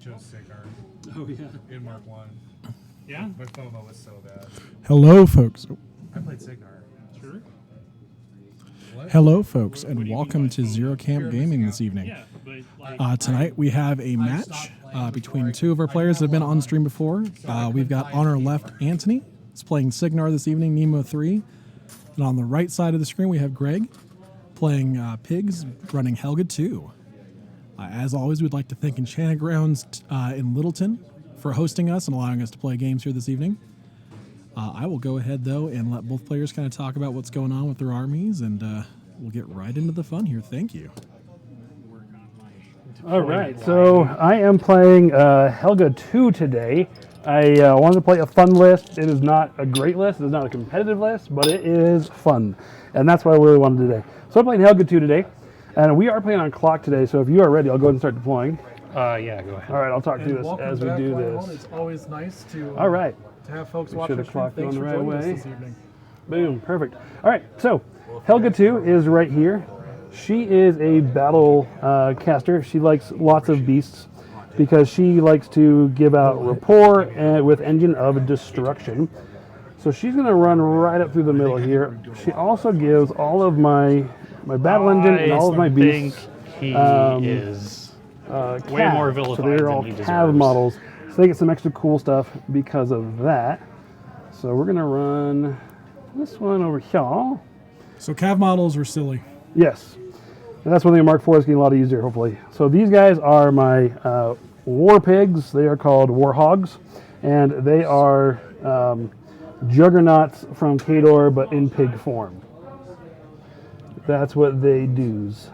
chose Cygnar Oh, yeah. in Mark 1. Yeah? My FOMO was so bad. Hello, folks. I played Cygnar. Sure. What? Hello, folks, What and do you mean welcome by to FOMO? Zero Camp Fear of Gaming missing this out. evening. Yeah, but like, Tonight we have a match between two of our players that have been on stream before. We've got on our left Anthony. He's playing Cygnar this evening, Nemo 3. And on the right side of the screen we have Greg playing Pigs, running Helga 2. As always, we'd like to thank Enchanted Grounds in Littleton for hosting us and allowing us to play games here this evening. I will go ahead, though, and let both players kind of talk about what's going on with their armies, and we'll get right into the fun here. Thank you. All right, so I am playing Helga 2 today. I wanted to play a fun list. It is not a great list. It is not a competitive list, but it is fun. And that's what I really wanted today. So I'm playing Helga 2 today, and we are playing on clock today, so if you are ready, I'll go ahead and start deploying. yeah, go ahead. All right, I'll talk through this as we do this. It's always nice to, All right. to have folks We watch should the have stream. clocked Thanks on for the right joining us way. this evening. Boom, perfect. All right, so Helga 2 is right here. She is a battle caster. She likes lots of beasts because she likes to give out rapport and with Engine of Destruction. So she's going to run right up through the middle here. She also gives all of my battle engine and all of my I beasts think he is cav. way more So vilified they're all than he cav deserves. models. So they get some extra cool stuff because of that. So we're going to run this one over here. So cav models are silly. Yes. And that's one thing Mark 4 is getting a lot easier, hopefully. So these guys are my war pigs. They are called war hogs. And they are juggernauts from Khador, but in pig form. That's what they do's.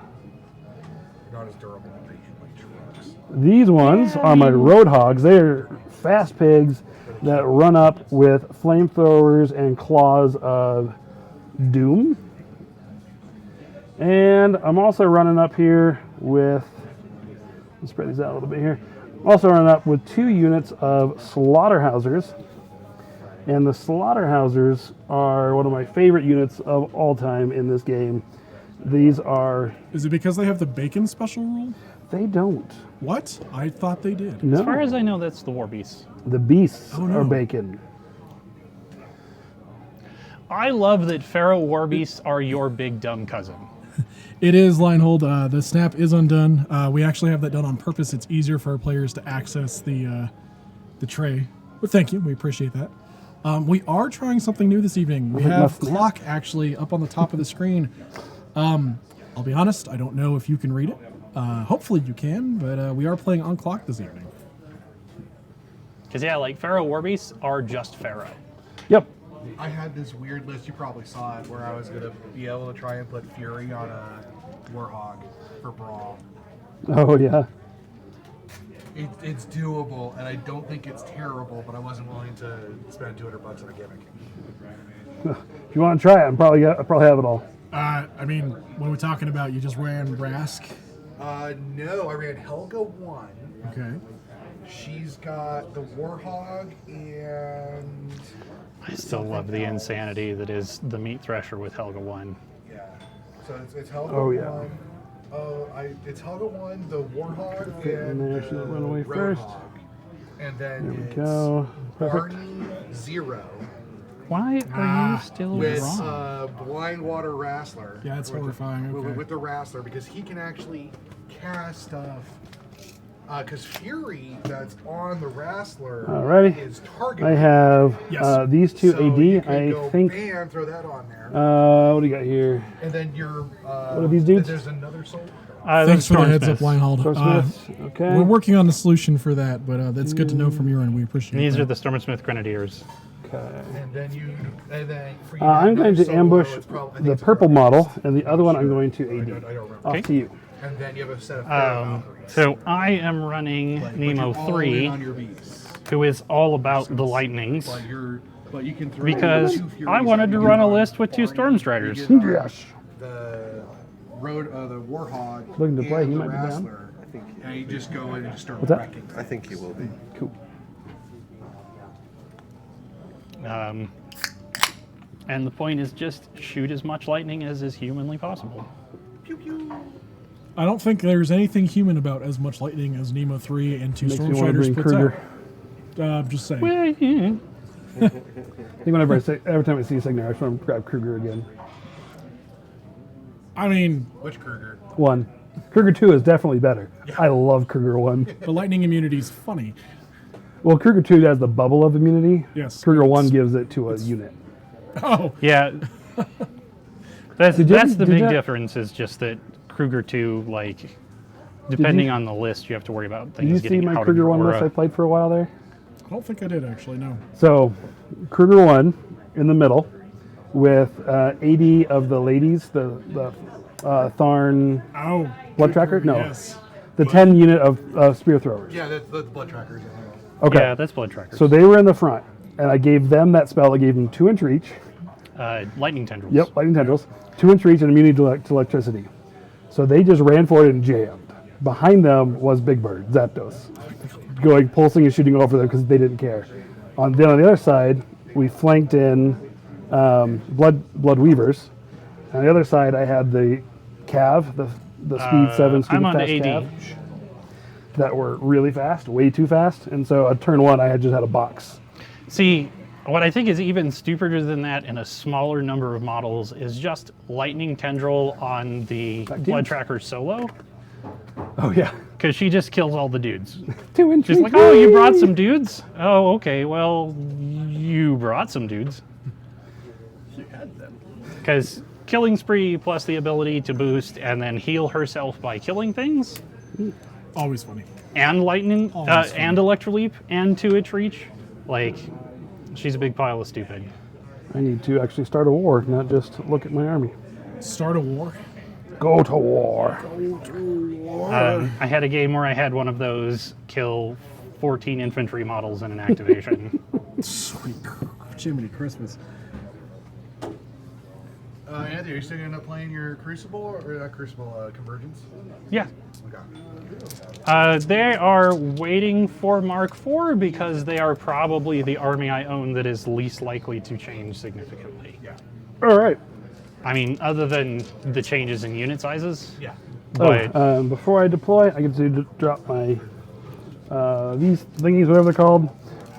Not as durable as like trucks. These ones are my road hogs. They are fast pigs that run up with flamethrowers and claws of doom. And I'm also running up here with, let's spread these out a little bit here. I'm also running up with 2 units of slaughterhousers. And the slaughterhousers are one of my favorite units of all time in this game. These are, Is it because they have the bacon special rule? they don't. What? I thought they did. No, As far as I know, that's the war beasts. the beasts Oh, no. are bacon. I love that Farrow war beasts are your big dumb cousin. It is, Linehold. The snap is undone. We actually have that done on purpose. It's easier for our players to access the tray. But thank you. We appreciate that. We are trying something new this evening. We have snap? clock actually up on the top of the screen. I'll be honest, I don't know if you can read it. Hopefully you can, but we are playing on clock this evening. Because, yeah, like, Farrow war beasts are just Farrow. Yep. I had this weird list, you probably saw it, where I was going to be able to try and put Fury on a Warhog for Brawl. Oh, yeah. It's doable, and I don't think it's terrible, but I wasn't willing to spend $200 on a gimmick. If you want to try it, I probably have it all. I mean, what are we talking about? You just ran Rask? No, I ran Helga 1. Okay. She's got the Warhog and... I still love the insanity that is the meat thresher with Helga 1. Yeah. So it's Helga Oh, yeah. 1. It's Helga 1, the Warhog, Fit in and there, the she'll run away first. Roadhog. And then There we it's go. Perfect. Barney 0 Why are you still with wrong? Blind Water Wrestler. Yeah, that's with horrifying, the, okay. with the Wrestler, because he can actually cast stuff. Because Fury that's on the Wrestler Alrighty. is targeted. I have Yes. these two So you AD. can I go think. bam, throw that on there. What do you got here? And then you're. What are these dudes? There's another soul. Thanks for the heads up, Linehold. Stormsmiths. Okay. We're working on the solution for that, but that's good to know from your end. We appreciate These that. are the Stormsmith Grenadiers. Okay. And then for you to I'm have going another to ambush solo, it's I think the it's a purple Roadhog. model, and the other one I'm Sure. going to I AD. don't remember. Off to you. And then you have a set of Farrow Valkyries. So I am running But Nemo you're all in 3, on your beasts. who is all about the lightnings, But you can throw because two Furies I wanted on to you. run a list with 2 Barney, Stormstriders. you get, Yes. The the Warhog. Looking to play, and he the might be down. Wrestler, and you just go in and just start What's that? wrecking. I think he will be. Cool. And the point is just shoot as much lightning as is humanly possible. Pew pew. I don't think there's anything human about as much lightning as Nemo 3 and 2 Makes Storm me want to Shiders bring puts Kruger. out. I'm just saying. Well, yeah. I think whenever every time I see Cygnar, I just want to grab Kruger again. I mean, Which Kruger? 1. Kruger 2 is definitely better. I love Kruger 1. the lightning immunity's funny. Well, Kruger 2 has the bubble of immunity. Yes. Kruger 1 gives it to a unit. Oh, Yeah. That's Did the you- big did difference is just that Kruger 2, like, depending on the list, you have to worry about Did you things see getting my out of Kruger your 1 list I aura. played for a while there? I don't think I did actually. No. So, Kruger 1 in the middle with 80 of the ladies, the Tharn Oh. blood tracker? No. Yes. The 10 unit of spear throwers. Yeah, that's the blood trackers. Okay. Yeah, that's blood trackers. So they were in the front, and I gave them that spell. I gave them 2-inch reach. Lightning tendrils. Yep, lightning tendrils. 2-inch reach and immunity to electricity. So they just ran for it and jammed. Behind them was Big Bird, Zapdos, going pulsing and shooting over them because they didn't care. On the other side, we flanked in blood weavers. On the other side, I had the Cav, the speed 7 stupid I'm on fast AD. Cav that were really fast, way too fast. And so at turn 1, I just had a box. See, what I think is even stupider than that in a smaller number of models is just lightning tendril on the blood teams. tracker solo, Oh yeah, because she just kills all the dudes. 2-inch. She's like, oh, you brought some dudes? Oh, okay, well, you brought some dudes. Because killing spree plus the ability to boost and then heal herself by killing things, Always funny. and lightning, Always funny. and electroleap, and 2-inch reach, like, she's a big pile of stupid. I need to actually start a war, not just look at my army. Start a war. Go to war. I had a game where I had one of those kill 14 infantry models in an activation. Sweet Jiminy Christmas. Anthony, are you still going to end up playing your Crucible or not Crucible Convergence? Yeah. Okay. They are waiting for Mark IV because they are probably the army I own that is least likely to change significantly. Yeah. All right. I mean, other than the changes in unit sizes. Yeah. But Before I deploy, I get to drop my these thingies, whatever they're called,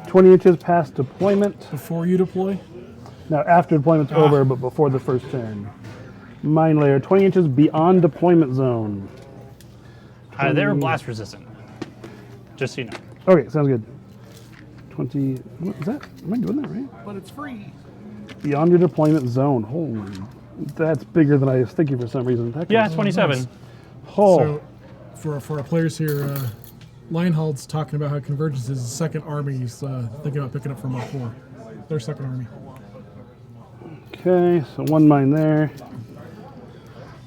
20 inches past deployment. Before you deploy, Now, after deployment's over, but before the first turn. Mine layer, 20 inches beyond deployment zone. they're blast resistant. Just so you know. Okay, sounds good. 20. What is that? Am I doing that right? But it's free. Beyond your deployment zone. Holy. That's bigger than I was thinking for some reason. That Yeah, goes- 27. Oh. so for our players here, Lionheld's talking about how Convergence is the second army he's thinking about picking up from Mark IV. Their second army. Okay, so one mine there.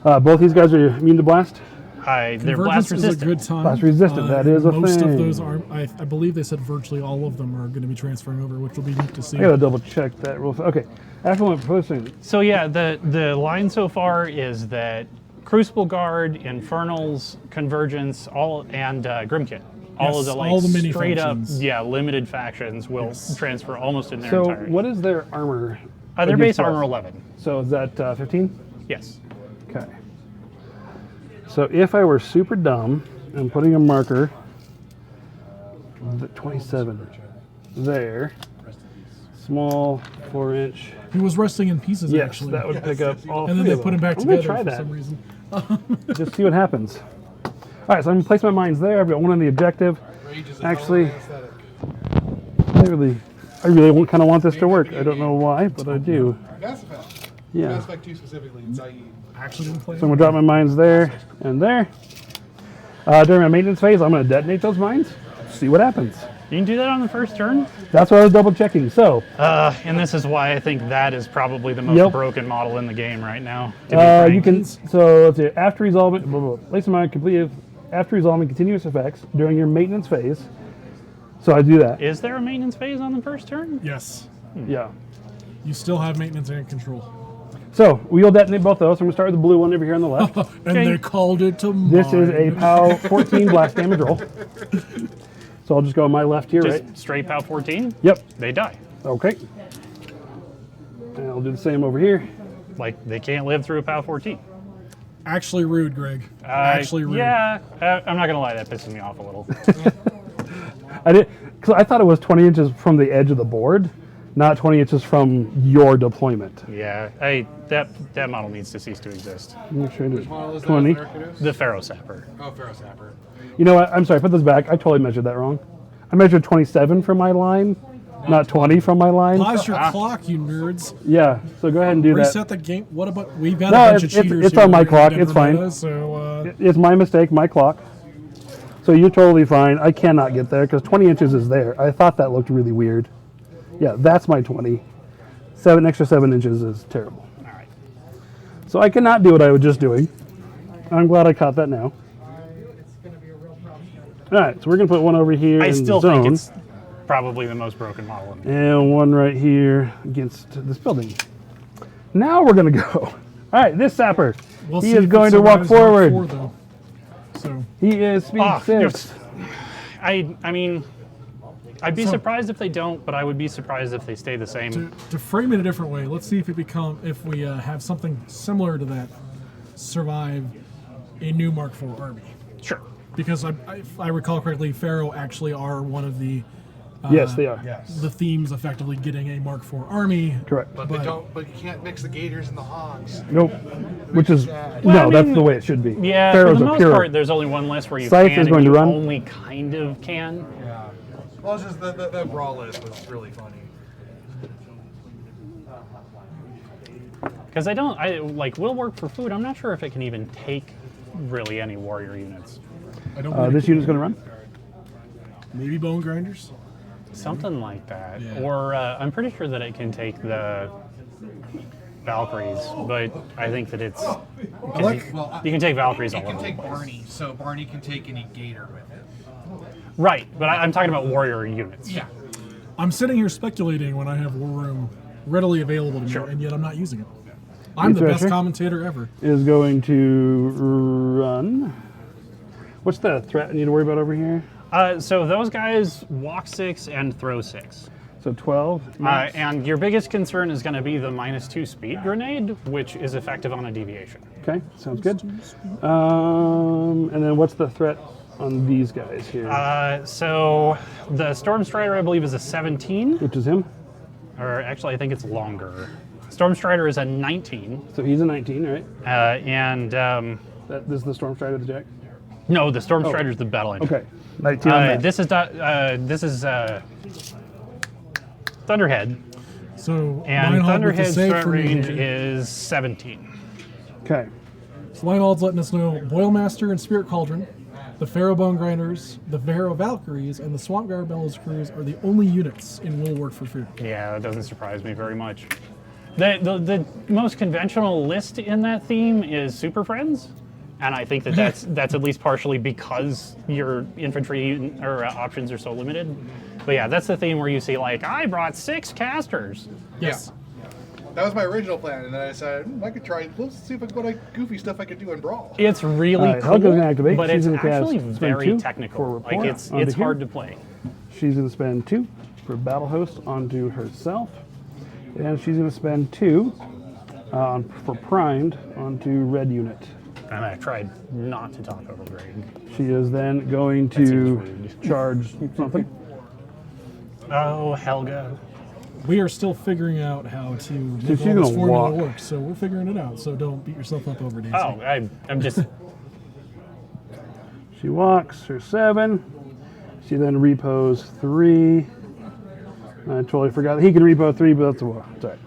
Both these guys are immune to blast. They're blast Convergence is a resistant. good time. Blast resistant, that is a most thing. of those are. I believe they said virtually all of them are going to be transferring over, which will be neat to see. I gotta double check that real fast. Okay, affluent posting. So yeah, the line so far is that Crucible Guard, Infernals, Convergence, and Grimkit. All of Yes, the like all the mini straight factions. up, limited factions will Yes. transfer almost in their So, entirety. what is their armor? Their against base blast? armor 11. So is that 15? Yes. Okay. So if I were super dumb and putting a marker, 27 there, small 4-inch. He was resting in pieces Yes, actually, that would pick up all and then three they of put him back I'm gonna together try for that. some reason. Just see what happens. All right, so I'm gonna place my mines there. I've got one on the objective. Rage is Actually, aesthetic. I really kind of want this to work. I don't know why, but I do. Mass Effect. Yeah. Mass Effect 2 specifically in Saeed. Actually didn't play. So I'm gonna drop my mines there and there. During my maintenance phase, I'm gonna detonate those mines. See what happens. You can do that on the first turn. That's what I was double checking. So And this is why I think that is probably the most Yep. broken model in the game right now. to be frank. you can. So let's see. After resolving, place a mine completed. After resolving continuous effects during your maintenance phase. So I do that. Is there a maintenance phase on the first turn? Yes, Yeah. you still have maintenance and control, So we'll detonate both those. I'm gonna start with the blue one over here on the left. and Okay. they called it to This is a mine. POW 14 blast damage roll. So I'll just go on my left here, Just right? straight POW 14? Yep. They die. Okay. And I'll do the same over here. Like, they can't live through a POW 14. Actually rude, Greg. Actually rude. Yeah, I'm not gonna lie, that pisses me off a little. Because I thought it was 20 inches from the edge of the board, not 20 inches from your deployment. Yeah, that model needs to cease to exist. Make sure it is Model is that 20. Americanus? The Farrow Sapper. Oh, Farrow Sapper. You know what? I'm sorry. Put this back. I totally measured that wrong. I measured 27 from my line, not 20 from my line. Pause your clock, you nerds. Yeah. So go ahead and do Reset that. the game. What about we've got No, a bunch of it's cheaters. on here my in clock. Denver It's fine. Meta, so It's my mistake. My clock. So you're totally fine. I cannot get there because 20 inches is there. I thought that looked really weird. Yeah, that's my 20. Extra 7 inches is terrible. All right. So I cannot do what I was just doing. I'm glad I caught that now. All right, so we're gonna put one over here. I in still zone, think it's probably the most broken model. and one right here against this building. Now we're gonna go. All right, this sapper. we'll He see is if it going to walk survives Mark forward. 4, though. So He is speed Ah, 6. I mean, I'd be surprised if they don't, but I would be surprised if they stay the same. to frame it a different way, let's see if if we have something similar to that survive a new Mark IV army. Sure. Because if I recall correctly, Farrow actually are one of the Yes, they are. Yes. the themes effectively getting a Mark IV army. Correct. But they don't. But you can't mix the gators and the hogs. Nope. Which is sad. Well, I that's mean, the way it should be. Yeah, Pharaoh's for the a most pure. part, there's only one list where you Scythe can is and going to you run. only kind of can. Yeah. Well, it's just that brawl list was really funny. Because will work for food. I'm not sure if it can even take really any warrior units. I don't This unit's going to run. maybe bone grinders. Something like that. Yeah. Or I'm pretty sure that it can take the Valkyries, but I think that it's. You can take Valkyries all It can over take the place. Barney, so Barney can take any gator with it. Right, but I'm talking about warrior units. Yeah. I'm sitting here speculating when I have War Room readily available to me, Sure. and yet I'm not using it. I'm the Thrasher best commentator ever. is going to run. What's the threat I need to worry about over here? So those guys walk 6 and throw 6. So 12. And your biggest concern is going to be the -2 speed grenade, which is effective on a deviation. Okay, sounds good. And then what's the threat on these guys here? So the Storm Strider, I believe, is a 17, Which is him. or actually, I think it's longer. Storm Strider is a 19, So he's a 19, right? This is the Storm Strider, the Jack. No, the Storm Strider is the battle engine. Okay, 19 on that. This is Thunderhead, So and Reinhold with the Thunderhead's save threat for me range here. is 17. Okay. So Reinhold's letting us know Boilmaster and Spirit Cauldron, the Farrow Bone Grinders, the Farrow Valkyries, and the Swamp Guard Bellows Crews are the only units in Will Work for Food. Yeah, that doesn't surprise me very much. The most conventional list in that theme is Super Friends, and I think that that's at least partially because your infantry or options are so limited. But yeah, that's the theme where you see like, I brought 6 casters. Yes. That was my original plan, and then I decided I could try. Let's see if I what goofy stuff I could do in Brawl. It's really Alright, cool, Helga's gonna activate. but She's it's gonna cast actually spend very 2 for technical. report Like it's onto here. hard to play. She's going to spend 2 for Battle Host onto herself. And she's going to spend 2 for Primed onto Red Unit. And I tried not to talk over Greg. She is then going seems to rude. charge something. Oh, Helga. We are still figuring out how to make she's all this gonna formula walk. work, so we're figuring it out. So don't beat yourself up over Nancy. Oh, I'm just. She walks her 7. She then repos 3. I totally forgot. He can repo 3, but that's a while. Sorry.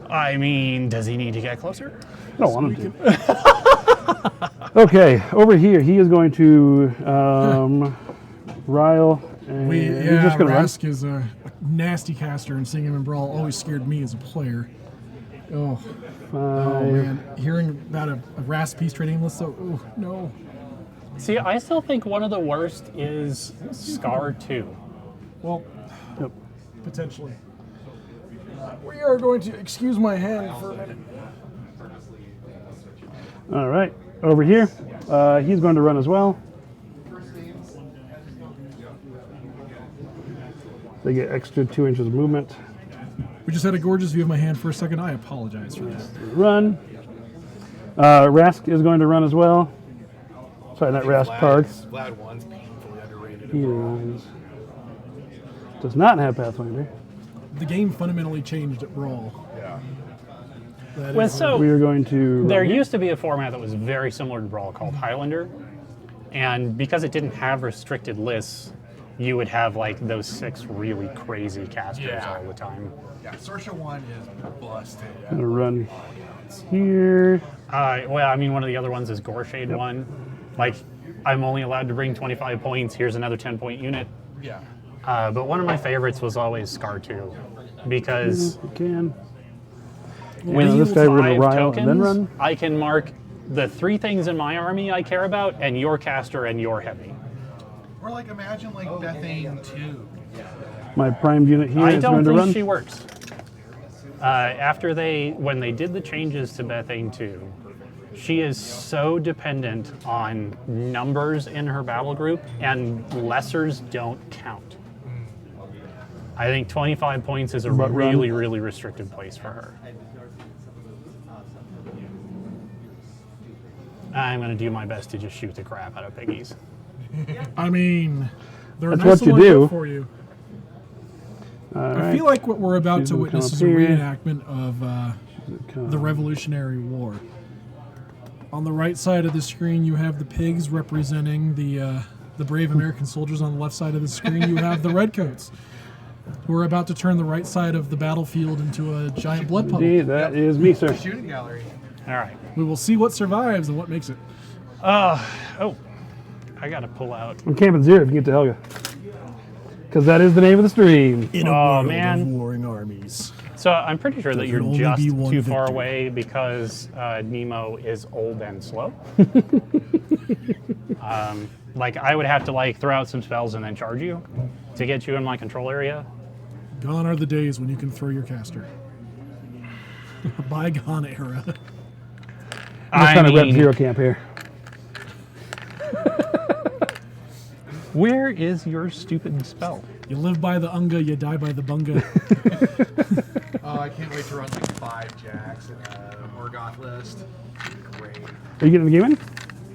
I mean, does he need to get closer? I don't want him to. Okay, over here, he is going to rile. And he's just going to run. Rask is a nasty caster, and seeing him in Brawl always scared me as a player. Oh, 5. man. Hearing about a Rask peace trading list, so, oh, no. See, I still think one of the worst is Scar 2. Well, Yep. potentially. We are going to excuse my hand for a minute. All right, over here, he's going to run as well. They get extra 2 inches of movement. We just had a gorgeous view of my hand for a second. I apologize for that. Run. Rask is going to run as well. Sorry, not Rask, Parks. Vlad 1's painfully underrated. He does not have Pathfinder. The game fundamentally changed at Brawl. Yeah. That Well, is- so We are going to. there run here. used to be a format that was very similar to Brawl called Highlander, and because it didn't have restricted lists, you would have like those 6 really crazy casters Yeah. all the time. Yeah, Sersha 1 is busted. I'm gonna run here. Well, I mean, one of the other ones is Gorshade 1. Like, I'm only allowed to bring 25 points. Here's another 10-point unit. Yeah. But one of my favorites was always Scar 2, because We can. with this guy we're gonna 5 rile and then tokens, run. I can mark the 3 things in my army I care about, and your caster and your heavy. Or like imagine like Bethane 2. My primed unit here I is don't going to think run. she works. When they did the changes to Bethane 2, she is so dependent on numbers in her battle group, and lessers don't count. I think 25 points is a But run. really, really restricted place for her. I'm going to do my best to just shoot the crap out of piggies. I mean, they're a That's nice what you little do. gift for you. All I right. feel like what we're about She's to gonna witness come is a up here. reenactment of the Revolutionary War. On the right side of the screen, you have the pigs representing the brave American soldiers. On the left side of the screen, you have the redcoats, who are about to turn the right side of the battlefield into a giant blood puddle. Indeed, that is me, sir. Shooting gallery. All right. We will see what survives and what makes it. Oh, I got to pull out. I'm camping 0 if you get to Helga. Because that is the name of the stream. In a Oh, world man. of warring armies. So I'm pretty sure that There you're can only just be one too far victor. away because Nemo is old and slow. Like I would have to like throw out some spells and then charge you to get you in my control area. Gone are the days when you can throw your caster. Bygone era. I'm just trying to rep 0 camp here. Where is your stupid spell? You live by the unga, you die by the bunga. Oh, I can't wait to run like 5 jacks in a Morgoth list. Great. Are you getting the game in?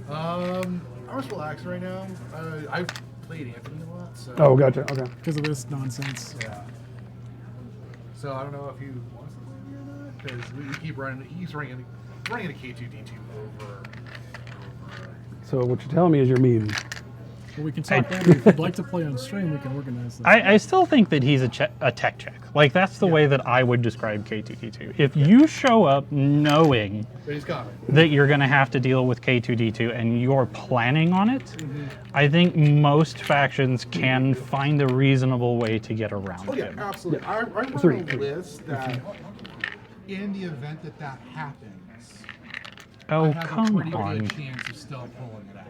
I'm just relaxed right now. I've played Anthony a lot, so. Oh, gotcha. Okay. Because of this nonsense. Yeah. So I don't know if you want to play or not, because we keep running. He's running a K2D2 over. So what you're telling me is you're mean. Well, we can talk later. If you'd like to play on stream, we can organize that. I still think that he's a tech check. Like that's the way that I would describe K2D2. If you show up knowing But he's got it. that you're going to have to deal with K2D2 and you're planning on it, I think most factions can find a reasonable way to get around Oh yeah, him. absolutely. I run a 3. list that, in the event that that happens, I Oh, have a come pretty on. good chance of still pulling it out.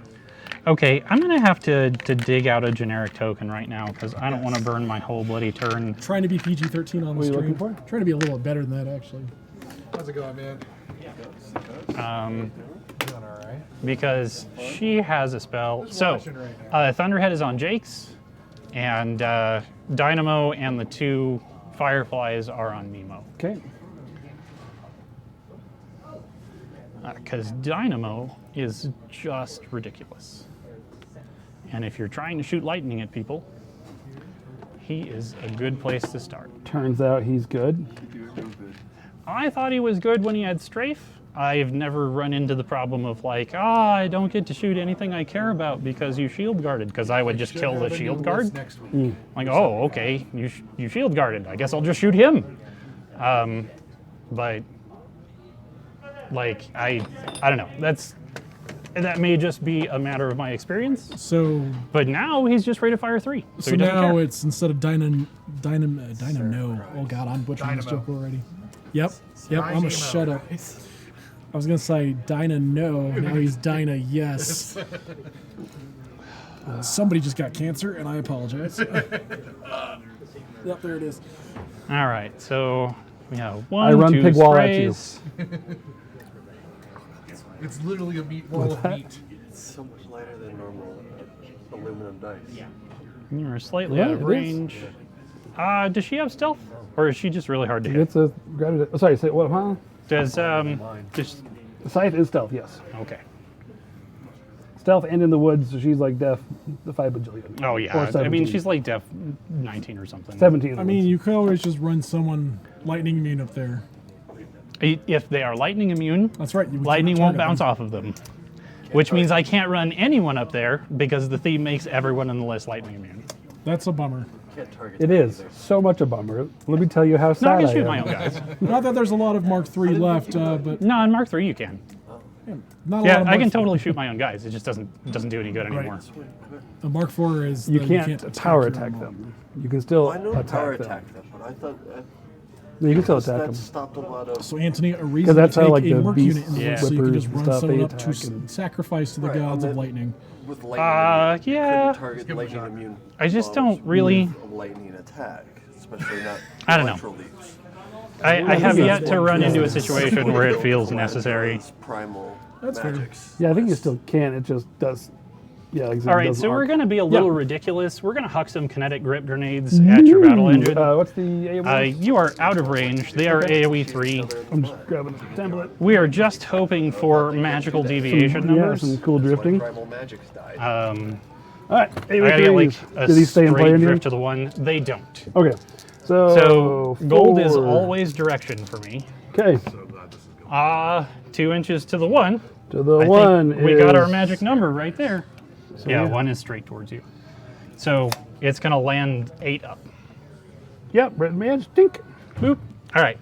Okay, I'm going to have to dig out a generic token right now because I don't want to burn my whole bloody turn. Trying to be PG-13 on the What are you stream. looking for? Trying to be a little better than that, actually. How's it going, man? Doing all right. Because she has a spell. Just So, watching right now. Thunderhead is on Jake's, and Dynamo and the 2 Fireflies are on Nemo. Okay. Because Dynamo is just ridiculous. And if you're trying to shoot lightning at people, he is a good place to start. Turns out he's good. I thought he was good when he had strafe. I've never run into the problem of like, I don't get to shoot anything I care about because you shield guarded, because I would just Should kill have the a new shield list guard. next week. Like, oh, okay, you shield guarded. I guess I'll just shoot him. But like, I don't know. That may just be a matter of my experience. So, But now he's just rated fire 3. So, so he doesn't now care. it's instead of Dynamo. Oh God, I'm butchering this Dynamo. joke already. Yep. Yep. I'm Dynamo. gonna shut up. I was gonna say Dyna no. Now he's Dyna yes. Somebody just got cancer, and I apologize. Yep, there it is. All right, so we have I 1, run 2 pig wall at you. sprays. It's literally a meat wall of meat. It's so much lighter than normal aluminum dice. You're slightly Yeah, out of it is. range. Does she have stealth, or is she just really hard to hit? It's a gravity. Oh, sorry, say what? Huh? Does Scythe is stealth, yes. Okay. Stealth and in the woods, so she's like def 5 bajillion. Oh Or yeah. I 17. mean, she's like def 19 or something. 17. in the I mean, woods. you could always just run someone lightning immune up there. If they are lightning immune, That's right. You lightning cannot won't target bounce them. off of them. Which means I can't run anyone up there because the theme makes everyone in the list lightning immune. That's a bummer. Can't target It them is either. so much a bummer. Let me tell you how No, I sad can I shoot am. my own guys. Not that there's a lot of Mark III left, but No, in Mark III you can. not a Yeah, lot of I Mark can IV. totally shoot my own guys. It just doesn't do any good anymore. The Mark IV is You that can't power your attack own them. You can still I know attack power them. attack them, but I thought No, you can still attack that them. stopped a lot of. So Anthony, a reason that's to how, take like, a the Merc beast unit in the Yeah. list so you can whippers just and run stuff, someone they up to attack and- sacrifice to the Right, gods on of the- lightning. With lightning, Yeah. couldn't target lightning immune. I just bombs don't really- with a lightning attack, especially not. I don't know. electro leaps. I have yet to run into a situation where it feels necessary. It's primal That's fair. magics. Yeah, I think you still can. It just does. Yeah, like I said, All it right, doesn't so we're arc. going to be a little ridiculous. We're going to huck some kinetic grip grenades at your battle engine. What's the AOE? You are out of range. They are AoE 3. I'm just grabbing a template. We are just hoping for magical deviation Yeah, numbers. some cool Why drifting. primal magics died. All right, AOE I gotta get like 3s. a Do these stay in play straight in drift here? to the one. They don't. Okay, So gold is 4. always direction for me. Okay. 2 inches to the one. To the I one think we got our is- magic number right there. Yeah, yeah. 1 is straight towards you. So it's gonna land 8 up. Yep, red man stink. Boop. All right.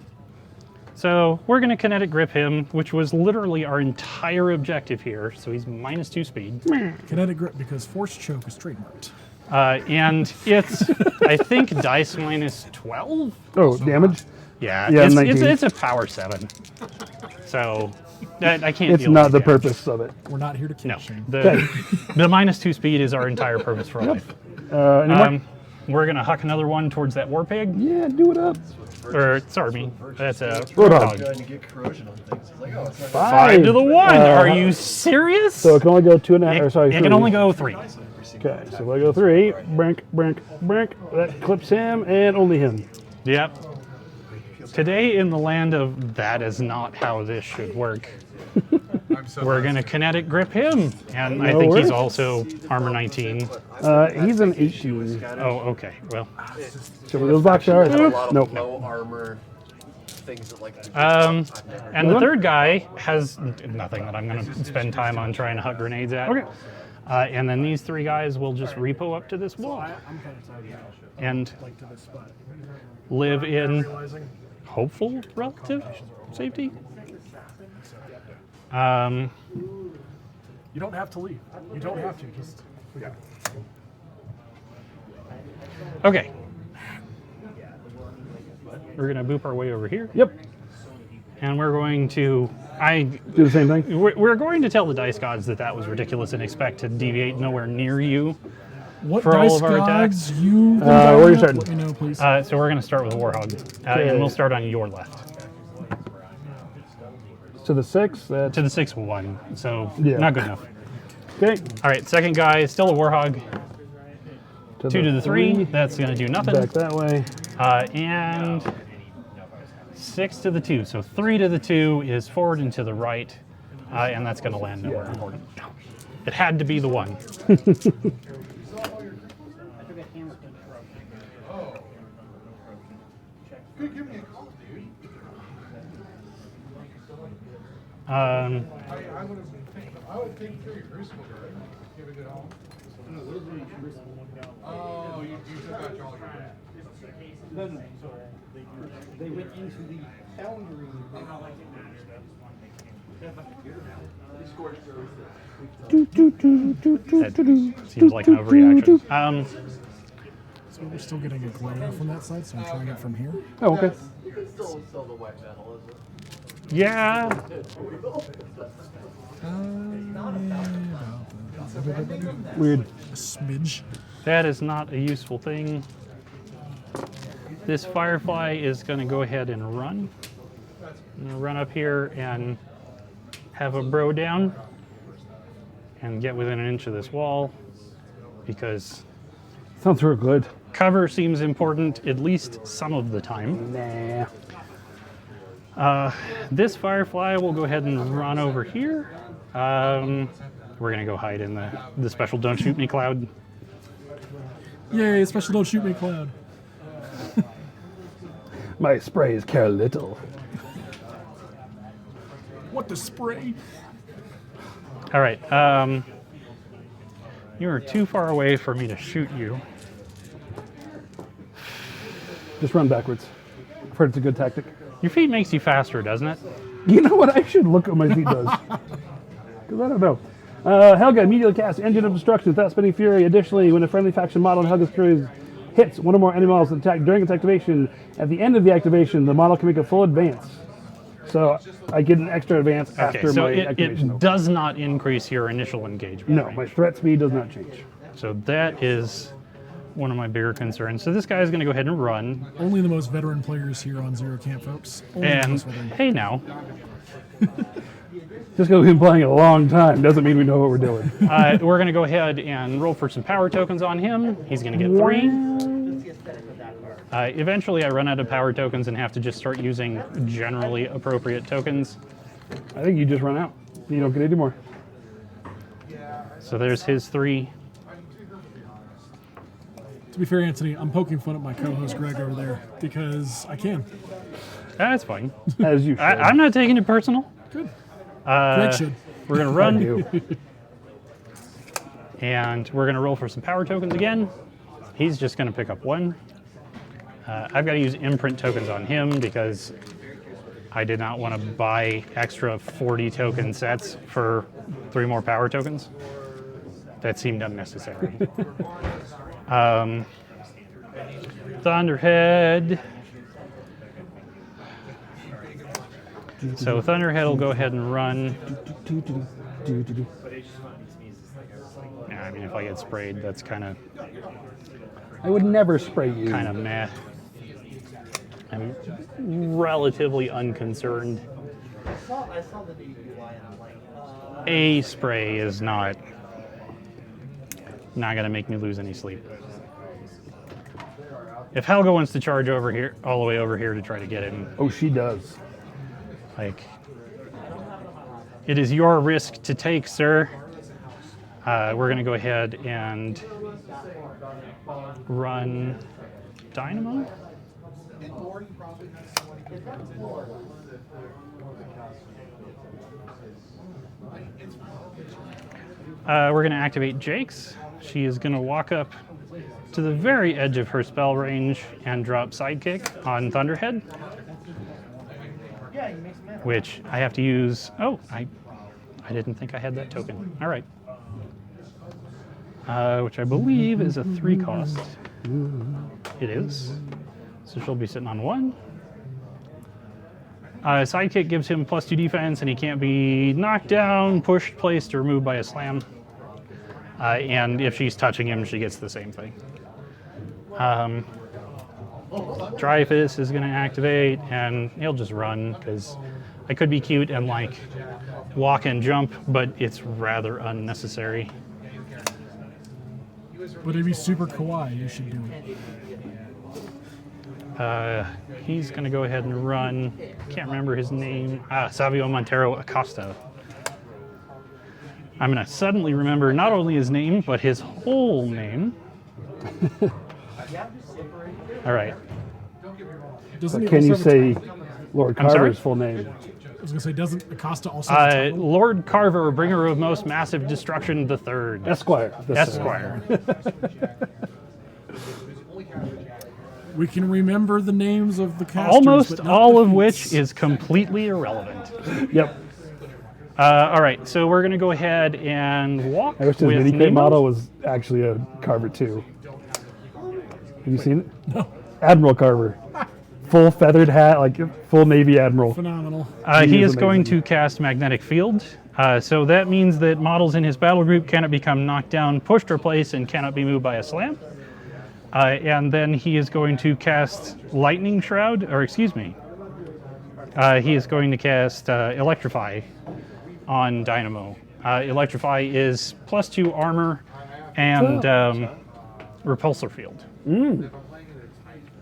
So we're going to kinetic grip him, which was literally our entire objective here. So he's -2 speed. Kinetic grip because force choke is trademarked. And it's, I think, dice -12. Oh, damage. Yeah, Yeah, it's 19. it's a power 7. So I can't It's deal not with the damage. purpose of it. We're not here to kill No. shame. The -2 speed is our entire purpose for life. Any more? We're going to huck another one towards that war pig. Yeah, do it up. Or, sorry, that's a Roadhog. Trying to get corrosion on things. It's like, oh, it's not 5 to the 1. Are you serious? So it can only go 2.5. Or sorry, it can 3. only go 3. Okay, so if I go 3, brink, brink, brink. That clips him and only him. Yep. Today in the land of that is not how this should work. We're going to kinetic grip him. And I No think he's worries. also armor 19. He's an 18. Oh, okay. Well, So those box shards? a lot of Nope. low armor things that like. and the third guy has nothing that I'm going to spend time on trying to huck grenades at. Okay. And then these 3 guys will just repo up to this wall and live in hopeful relative safety. You don't have to leave. You don't have to. Just Okay. We're going to boop our way over here. Yep. And we're going to... Do the same thing. We're going to tell the dice gods that that was ridiculous and expect to deviate nowhere near you. what For all dice of our gods attacks? you? where are you starting? Let me know, please. So we're going to start with Warhog. Okay. And we'll start on your left. To the 6. That's To the 6-1. So Yeah. not good enough. okay. All right, second guy, still a Warhog. 2 to the 3. That's going to do nothing. Back that way. And 6 to the 2. So 3 to the 2 is forward and to the right. And that's going to land nowhere important. It had to be the 1. I would think through your crucible, right? Give it a home. Oh, you took out all your They went into the foundry. That seems like an overreaction. So we're still getting a glare from that side, so I'm trying it from here. Oh, okay. You can still sell the white metal, is it? Yeah. Weird. A smidge. That is not a useful thing. This Firefly is going to go ahead and run. I'm going to run up here and have a bro down and get within 1 inch of this wall because Sounds real good. cover seems important at least some of the time. Nah. This Firefly will go ahead and run over here. We're going to go hide in the special Don't Shoot Me cloud. Yay, special Don't Shoot Me cloud. My sprays care little. What the spray? All right. You are too far away for me to shoot you. Just run backwards. I've heard it's a good tactic. Your feet makes you faster, doesn't it? You know what? I should look what my feet does. Because I don't know. Helga immediately casts Engine of Destruction without spending Fury. Additionally, when a friendly faction model in Helga's crew hits one or more enemy models attack during its activation, at the end of the activation, the model can make a full advance. So I get an extra advance Okay, after so my it activation. does not increase your initial engagement. No, right? my threat speed does not change. So that is one of my bigger concerns. So this guy is going to go ahead and run. Only the most veteran players here on Zero Camp, folks. Only the And most veteran. hey now, Just because we've been playing a long time doesn't mean we know what we're doing. we're going to go ahead and roll for some power tokens on him. He's going to get 3. Eventually I run out of power tokens and have to just start using generally appropriate tokens. I think you just run out. You don't get any more. So there's his 3. To be fair, Anthony, I'm poking fun at my co-host Greg over there because I can. That's fine. As you should. I'm not taking it personal. Good. Greg should. We're going to I run do. and we're going to roll for some power tokens again. He's just going to pick up 1. I've got to use imprint tokens on him because I did not want to buy extra 40 token sets for 3 more power tokens. That seemed unnecessary. Thunderhead. So Thunderhead will go ahead and run. Yeah, I mean, if I get sprayed, that's kind of I would never spray you. meh. I'm relatively unconcerned. I saw the new UI and I'm like, A spray is not going to make me lose any sleep. If Helga wants to charge over here, all the way over here to try to get him, Oh, she does. like, it is your risk to take, sir. We're going to go ahead and run Dynamo. We're going to activate Jake's. She is going to walk up to the very edge of her spell range and drop Sidekick on Thunderhead, which I have to use. Oh, I didn't think I had that token. All right. Which I believe is a 3 cost. It is. So she'll be sitting on 1. Sidekick gives him +2 defense, and he can't be knocked down, pushed, placed, or moved by a slam. And if she's touching him, she gets the same thing. Dryfus is going to activate, and he'll just run, because I could be cute and, like, walk and jump, but it's rather unnecessary. But it'd be super kawaii. You should do it. He's going to go ahead and run. Can't remember his name. Savio Montero Acosta. I'm going to suddenly remember not only his name, but his whole name. All right. Doesn't he Can you also have a say Lord I'm sorry? Carver's full name? I was gonna say, doesn't Acosta also have a title? Lord Carver, bringer of most massive destruction, the third. Esquire. That's it. Esquire. We can remember the names of the casters, Almost but not all the of which feats. is completely irrelevant. Yep. All right, so we're going to go ahead and walk I wish this with mini crate Nemo. model was actually a Carver too. Have you seen it? No. Admiral Carver. Full feathered hat, like full Navy Admiral. phenomenal. He is is going amazing. to cast Magnetic Field. So that means that models in his battle group cannot become knocked down, pushed, or placed, and cannot be moved by a slam. And then he is going to cast Lightning Shroud, or excuse me. He is going to cast Electrify on Dynamo. Electrify is +2 armor and Repulsor Field.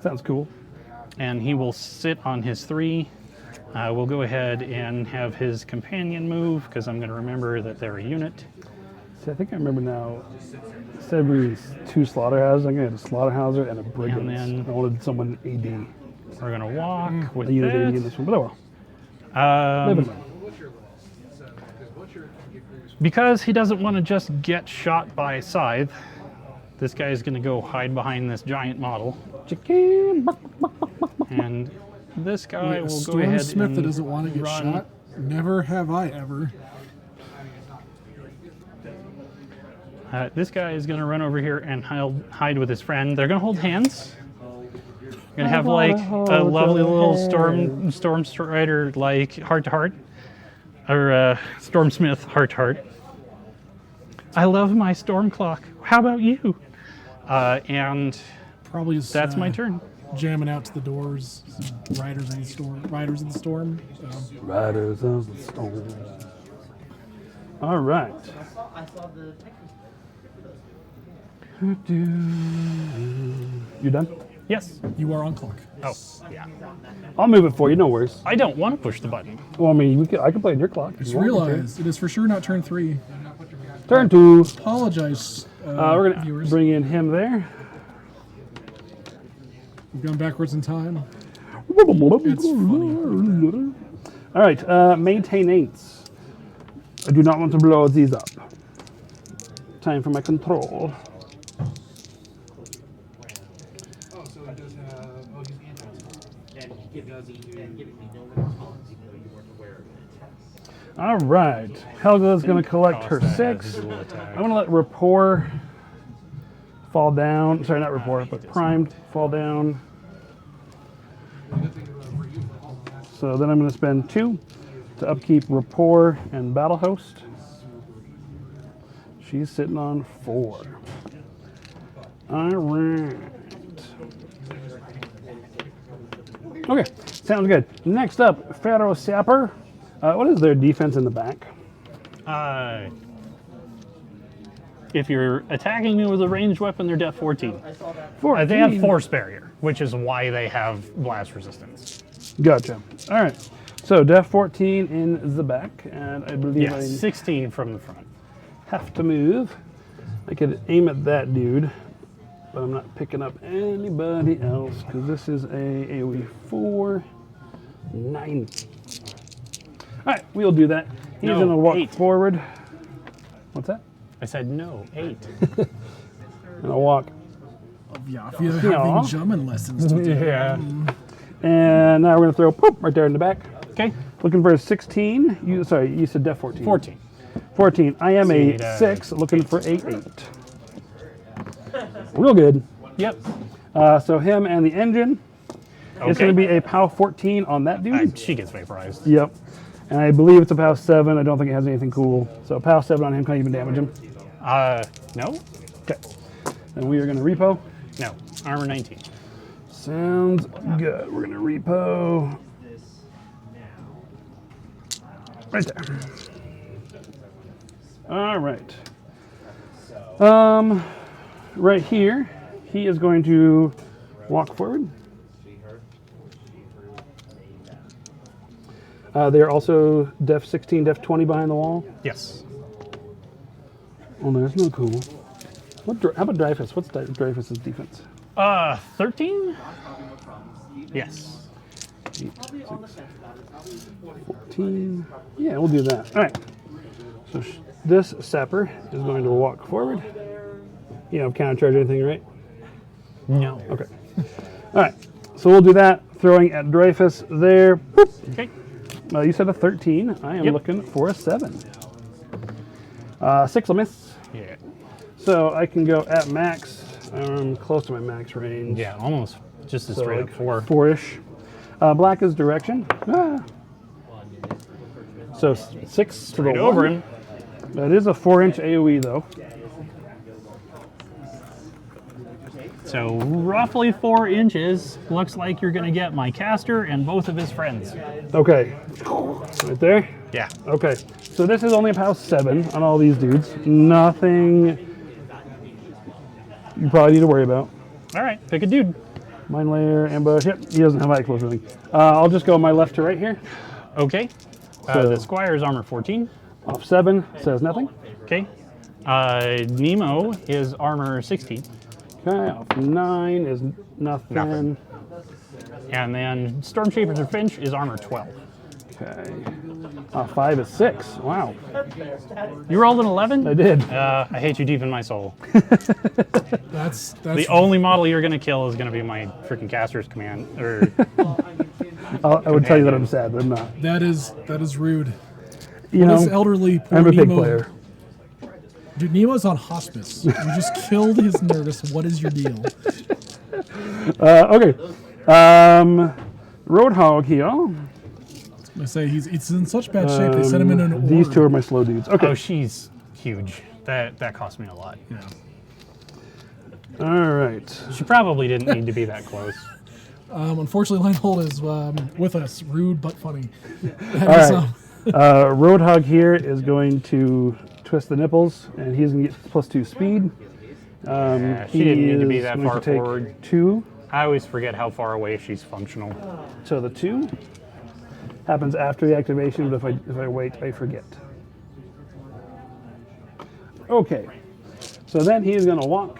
Sounds cool. And he will sit on his 3. We'll go ahead and have his companion move because I'm going to remember that they're a unit. See, I think I remember now. Instead of being 2 slaughterhouses, I'm going to have a slaughterhouser and a brigand. then- I wanted someone AD. We're going to walk with A unit AD in that. this one, but oh well. Live and learn. Because he doesn't want to just get shot by Scythe, this guy is going to go hide behind this giant model. Chicken. And this guy Wait, a will go Storm ahead Smith and that doesn't want to get run. shot? Never have I ever. This guy is going to run over here and hide with his friend. They're going to hold hands. Going to have like a lovely little Storm Strider like heart to heart, or Storm Smith heart to heart. I love my storm clock. How about you? And Probably just that's my turn. jamming out to the doors. Riders in the storm. Riders in the storm. So. Riders of the Storm. All right. I saw the You done? Yes. You are on clock. Oh, yeah. I'll move it for you. No worries. I don't want to push the button. Well, I mean, I can play in your clock. if Just you want me to. realized it is for sure not turn 3. Turn 2. Apologize, We're gonna viewers. bring in him there. We've gone backwards in time. It's funny. All right, maintenance. I do not want to blow these up. Time for my control. All right, Helga's going to collect her 6. I'm going to let Rapport fall down. Sorry, not Rapport, but Primed fall down. So then I'm going to spend 2 to upkeep Rapport and Battle Host. She's sitting on 4. All right. Okay, sounds good. Next up, Farrow Sapper. What is their defense in the back? If you're attacking me with a ranged weapon, they're def 14. 14. They have force barrier, which is why they have blast resistance. Gotcha. All right. So def 14 in the back, and I believe Yeah, I 16 from the front. have to move. I could aim at that dude, but I'm not picking up anybody else because this is a AoE 4, 9. All right, we'll do that. He's No, gonna walk 8. forward. What's that? I said no, 8. Gonna walk. Yeah, if you're Yeah. having German lessons to do. And now we're gonna throw poop right there in the back. Okay, Looking for a 16. You said def 14. 14. 14. I am a See, 6, looking for a 8. Real good. Yep. So him and the engine. It's Okay. going to be a POW 14 on that dude. She gets vaporized. Yep. And I believe it's a POW 7. I don't think it has anything cool. So POW 7 on him. Can I even damage him? No? Okay. And we are going to repo. No. Armor 19. Sounds good. We're going to repo. Right there. All right. Right here, he is going to walk forward. They're also def 16, def 20 behind the wall. Yes. Oh no, that's not cool. How about Dreyfus? What's Dreyfus's defense? 13? Yes. 8, 6, 14. Yeah, we'll do that. All right. So this sapper is going to walk forward. You don't counter charge anything, right? No. Okay. All right. So we'll do that. Throwing at Dreyfus there. Boop. Okay. You said a 13. I am Yep. looking for a 7. 6 will miss. Yeah. So I can go at max. I'm close to my max range. Yeah, almost just a So straight like up 4. 4-ish. Black is direction. Ah. So 6 to the Right over 1. him. That is a 4-inch AoE though. So roughly 4 inches. Looks like you're going to get my caster and both of his friends. Okay. Right there. Yeah. Okay. So this is only a POW 7 on all these dudes. Nothing you probably need to worry about. All right. Pick a dude. Mine layer, ambush. Yep, he doesn't have high explosive thing. I'll just go my left to right here. Okay. So- The Squire is armor 14. Off 7 says nothing. Okay. Nemo is armor 16. Okay, off 9 is nothing. Nothing. And then Stormshaper's Finch is armor 12. Okay. Off 5 is 6. Wow. You rolled an 11? I did. I hate you deep in my soul. That's The only model you're going to kill is going to be my freaking caster's command. Or I would tell you that I'm sad, but I'm not. that is rude. You This know, elderly poor I'm a big Nemo. player. Dude, Nemo's on hospice. You just killed his nerdist. What is your deal? Okay. Roadhog here. I say he's in such bad shape. They sent him in an orb. These two are my slow dudes. Okay. oh, she's huge. That cost me a lot. Yeah. All right. She probably didn't need to be that close. Unfortunately, Linehold is with us. Rude but funny. All right. Roadhog here is going to twist the nipples, and he's going to get +2 speed. She didn't need to be is that going far to take forward. 2. I always forget how far away she's functional. So the 2 happens after the activation, but if I wait, I forget. Okay. So then he is going to walk.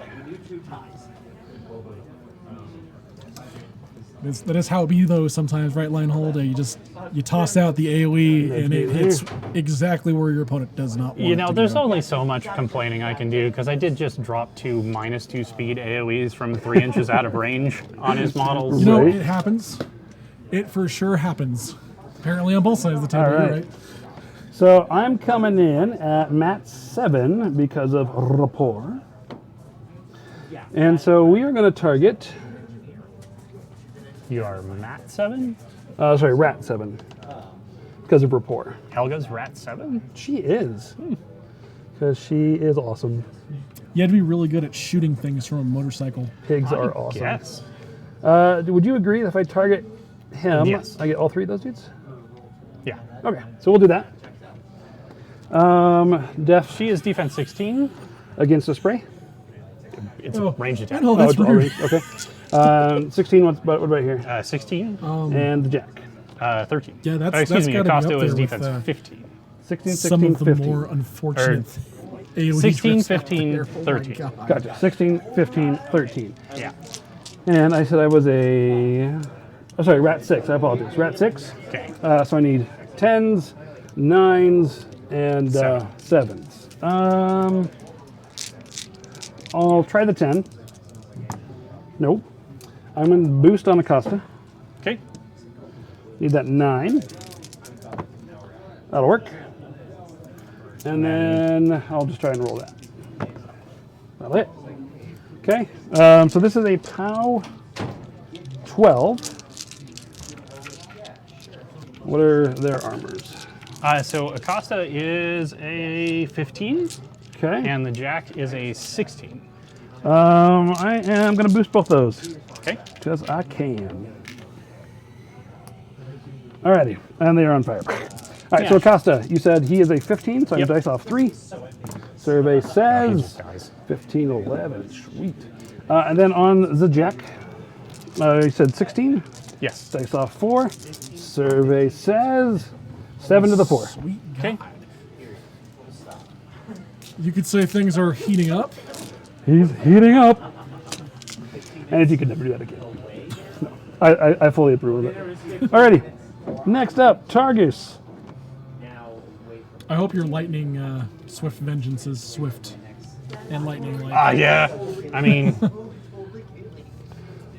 That is how it be though. Sometimes right line hold. You toss out the AOE and it hits exactly where your opponent does not want. You it know, to there's go. only so much complaining I can do because I did just drop 2 -2 speed AoEs from 3 inches out of range on his models. You know, Right. it happens. It for sure happens. Apparently on both sides of the table. All You're right. right. So I'm coming in at mat 7 because of rapport. And so we are going to target, You are Mat 7? sorry, rat 7 because of rapport. Helga's Rat 7? She is. Because she is awesome. You had to be really good at shooting things from a motorcycle. Pigs are awesome. Yes. Would you agree that if I target him, Yes. I get all 3 of those dudes? Yeah. Okay, so we'll do that. Def She is defense 16. against the spray. It's Oh, a ranged attack. I know that's it's all rude. right. Okay. 16, what about here? 16. And the jack. 13. Yeah, that's Excuse me, gotta be Acosta up was there with, defense 15. 16, Some 16, of the 15. more unfortunate AOE 16, trips out 15, there. Oh my 13. God. Gotcha. 16, 15, 13. Yeah. And I said I was sorry, rat 6. I apologize. Rat 6. Okay. So I need 10s, 9s, and Seven. 7s. I'll try the 10. Nope. I'm going to boost on Acosta. Okay. Need that 9. That'll work. And then I'll just try and roll that. That'll hit. Okay. So this is a POW 12. What are their armors? So Acosta is a 15, Okay. and the Jack is a 16. I am going to boost both those Okay. because I can. Alrighty, and they are on fire. All right, so Yeah. Acosta, you said he is a 15, so I'm Yep. dice off 3. Survey He says just dies. 15, 11, sweet. And then on the Jack, you said 16, Yes. dice off 4. Survey says 7 to the 4. Sweet. Okay. You could say things are heating up. He's heating up. And you could never do that again. No, I fully approve of it. Alrighty, next up, Targus. I hope your lightning swift vengeance is swift and lightning like. Yeah. I mean,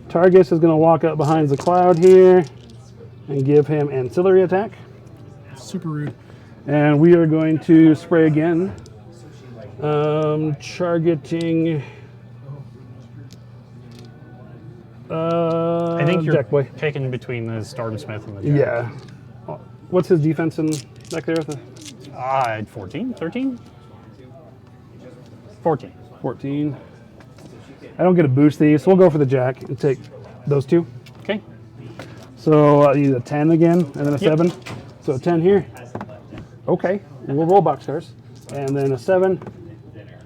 Targus is going to walk up behind the cloud here and give him ancillary attack. Super rude. And we are going to spray again. Targeting. I think you're Jack Boy. picking between the Stormsmith and the Jack. Yeah. What's his defense in back there? 14, 13? 14. 14. I don't get a boost these, so we'll go for the Jack and take those 2. Okay. So I need a 10 again, and then a Yep. 7. So a 10 here. Okay, we'll roll boxcars. And then a 7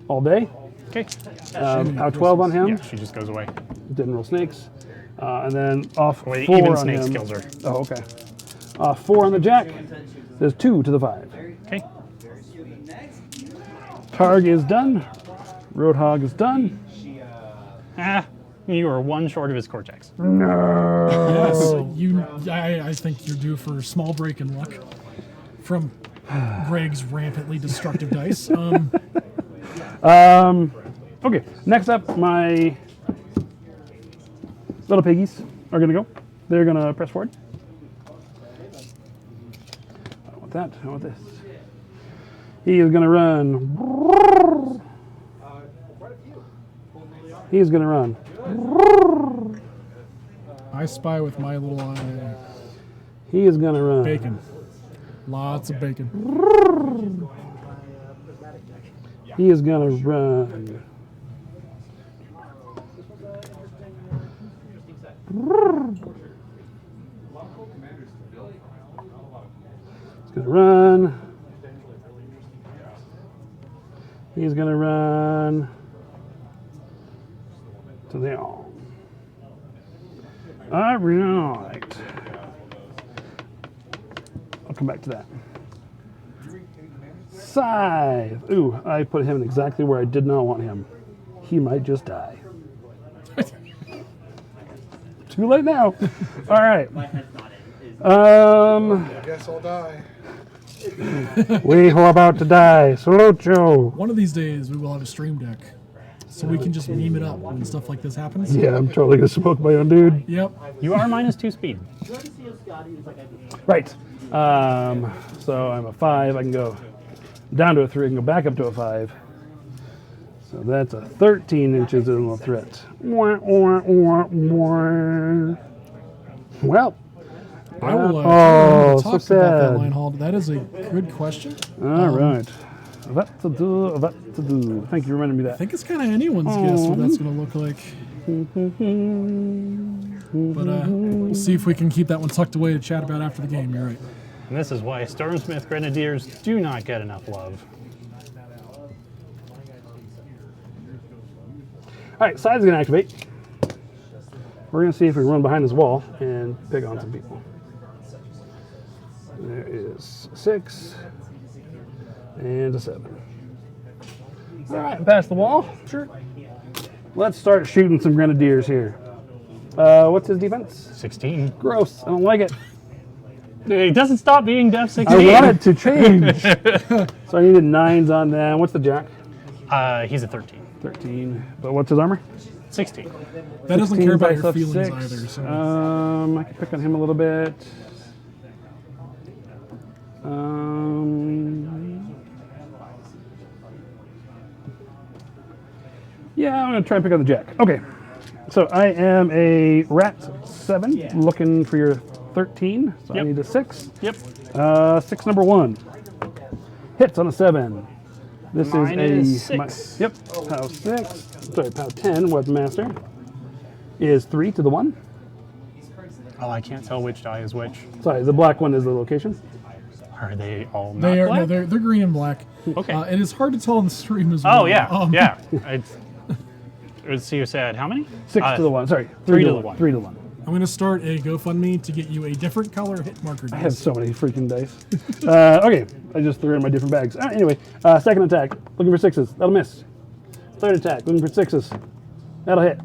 all day. Okay. How 12 on him. Yeah, she just goes away. Didn't roll snakes. And then off Wait, 4 even on snakes him. kills her. Oh, okay. Off 4 on the jack. There's 2 to the 5. Okay. Targ is done. Roadhog is done. Ah, you are 1 short of his cortex. Yes, I think you're due for a small break in luck from Greg's rampantly destructive dice. Okay, next up, my little piggies are going to go. They're going to press forward. I want that. I want this. He is going to run. He is going to run. I spy with my little eye. He is going to run. Bacon. Lots of bacon. He is going to run. He's going to run. He's going to run to the all. All right. I'll come back to that. Scythe. Ooh, I put him in exactly where I did not want him. He might just die. Too late now. All right. I guess I'll die. We who are about to die. Salute you. One of these days we will have a stream deck, so we can just meme it up when stuff like this happens. Yeah, I'm totally gonna smoke my own dude. Yep. You are -2 speed. Right. So I'm a 5. I can go down to a 3. I can go back up to a 5. So that's a 13 inches in the threat. Well. I will Oh, so talk about that sad. line haul. That is a good question. All right. What to do, what to do. Thank you for reminding me I that. think it's kind of anyone's guess what that's going to look like. But we'll see if we can keep that one tucked away to chat about after the game. You're right. And this is why Stormsmith Grenadiers do not get enough love. All right, Scythe's going to activate. We're going to see if we run behind this wall and pick on some people. There is 6 and a 7. All right, past the wall. Sure. Let's start shooting some grenadiers here. What's his defense? 16. Gross. I don't like it. It doesn't stop being Def 16. I want it to change. So I needed 9s on them. What's the jack? He's a 13. 13. But what's his armor? 16. That doesn't 16 care about dice your up feelings 6. either. So I can pick on him a little bit. Yeah, I'm going to try and pick on the jack. Okay. So I am a rat 7, looking for your 13. So I Yep. need a 6. Yep. 6 number 1. Hits on a 7. This Mine is is 6. Yep. POW 6. Sorry, POW 10, Weaponmaster. Is 3 to the 1. Oh, I can't tell which die is which. Sorry, the black one is the location. Are they all not they are. black? No, they're green and black. Okay. It is hard to tell on the stream as well. Oh, yeah. Yeah. Let's see, you said how many? 6 to the 1. Sorry, 3 to the 1. 3 to the 1. I'm going to start a GoFundMe to get you a different color hit marker. I have so many freaking dice. Okay, I just threw in my different bags. Anyway, second attack, looking for 6s. That'll miss. Third attack, looking for 6s. That'll hit.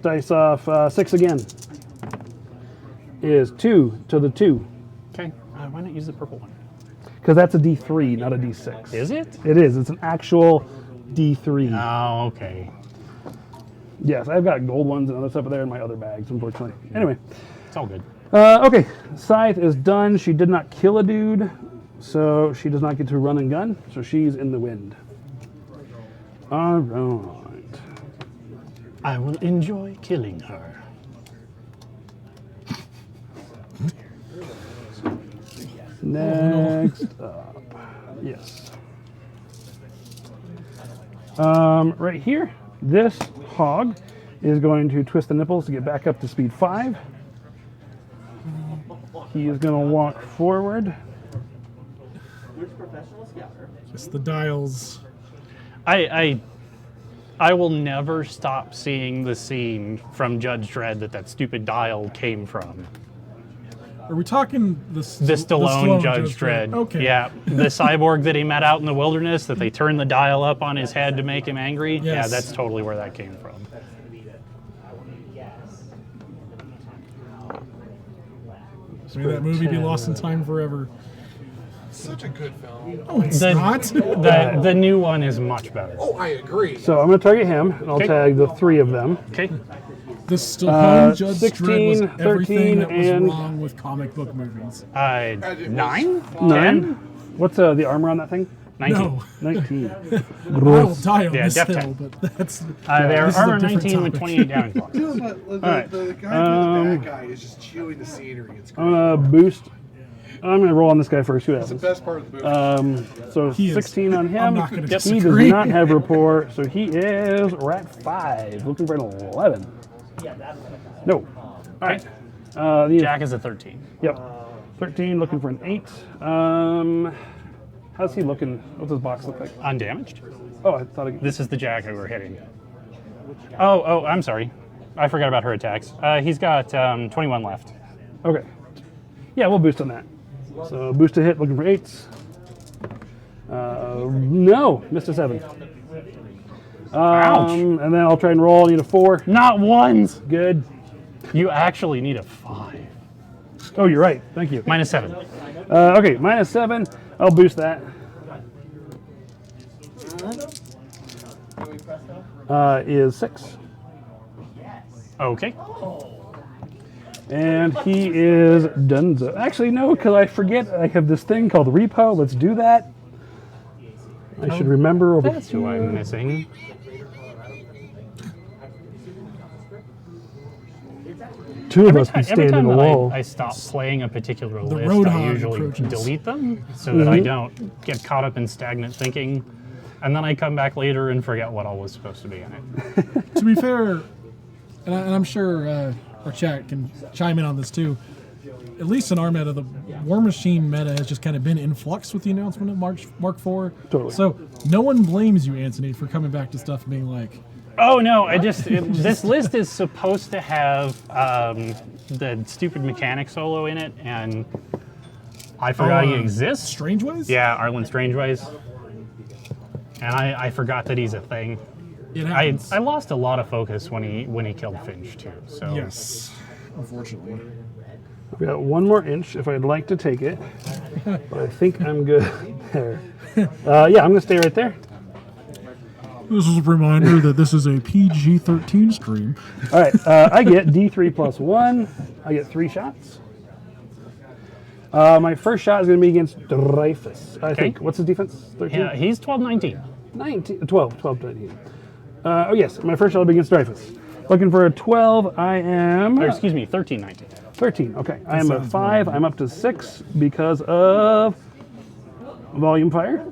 Dice off 6 again. Is 2 to the 2. Okay. Why not use the purple one? Because that's a D3, not a D6. Is it? It is. It's an actual D3. Oh, okay. Yes, I've got gold ones and other stuff there in my other bags, unfortunately. Anyway. It's all good. Okay, Scythe is done. She did not kill a dude, so she does not get to run and gun, so she's in the wind. All right. I will enjoy killing her. Next up. Yes. Right here, this hog is going to twist the nipples to get back up to speed 5. He is going to walk forward. Just the dials. I I will never stop seeing the scene from Judge Dredd that stupid dial came from. Are we talking The Stallone Judge Dredd. Okay. Yeah, the cyborg that he met out in the wilderness that they turned the dial up on his head to make him angry. Yes. Yeah, that's totally where that came from. May that movie be lost in time forever. Such a good film. Oh, it's The, not. the new one is much better. Oh, I agree. So I'm going to target him, and I'll Okay. tag the 3 of them. Okay. The Stallone Judge 16, Dredd was everything 13, that was and- wrong with comic book movies. 9? 9? 10? What's the armor on that thing? 19. No, 19. I will die on Yeah, this Def hill, 10. but that's They're This is a armor different 19 with topic. 28 damage blocks. The guy with the bad guy is just chewing the scenery. It's great. I'm going to boost. I'm going to roll on this guy first. See what It's the happens. best part of the movie. So He is- 16 on I'm him. not gonna He does disagree. not have rapport, so he is rat 5. Looking for an 11. No. All right. Jack is a 13. Yep. 13, looking for an 8. How's he looking? What's his box look like? Undamaged. Oh, I thought it. This is the Jack who we're hitting. Oh, I'm sorry. I forgot about her attacks. He's got 21 left. Okay. Yeah, we'll boost on that. So boost a hit, looking for 8s. No, missed a 7. Ouch. And then I'll try and roll. I need a 4. Not ones. Good. You actually need a 5. Oh, you're right. Thank you. Minus 7. Okay, minus 7. I'll boost that. Is 6. Okay. And he is donezo. Actually, no, because I forget I have this thing called repo. Let's do that. I should remember over That's who I'm missing. Two of us be Every standing time in the that wall. I stop playing a particular The list, Roadhog I usually approaches. delete them so that I don't get caught up in stagnant thinking. And then I come back later and forget what all was supposed to be in it. To be fair, and I'm sure our chat can chime in on this too. At least in our meta, the Warmachine meta has just kind of been in flux with the announcement of Mark IV. Totally. So no one blames you, Anthony, for coming back to stuff and being like, Oh no! This list is supposed to have the stupid mechanic solo in it, and I forgot he exists. Strange Ways? Yeah, Arlen Strangeways, and I forgot that he's a thing. It I happens. lost a lot of focus when he killed Finch too. So Yes, unfortunately. I've got 1 more inch if I'd like to take it. But I think I'm good there. Yeah, I'm going to stay right there. This is a reminder that this is a PG-13 stream. All right, I get D3 plus 1. I get 3 shots. My first shot is going to be against Dreyfus, I think. What's his defense? 13? yeah, he's 12-19. 12, 19. Oh, yes, my first shot will be against Dreyfus. Looking for a 12, I am... Or excuse me, 13-19. 13, okay. I am a 5, I'm up to 6 because of volume fire.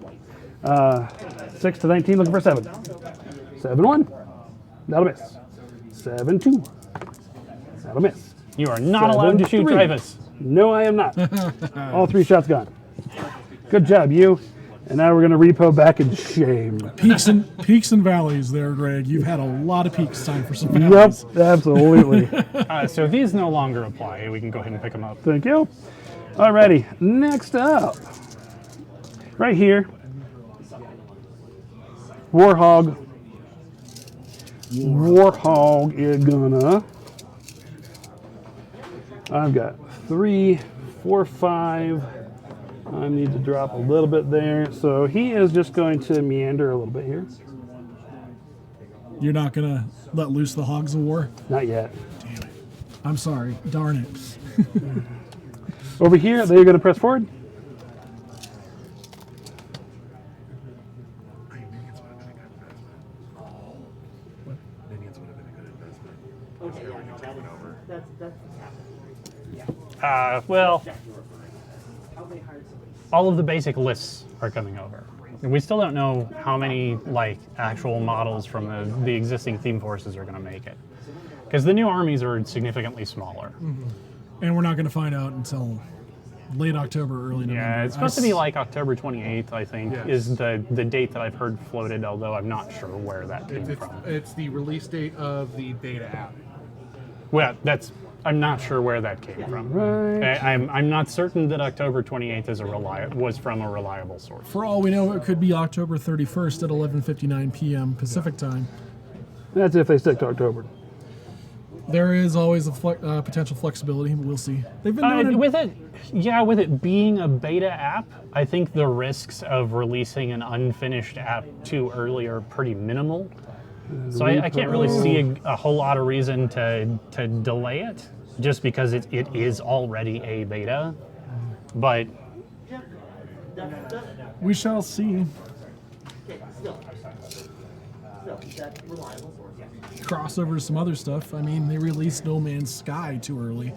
6 to 19, looking for 7. 7-1. That'll miss. 7-2. That'll miss. You are not allowed to shoot 7-3. Dreyfus. No, I am not. All 3 shots gone. Good job, you. And now we're going to repo back in shame. Peaks and valleys there, Greg. You've had a lot of peaks. Time for some valleys. Yep, absolutely. So these no longer apply. We can go ahead and pick them up. Thank you. Alrighty, next up. Right here. Warhog. Warhog is gonna. I've got 3, 4, 5. I need to drop a little bit there. So he is just going to meander a little bit here. You're not going to let loose the hogs of war? Not yet. Damn it. I'm sorry. Darn it. Over here, they're going to press forward. Well, all of the basic lists are coming over. And we still don't know how many actual models from the existing theme forces are going to make it. Because the new armies are significantly smaller. And we're not going to find out until late October, early November. Yeah, it's supposed to be like October 28th, I think, is the date that I've heard floated, although I'm not sure where that came from. It's the release date of the beta app. Well, I'm not sure where that came from. Right. I'm not certain that October 28th was from a reliable source. For all we know, it could be October 31st at 11:59 p.m. Pacific time. That's if they stick to October. There is always a potential flexibility, but we'll see. They've been doing it. With it being a beta app, I think the risks of releasing an unfinished app too early are pretty minimal. So I can't really see a whole lot of reason to delay it, just because it is already a beta. But We shall see. Crossover to some other stuff. I mean, they released No Man's Sky too early.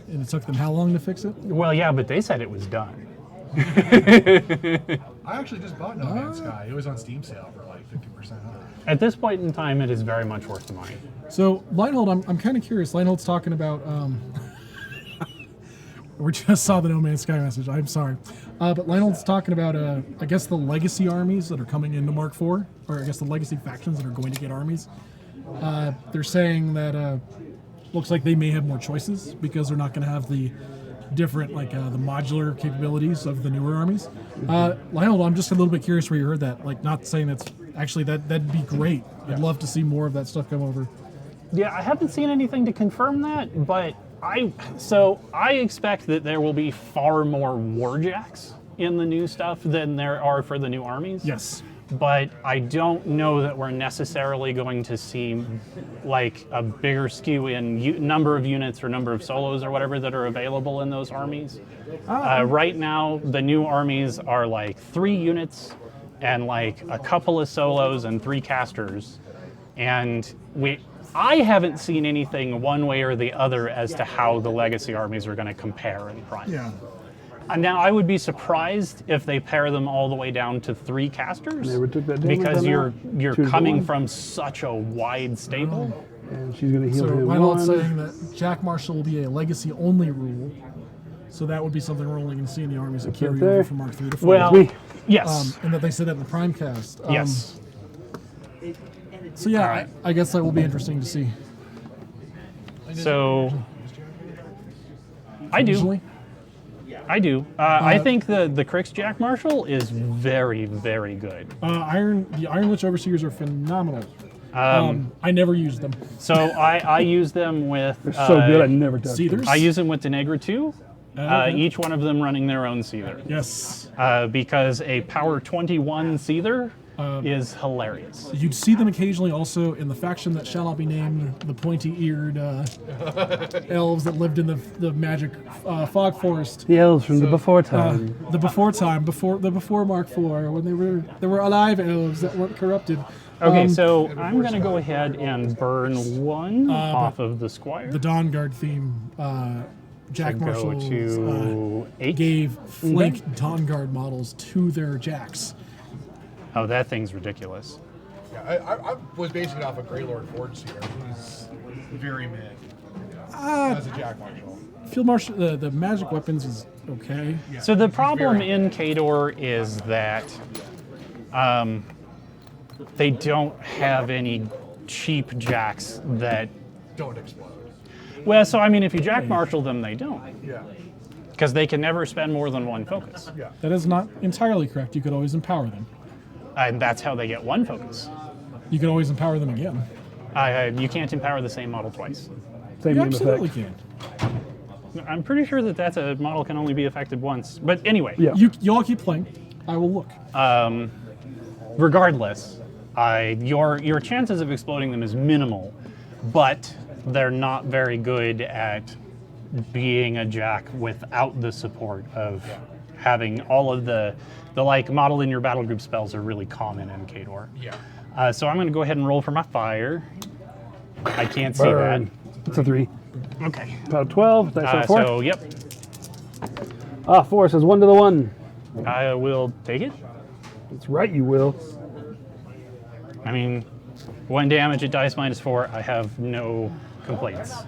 And it took them how long to fix it? well, yeah, but they said it was done. I actually just bought No Man's Sky. It was on Steam sale for like 50% off. At this point in time, it is very much worth the money. So, Leinhold, I'm kind of curious. Leinhold's talking about... we just saw the No Man's Sky message. I'm sorry. But Leinhold's talking about, I guess, the legacy armies that are coming into Mark IV, or I guess the legacy factions that are going to get armies. They're saying that looks like they may have more choices because they're not going to have the different, like, the modular capabilities of the newer armies. Lionel, I'm just a little bit curious where you heard that. Like, not saying that's actually that'd be great. I'd love to see more of that stuff come over. Yeah, I haven't seen anything to confirm that, but I expect that there will be far more warjacks in the new stuff than there are for the new armies. Yes. But I don't know that we're necessarily going to see like a bigger skew in number of units or number of solos or whatever that are available in those armies. Right now, the new armies are like 3 units and like a couple of solos and 3 casters. And I haven't seen anything one way or the other as to how the legacy armies are going to compare in Prime. Yeah. And now I would be surprised if they pair them all the way down to 3 casters, Never took that damage because on you're that. 2 to coming 1. from such a wide stable. And she's going to heal So him Lionel's 1. saying that Jack Marshall will be a legacy only rule. So that would be something we're only going to see in the armies that carry there. over from Mark III to 4. Well, yes, And that they said that in the Prime cast. yes. So yeah, Alright. I guess that will be interesting to see. So I do. Usually. I do. I think the Crix Jack Marshall is very, very good. The Iron Lich Overseers are phenomenal. I never use them. So I use them with. They're so good, I never touched them. Seethers? I use them with Denegra too. Okay. Each one of them running their own Seether. Yes. Because a Power 21 Seether is hilarious. You'd see them occasionally also in the faction that shall not be named, the pointy-eared elves that lived in the magic fog forest. The elves from the before time. Before Mark IV, when there were alive elves that weren't corrupted. Okay, so I'm going to go ahead and burn 1 off of the Squire. The Dawn Guard theme, Jack Go Marshall to 8. gave flank Dawn Guard models to their jacks. Oh, that thing's ridiculous. Yeah, I was basing it off of Greylord Forge here, who's very mid as a Jack Marshall. Field Marshal, the magic weapons is okay. Yeah, So the he's problem very- in Khador is that they don't have any cheap jacks that. don't explode. Well, so I mean, if you Jack Marshal them, they don't, Yeah, because they can never spend more than 1 focus, yeah. That is not entirely correct. You could always empower them. and that's how they get 1 focus. You could always empower them again. You can't empower the same model twice. Same You name absolutely effect. can. I'm pretty sure that that's a model can only be affected once. But anyway, Yeah. You all keep playing. I will look. regardless, your chances of exploding them is minimal, but they're not very good at being a Jack without the support of having all of the like model in your battle group spells are really common in Khador. Yeah. So I'm going to go ahead and roll for my fire. I can't see Burn. It's a 3. that. Okay. About 12. That's a 4. So yep, 4 says 1 to the 1. I will take it. That's right, you will. I mean, 1 damage at dice -4. I have no complaints.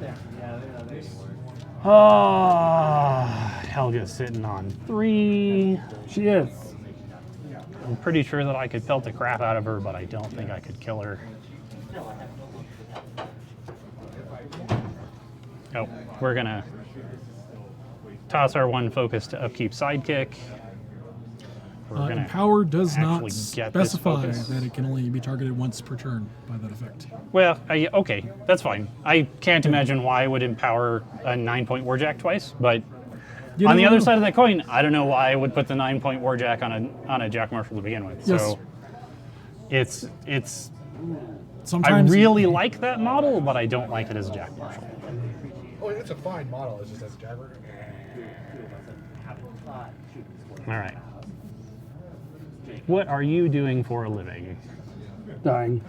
Helga's sitting on 3. She is. I'm pretty sure that I could pelt the crap out of her, but I don't think I could kill her. Oh, we're gonna toss our 1 focus to upkeep sidekick. We're gonna Empower does not actually get this specify focus. that it can only be targeted once per turn by that effect. Well, okay, that's fine. I can't imagine why I would empower a 9-point warjack twice, but You on the never other know. side of that coin, I don't know why I would put the 9-point warjack on a Jack Marshall to begin with. Yes. So it's I Sometimes really like that model, but I don't like it as a Jack Marshall. Oh, it's a fine model. It's just as a Jagger. All right. What are you doing for a living? Dying.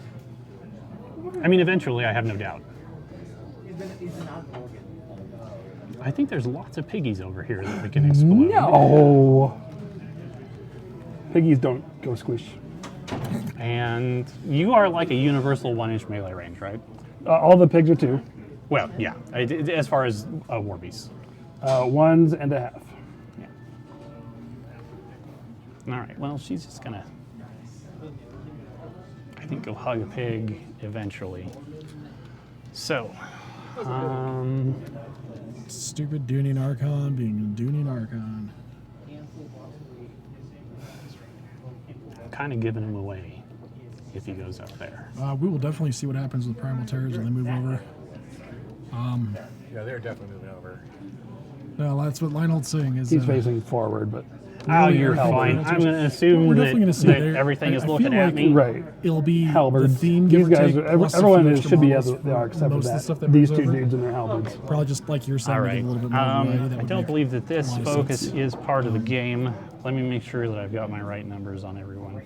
I mean, eventually, I have no doubt. I think there's lots of piggies over here that we can explode. No. Piggies don't go squish. And you are like a universal 1-inch melee range, right? All the pigs are 2. Well, yeah, as far as war beasts. 1.5. All right, well, she's just gonna, I think, go hug a pig eventually. So, Stupid Dooning Archon being a Dooning Archon. kind of giving him away if he goes up there. We will definitely see what happens with Primal Terrors when they move over. Yeah, they're definitely moving over. Well, that's what Lionel's saying is He's facing forward, but Oh, Really, you're Halberd. fine. I'm going to assume We're that, definitely gonna see that there. everything is I looking feel at like- me. right. it'll be Halberds. the theme. These Give or guys, take, are, plus a everyone few is, extra should be models as they are, for except for most of the that. stuff that These moves 2 over. dudes and their halberds. Probably just like you're saying, All to right. give a little bit more variety. That I would don't make believe that a this lot of focus sense. is part of the game. Let me make sure that I've got my right numbers on everyone.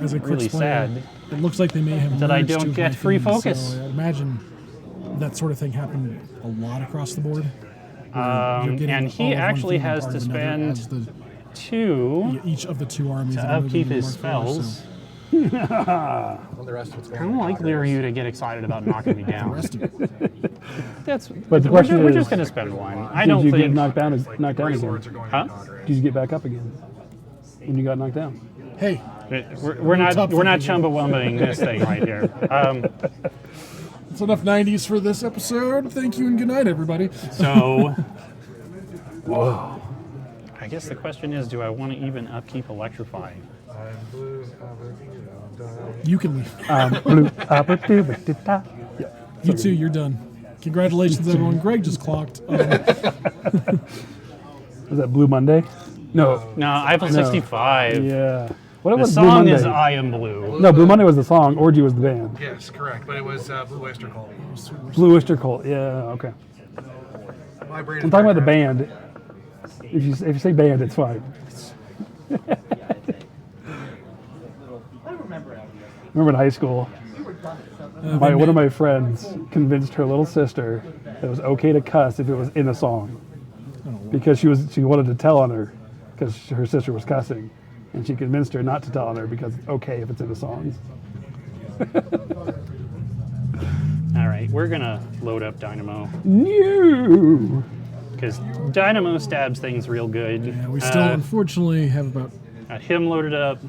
As a really Crix player, sad it looks like they may have that I merged don't two get free hyphens, focus. So I imagine that sort of thing happened a lot across the board. And he actually has to spend 2 each of the 2 armies to that are moving upkeep into his Mark IV, spells. Well, the rest of it's going How likely are you to get excited about knocking me The down? rest of it. That's. But the we're question ju- we're is, just going to spend 1. I Did don't you get think. knocked down, like knocked down Grey again? Lords are going Huh? in Padre. Did you get back up again when you got knocked down? Hey, We're not chumbawambaing this thing right here. that's enough 90s for this episode. Thank you and good night, everybody. So. Whoa. I guess the question is, do I want to even upkeep Electrify? I'm blue, I'm dying. You can leave. Blue opportunity. Yeah. You too, you're done. Congratulations, everyone. Greg just clocked. Was that Blue Monday? No. No, Eiffel 65. Yeah. What The was Blue song Monday? is I Am Blue. No, Blue Monday was the song. Orgy was the band. Yes, correct. But it was Blue Oyster Cult. Blue Oyster Cult. Yeah. Okay. My brain is I'm talking about the very band. If you say band, it's fine. Remember in high school, one of my friends convinced her little sister that it was okay to cuss if it was in a song, because she wanted to tell on her because her sister was cussing, and she convinced her not to tell on her because it's okay if it's in the songs. All right, we're going to load up Dynamo No. because Dynamo stabs things real good. Yeah, we still, unfortunately, have about Got him loaded up.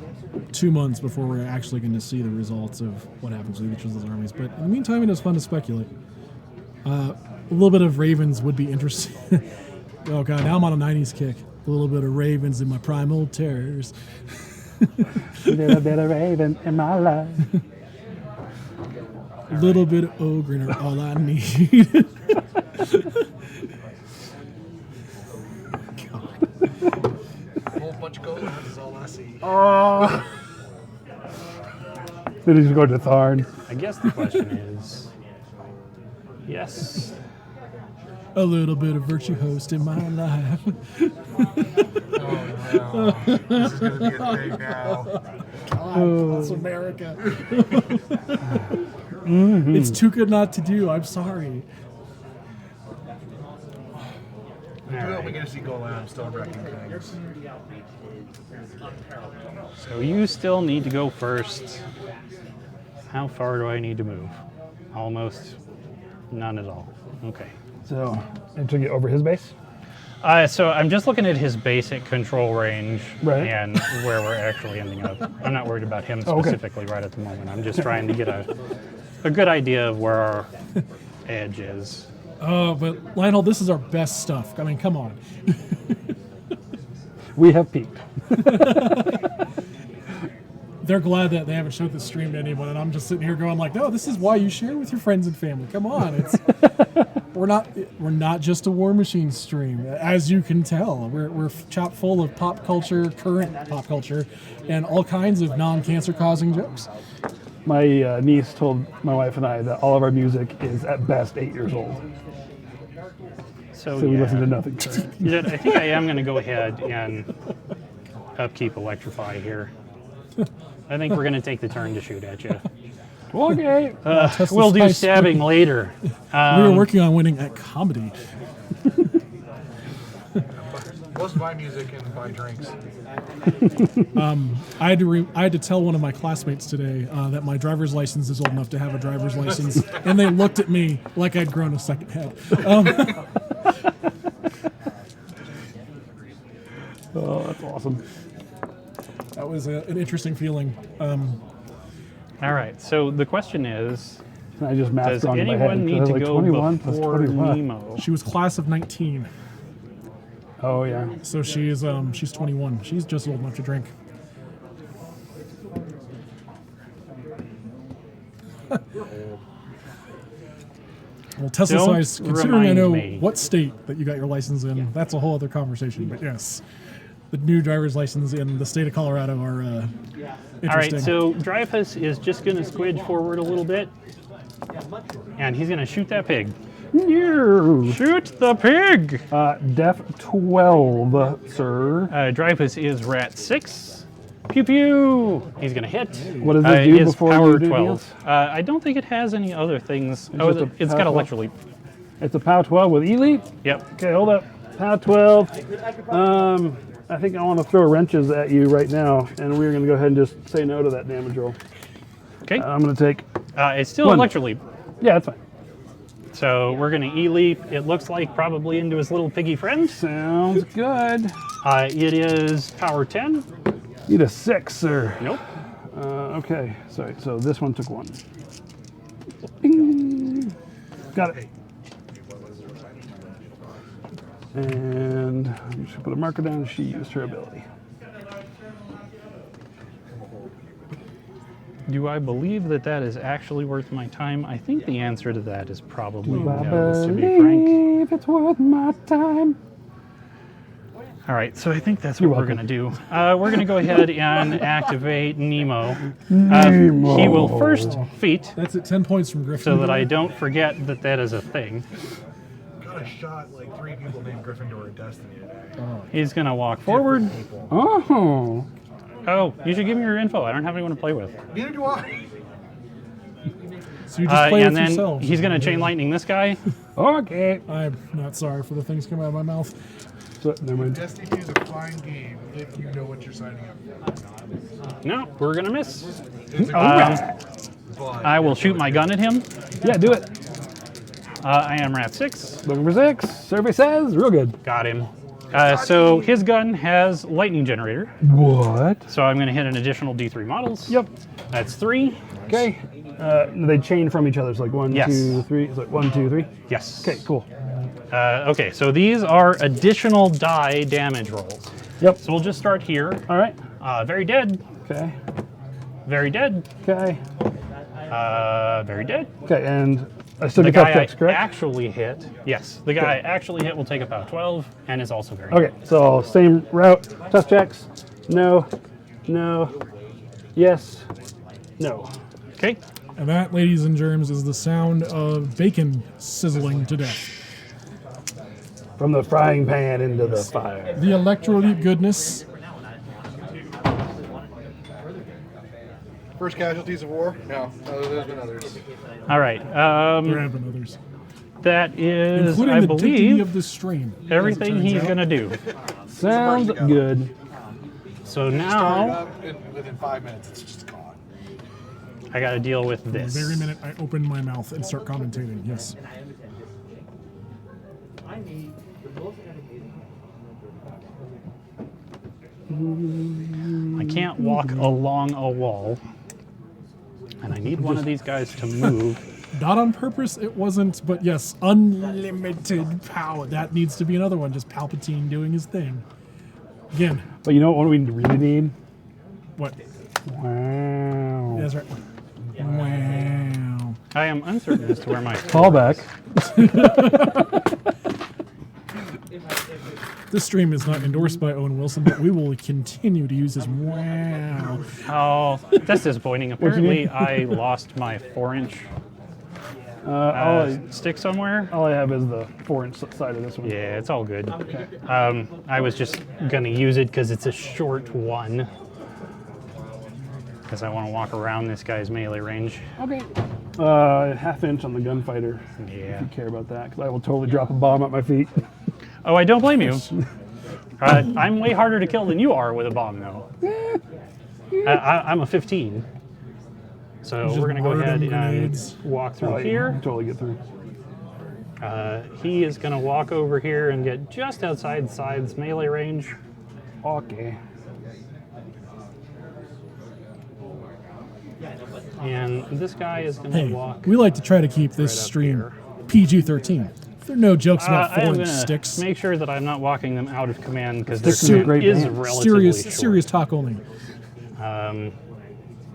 2 months before we're actually going to see the results of what happens with each of those armies. But in the meantime, it is fun to speculate. A little bit of Ravens would be interesting. Oh, God, now I'm on a 90s kick. A little bit of Ravens in my Primal Terrors. Little bit of raven in my life. A little bit of Ogre are all I need. A whole bunch of gold is all I see. Then he's going to Tharn. I guess the question is, yes. A little bit of Virtue Host in my life. Oh, no. This is going to be a thing now. God, that's America. It's too good not to do. I'm sorry. We do hope we get to see Golan still wrecking things. So you still need to go first. How far do I need to move? Almost none at all. Okay. So, and to get over his base? So I'm just looking at his basic control range Right. and where we're actually ending up. I'm not worried about him Okay. specifically right at the moment. I'm just trying to get a good idea of where our edge is. But Lionel, this is our best stuff. I mean, come on. We have peaked. They're glad that they haven't showed this stream to anyone, and I'm just sitting here going like, no, this is why you share with your friends and family. Come on, it's we're not just a Warmachine stream, as you can tell. We're chock full of pop culture, current pop culture, and all kinds of non-cancer causing jokes. My niece told my wife and I that all of our music is at best 8 years old. So, So we yeah. listen to nothing current. You know, I think I am going to go ahead and upkeep Electrify here. I think we're going to take the turn to shoot at you. Okay. Test the We'll do spice. stabbing later. We were working on winning at comedy. Most of my music and buy drinks. I had to tell one of my classmates today that my driver's license is old enough to have a driver's license, and they looked at me like I'd grown a second head. Oh, that's awesome. That was an interesting feeling. All right. So the question is, And I just mapped does it onto my head. anyone need I was to like, go 21 plus before 25. Nemo? She was class of 19, Oh, yeah. so she's 21. She's just old enough to drink. Well, Tesla Don't size, considering I remind know me. what state that you got your license in, that's a whole other conversation. But yes, the new driver's license in the state of Colorado are interesting. All right. So Dreyfus is just going to squidge forward a little bit, and he's going to shoot that pig. No. Shoot the pig! Def 12, sir. Dreyfus is rat 6. Pew pew! He's gonna hit. What does this do It's before power you do 12. I don't think it has any other things. just a It's power got 12? electroleap. It's a POW 12 with Elite. Yep. Okay, hold up. POW 12. I think I want to throw wrenches at you right now, and we're going to go ahead and just say no to that damage roll. Okay. I'm going to take. It's still one. electroleap. Yeah, that's fine. So we're gonna E-leap. It looks like probably into his little piggy friend. Sounds good. It is power 10. Need a 6, sir. Nope. Okay, sorry. So this one took 1. Bing. Got it. And I'm just gonna put a marker down. She used her ability. Do I believe that that is actually worth my time? I think the answer to that is probably I no, to be frank. believe it's worth my time. All right, so I think that's You're what we're welcome. going to do. We're going to go ahead and activate Nemo. Nemo. He will first feet, That's at 10 points from Griffin. so that I don't forget that that is a thing. God, I shot like 3 people named Gryffindor in Destiny today. He's going to walk forward. People. Oh. Oh, you should give me your info. I don't have anyone to play with. Neither do I. So you just play and with then yourselves. he's going to chain lightning this guy. Okay. I'm not sorry for the things coming out of my mouth. So, never mind. Destiny 2 is a fine game if you know what you're signing up for. No, we're going to miss. It's a Um, I will shoot my gun at him. Yeah, do it. I am rat 6. Looking for 6. Survey says real good. Got him. So his gun has lightning generator. What? So I'm going to hit an additional D3 models. Yep. That's 3. Okay. They chain from each other. It's like 1, Yes. 2, 3. It's like 1, 2, 3. Yes. Okay, cool. Okay, so these are additional die damage rolls. Yep. So we'll just start here. All right. Very dead. Okay. Very dead. Okay. Very dead. Okay, and I still The get tough guy checks, I correct? actually hit. Yes, the guy I actually hit will take about 12 and is also very Okay, so same route. Tough checks. No. No. Yes. No. dead. Okay. And that, ladies and germs, is the sound of bacon sizzling to death. From the frying pan into the fire. The electrolyte goodness. First casualties of war? No, there's been others. All right. There have been others. That is, Including I the dignity believe, of this stream. everything as it he's turns going to out. do. Sounds Somebody go. good. So Start it now up, and within 5 minutes, it's just gone. I got to deal with The this. very minute I open my mouth and start commentating, yes. I can't walk along a wall, and I need one of these guys to move. Not on purpose, it wasn't, but yes, unlimited power. That needs to be another one, just Palpatine doing his thing. Again, But you know what we really need? what? Wow. That's right. Wow. I am uncertain as to where my Callback. This stream is not endorsed by Owen Wilson, but we will continue to use his wow. Oh, that's disappointing. Apparently, I lost my 4-inch stick somewhere. All I have is the 4-inch side of this one. Yeah, it's all good. I was just gonna use it because it's a short one. Because I want to walk around this guy's melee range. Okay. 1/2 inch on the gunfighter. Yeah. If you care about that, because I will totally drop a bomb at my feet. Oh, I don't blame you. I'm way harder to kill than you are with a bomb, though. I'm a 15. So Just we're going to go ahead martyrdom and grenades. walk through Oh, here. Totally get through. He is going to walk over here and get just outside side's melee range. Okay. And this guy is going to Hey, walk. we like to try to keep this right up stream here. PG-13. There are no jokes about I am 4-inch going to sticks. make sure that I'm not walking them out of command because Sticks this are a suit great is band. relatively Serious, short. serious talk only.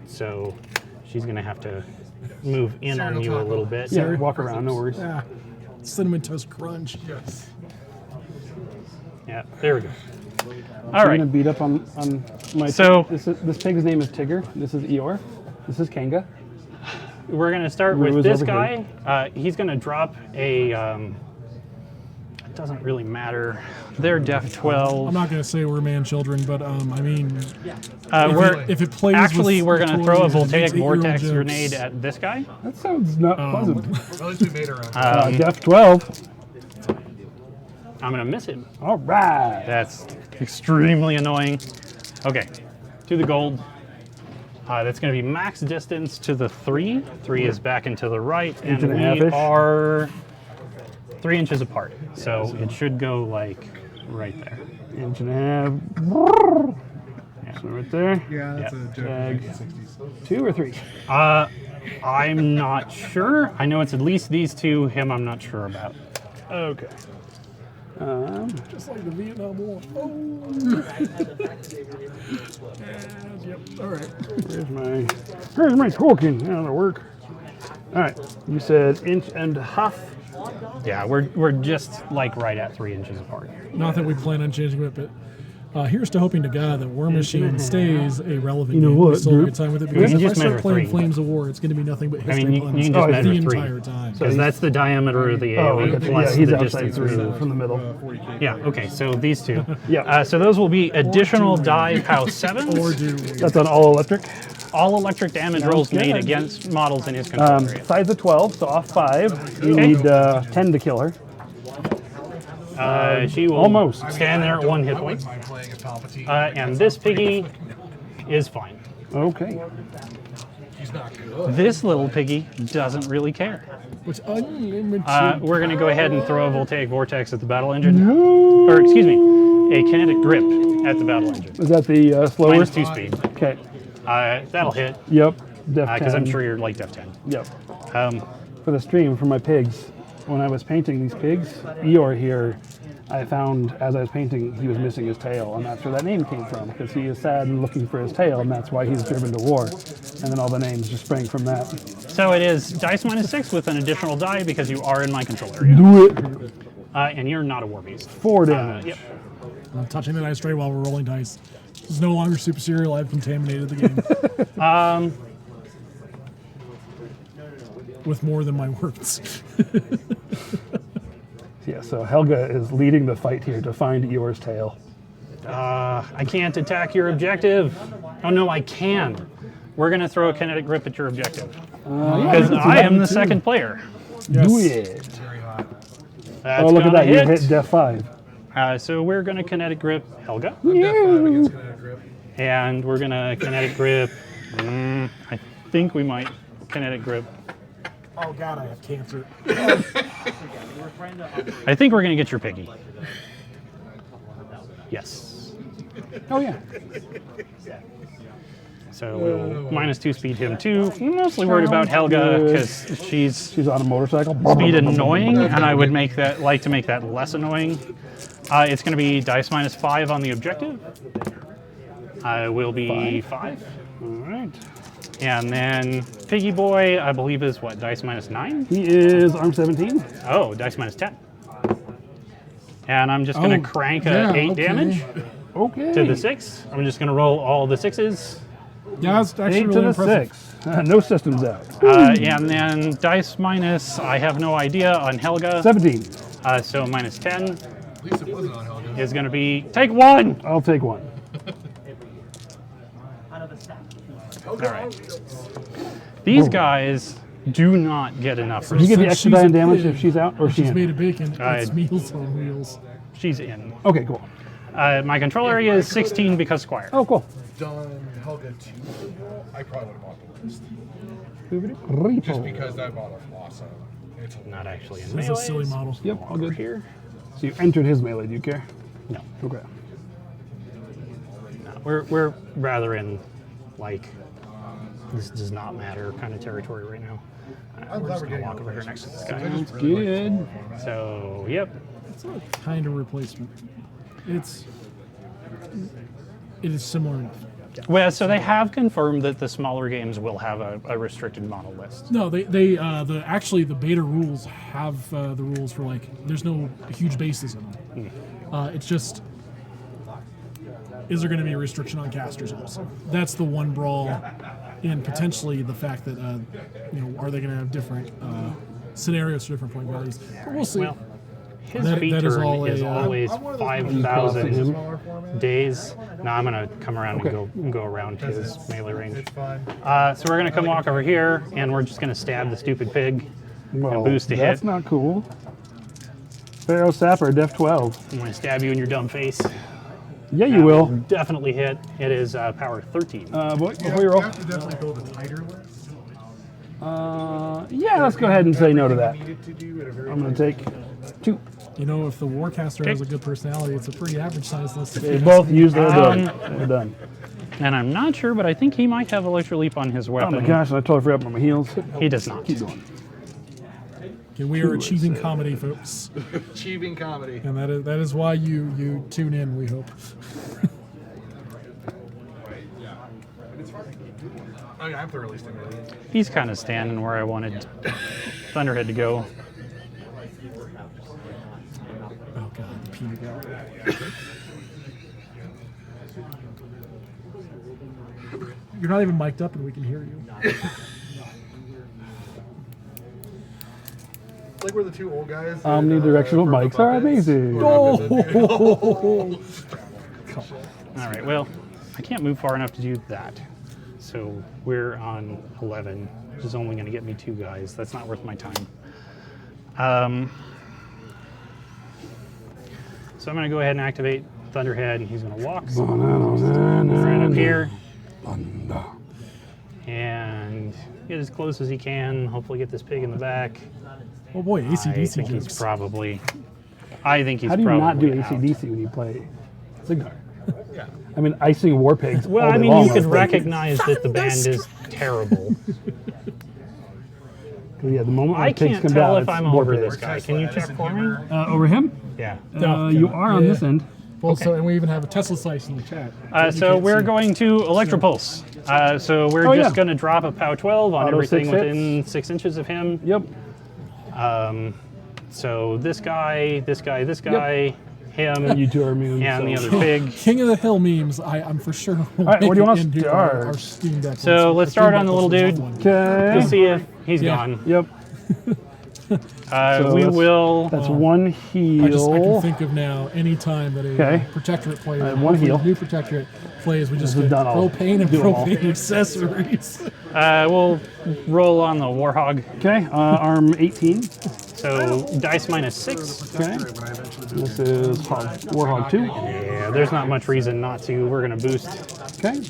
So she's going to have to move in on you a little bit. Yeah, walk around, no worries. Ah, cinnamon toast crunch. Yeah, there we go. All I'm right. gonna beat up on my. So- this pig's name is Tigger. This is Eeyore. This is Kanga. We're going to start Rue's with this over guy. He's going to drop a. It doesn't really matter. They're def 12. I'm not going to say we're man children, but I mean, If it plays actually, with we're going to throw a toys and voltaic 8-year-old vortex jokes. grenade at this guy. That sounds not pleasant. At least we made our own. Def 12. I'm going to miss him. All right. That's extremely annoying. Okay, to the gold. That's going to be max distance to the 3. 3 is back and to the right, and and a we half-ish. are 3 inches apart. So it should go like right there. Inch and a half. So right there. Yeah, that's Yeah. a joke Tag. from the 60s. 2 or 3. I'm not sure. I know it's at least these two. Him, I'm not sure about. Okay. Just like the Vietnam War. Oh. Yep. All right. Where's my token? That'll work. All right. You said inch and a half. Yeah, we're just like right at 3 inches apart. Not that we plan on changing it, but here's to hoping to God that Warmachine stays a relevant You know game. what, We still have a dude? good time with it You because can if I just start measure playing 3. Flames of War, it's going to be nothing but history you puns can just measure the 3. entire time. Because that's the diameter of the AoE Okay. plus Yeah, he's the outside distance. 3 moved. from the middle. Yeah, okay, so these two. Yeah. So those will be additional die POW 7s. Or do we? That's on all electric. All electric damage rolls made good. against models in his control area. Size of 12, so off 5. You Okay. need 10 to kill her. She will almost. stand there at 1 hit I point. wouldn't mind playing a Palpatine. And this piggy is fine. Okay. He's not good. This little piggy doesn't really care. Which unlimited. We're going to go ahead and throw a voltaic vortex at the battle engine. Or, excuse me, a kinetic grip at the battle engine. Is that the slower? Minus 2 speed. Okay. That'll hit, Yep. Def 10. because I'm sure you're like def 10. Yep. Um, For the stream, for my pigs, when I was painting these pigs, Eeyore here, I found as I was painting, he was missing his tail, and that's where that name came from, because he is sad and looking for his tail, and that's why he's driven to war. And then all the names just sprang from that. so it is dice minus 6 with an additional die because you are in my control area. Do it. And you're not a war beast. 4 damage. Yep. I'm touching the dice tray while we're rolling dice. It's no longer super serial. I've contaminated the game. With more than my words. Yeah, so Helga is leading the fight here to find Eeyore's tail. I can't attack your objective. Oh no, I can. We're going to throw a kinetic grip at your objective. Because I am the second player. Do it. Very hot. That's Oh, look at gonna that. You hit. hit Def 5. So we're going to kinetic grip Helga. I'm def 5 against kinetic grip. And we're going to kinetic grip. I think we might kinetic grip Oh God, I have cancer. I think we're gonna get your piggy. Yes. Oh yeah. So we'll -2 speed him too. I'm mostly worried about Helga because she's on a motorcycle. speed annoying, and I would like to make that less annoying. It's going to be dice -5 on the objective. Will be 5. All right. And then Piggy Boy, I believe, is what, dice -9? He is arm 17. Oh, dice -10. And I'm just going to crank a 8 damage Okay. to the 6. I'm just going to roll all the 6s. Yeah, that's actually 8 to really the impressive. 6. No systems out. And then dice minus, I have no idea, on Helga. 17. So -10 At least it wasn't on Helga. is going to be, take 1! I'll take 1. All right. These guys do not get enough. Did you get the Since extra she's die a and damage pig, if she's out or She's she's made in? of bacon. I- It's meals on wheels. She's in. Okay, cool. My control area is 16 because Squire. Oh, cool. Done Helga 2. I probably would have bought the list. Repo. Just because that model is awesome. It's Not actually in It's melee. a silly model. Yep, all good. Here. So you entered his melee. Do you care? No. Okay. No, we're rather in, like, this does not matter kind of territory right now. I'm We're glad just we're going to getting walk a over here next to this I guy. just really like Good. the format. So, yep. It's a kind of replacement. It is similar enough. Well, so they have confirmed that the smaller games will have a restricted model list. No, actually the beta rules have the rules for, like, there's no huge bases in them. It's just, is there going to be a restriction on casters also? That's the one brawl, and potentially the fact that are they going to have different scenarios for different point values? But we'll see. Well, his That feature is all is a, always I'm one of those people who 5,000 uses smaller format. days. Now I'm going to come around and go around his melee range. It's fun. So we're going to come walk over here, and we're just going to stab the stupid pig Well, and boost to that's hit. not cool. Farrow Sapper, Def 12. I'm going to stab you in your dumb face. Yeah, you will. Definitely hit. It is power 13. Boy, before you roll. You have to definitely build a tighter list. Yeah, let's go ahead and say no to that. Needed to do at a very I'm going to take 2. You know, if the Warcaster has a good personality, it's a pretty average size list. They both use their ability. We're done. And I'm not sure, but I think he might have Electro Leap on his Oh weapon. my gosh, I totally forgot about my heels. He does not. Keep going. Okay, we are achieving comedy, folks, achieving comedy. and that is why you tune in. We hope. I mean, I'm thoroughly stimulated. He's kind of standing where I wanted Thunderhead to go. Oh God, the peanut gallery. You're not even mic'd up, and we can hear you. It's like we're the two old guys. Omnidirectional mics are amazing. Oh! All right, well, I can't move far enough to do that. So we're on 11, which is only going to get me 2 guys. That's not worth my time. So I'm going to go ahead and activate Thunderhead, and he's going to walk right up here and get as close as he can. Hopefully get this pig in the back. Oh boy, I ACDC think he's jokes. probably. I think he's How do you not do probably out. ACDC when you play Cygnar? I mean, icing war pigs. Well, all I day mean, long, you could I think. recognize that the band is terrible. Yeah, the moment I the pigs can't come tell down, if it's I'm war over pigs. this guy. Can you check for me? Over him? Yeah. You are on Yeah. this end. Well, so and we even have a Tesla slice in the chat. So can't we're see. going to Electropulse. So we're Oh, just yeah. going to drop a POW 12 on Auto everything 6 hits. within 6 inches of him. Yep. So this guy, him, You two are immune. and the so. other pig. King of the Hill memes. I'm for sure. Will right, where do you want us into to our start? Steam Deck So list. let's The start Steam on the Deck little list is dude. one. Okay. We'll see if he's Yeah. gone. Yep. So We that's- will. That's one heal. I can think of now any time that a Okay. Protectorate player, Alright, one heal. new Protectorate plays, we just This is get done all. propane and Do 'em all. propane accessories. We'll roll on the Warhog. Okay. Arm 18. So dice minus 6. Okay. This is Warhog 2. Yeah, there's not much reason not to. We're going to boost. Okay.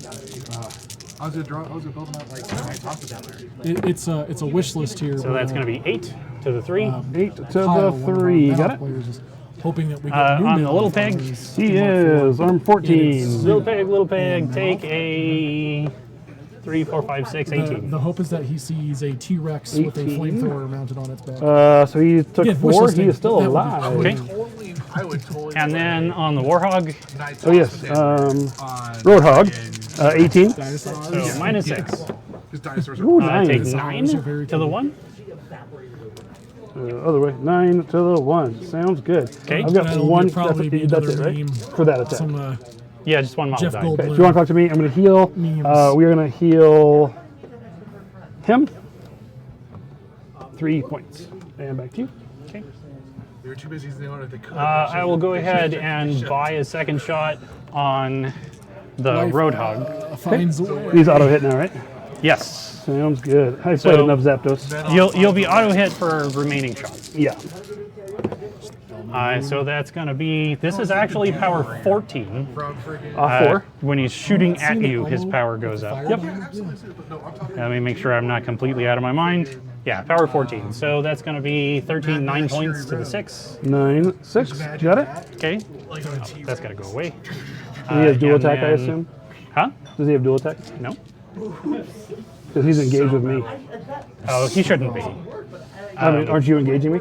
I was gonna build them out like I talked about there. It's a wish list here. So that's going to be 8 to the 3. 8 to Kyle, the one of our 3. metal Got it? players, is hoping that we get new On the metal little from pig. his He team up is arm 14. Little pig, take a 3, 4, 5, 6, 18. The hope is that he sees a T-Rex with a 18. flamethrower mounted on its back. So he took Again, wish 4. listing. He is still That would be alive. Okay. I would totally. And then on the Warhog, Oh, yes. Roadhog. 18. Dinosaurs. so minus 6. Because dinosaurs Ooh, are. Take nice. 9 Those are very to the cool. 1. Other way. 9 to the 1. Sounds good. Okay. I've got That'll one. probably be That's it, another right? meme. For that attack. Some Yeah, just one model Jeff died. Goldblum. Okay, if you want to talk to me, I'm going to heal. Memes. We are going to heal him. 3 points. And back to you. Okay. They were too busy. They wanted to cook. I will go ahead and buy a second shot on the life, Roadhog. finds a way. He's auto hit now, right? Yes. Sounds good. I So- played enough Zapdos. You'll be auto hit for remaining shots. Yeah. So that's going to be, this is actually power 14. From freaking. 4. When he's shooting at Seen it you, his almost power goes up. fire Yep. damage? Yeah. No, I'm talking. Let me make sure I'm not completely out of my mind. Yeah, power 14. So that's going to be 13, 9 points to the 6. 9, 6. Got it? Okay. Like on a T. That's got to go away. He has dual and attack, I then- assume. Huh? Does he have dual attack? No. Because he's engaged with me. Oh, he shouldn't be. I mean, aren't you engaging me?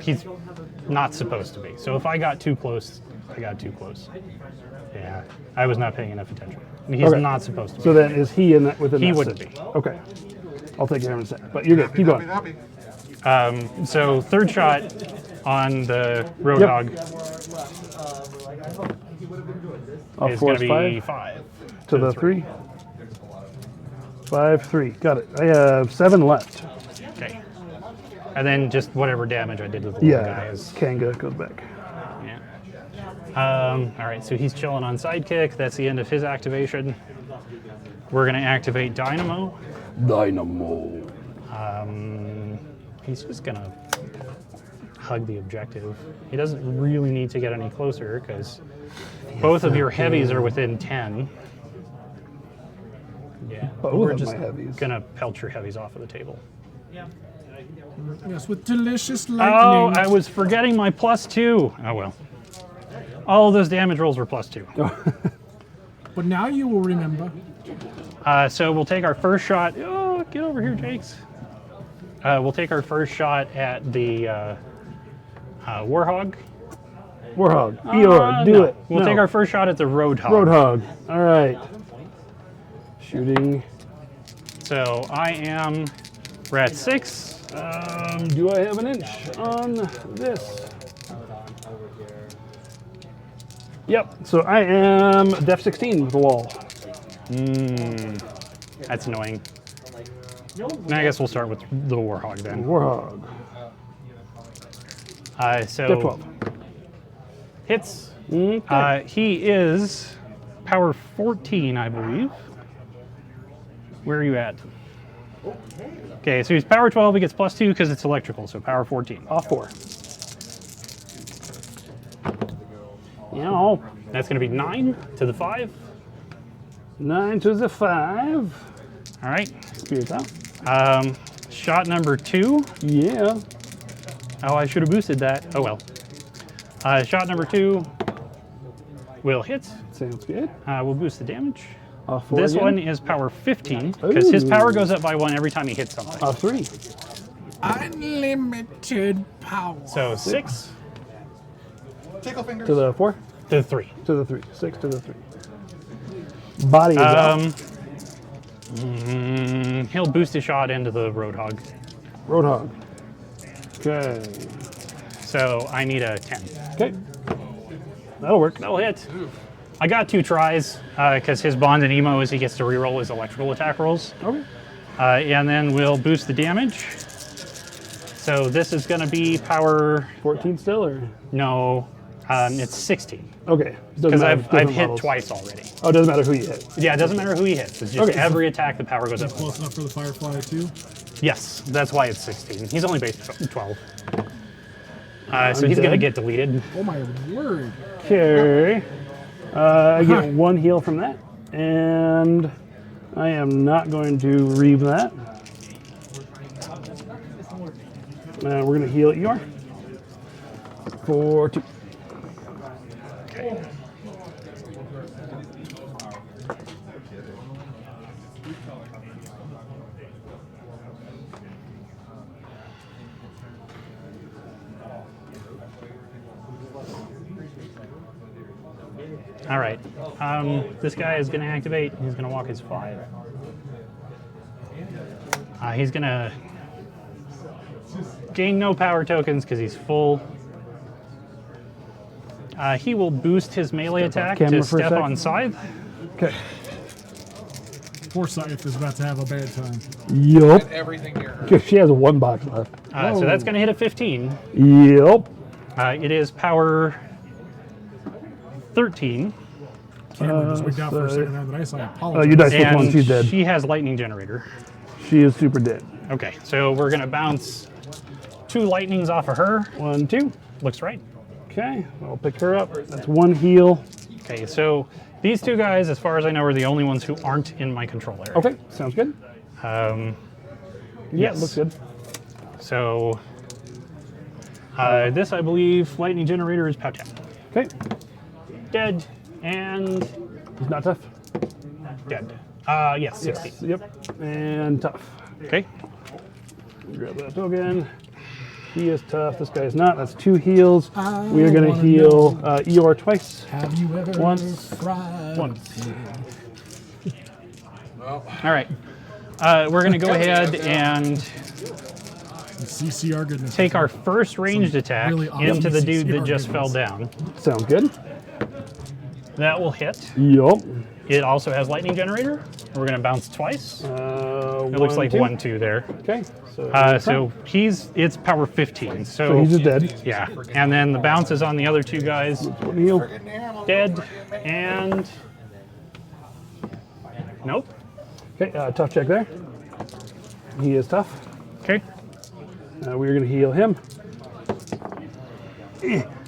He's not supposed to be. So if I got too close, I got too close. Yeah, I was not paying enough attention. He's Okay. not supposed to be. So then is he in that within He that wouldn't sit? be. Okay. I'll take care of him in a second. But you're good. Keep going. So third shot on the Roadhog is going to be 5. To the 3. 5, 3. Got it. I have 7 left. Okay. And then just whatever damage I did to the little Yeah. guy is. Kanga goes back. Yeah. All right, so he's chilling on Sidekick. That's the end of his activation. We're going to activate Dynamo. Dynamo. He's just going to hug the objective. He doesn't really need to get any closer because both of your heavies are within 10. Yeah, Both we're of just my heavies. going to pelt your heavies off of the table. Yes, with delicious Oh, lightning. I was forgetting my +2. Oh, well. All those damage rolls were +2. But now you will remember. So we'll take our first shot. Oh, get over here, Jakes. We'll take our first shot at the Warhog. Warhog. Eeyore. Do No. it. We'll No. take our first shot at the Roadhog. Roadhog. All right. Shooting. So we're at 6. Do I have an inch on this? Yep. So I am def 16 with the wall. That's annoying. And I guess we'll start with the Warhog then. Warhog. So Def 12. hits. Okay. He is power 14, I believe. Where are you at? Okay, so he's power 12. He gets +2 because it's electrical, so power 14. Off 4. Yeah. That's going to be 9 to the 5. 9 to the 5. All right. Spirits out. Shot number 2. Yeah. Oh, I should have boosted that. Oh well. Shot number 2 will hit. Sounds good. We'll boost the damage. Off 4 This again. one is power 15 because his Ooh. power goes up by 1 every time he hits something. Off 3. Unlimited power. So 6 Tickle fingers. To the 4. to the 3. To the 3. 6 to the 3. Body is out. He'll boost a shot into the Roadhog. Roadhog. Okay. So I need a 10. Okay. That'll work. That'll hit. I got 2 tries because his bond and emo is he gets to reroll his electrical attack rolls. Okay. And then we'll boost the damage. So this is going to be power, 14 still, or? no, it's 16. Okay. Doesn't Because matter. I've Different hit models. twice already. Oh, it doesn't matter who you hit. Yeah, it doesn't matter who he hits. It's just Okay. every attack the power goes up. Close enough for the Firefly too. Yes, that's why it's 16. He's only base 12. So he's going to Undead. get deleted. Oh my word. Okay. I get 1 heal from that. And I am not going to reave that. We're going to heal Eeyore for 2. Okay. All right. This guy is going to activate. He's going to walk his 5. He's going to gain no power tokens because he's full. He will boost his melee attack to camera for a step sec. on Scythe. Okay. Poor Scythe is about to have a bad time. Yup. Everything near her. She has 1 box left. So that's going to hit a 15. Yup. It is power 13. Cameron just wigged out for a second there. The dice, I Oh, apologize. you dice with And 1. She's dead. she has lightning generator. She is super dead. Okay, so we're going to bounce 2 lightnings off of her. 1, 2. Looks right. Okay. I'll pick her up. That's 1 heal. Okay, so these 2 guys, as far as I know, are the only ones who aren't in my control area. Okay. Sounds good. Yeah, Yeah, looks good. So this, I believe, lightning generator is Pouchet. Okay. Dead and He's not tough. dead. Yes, 16. Yep. And tough. Okay. Grab that token. He is tough. This guy is not. That's 2 heals. I We are going to wanna heal Eeyore twice. Have you ever Once. fried Once. All right. We're going to go ahead and CCR goodness? take our first ranged attack really awesome into the dude that CCR just fell goodness. down. Sounds good. That will hit. Yup. It also has lightning generator. We're going to bounce twice. It looks like 1, 2 there. Okay. So it's power 15. So he's just dead. Yeah, and then the bounce is on the other 2 guys. 1 heal. Dead and nope. Okay. Tough check there. He is tough. Okay. We're going to heal him.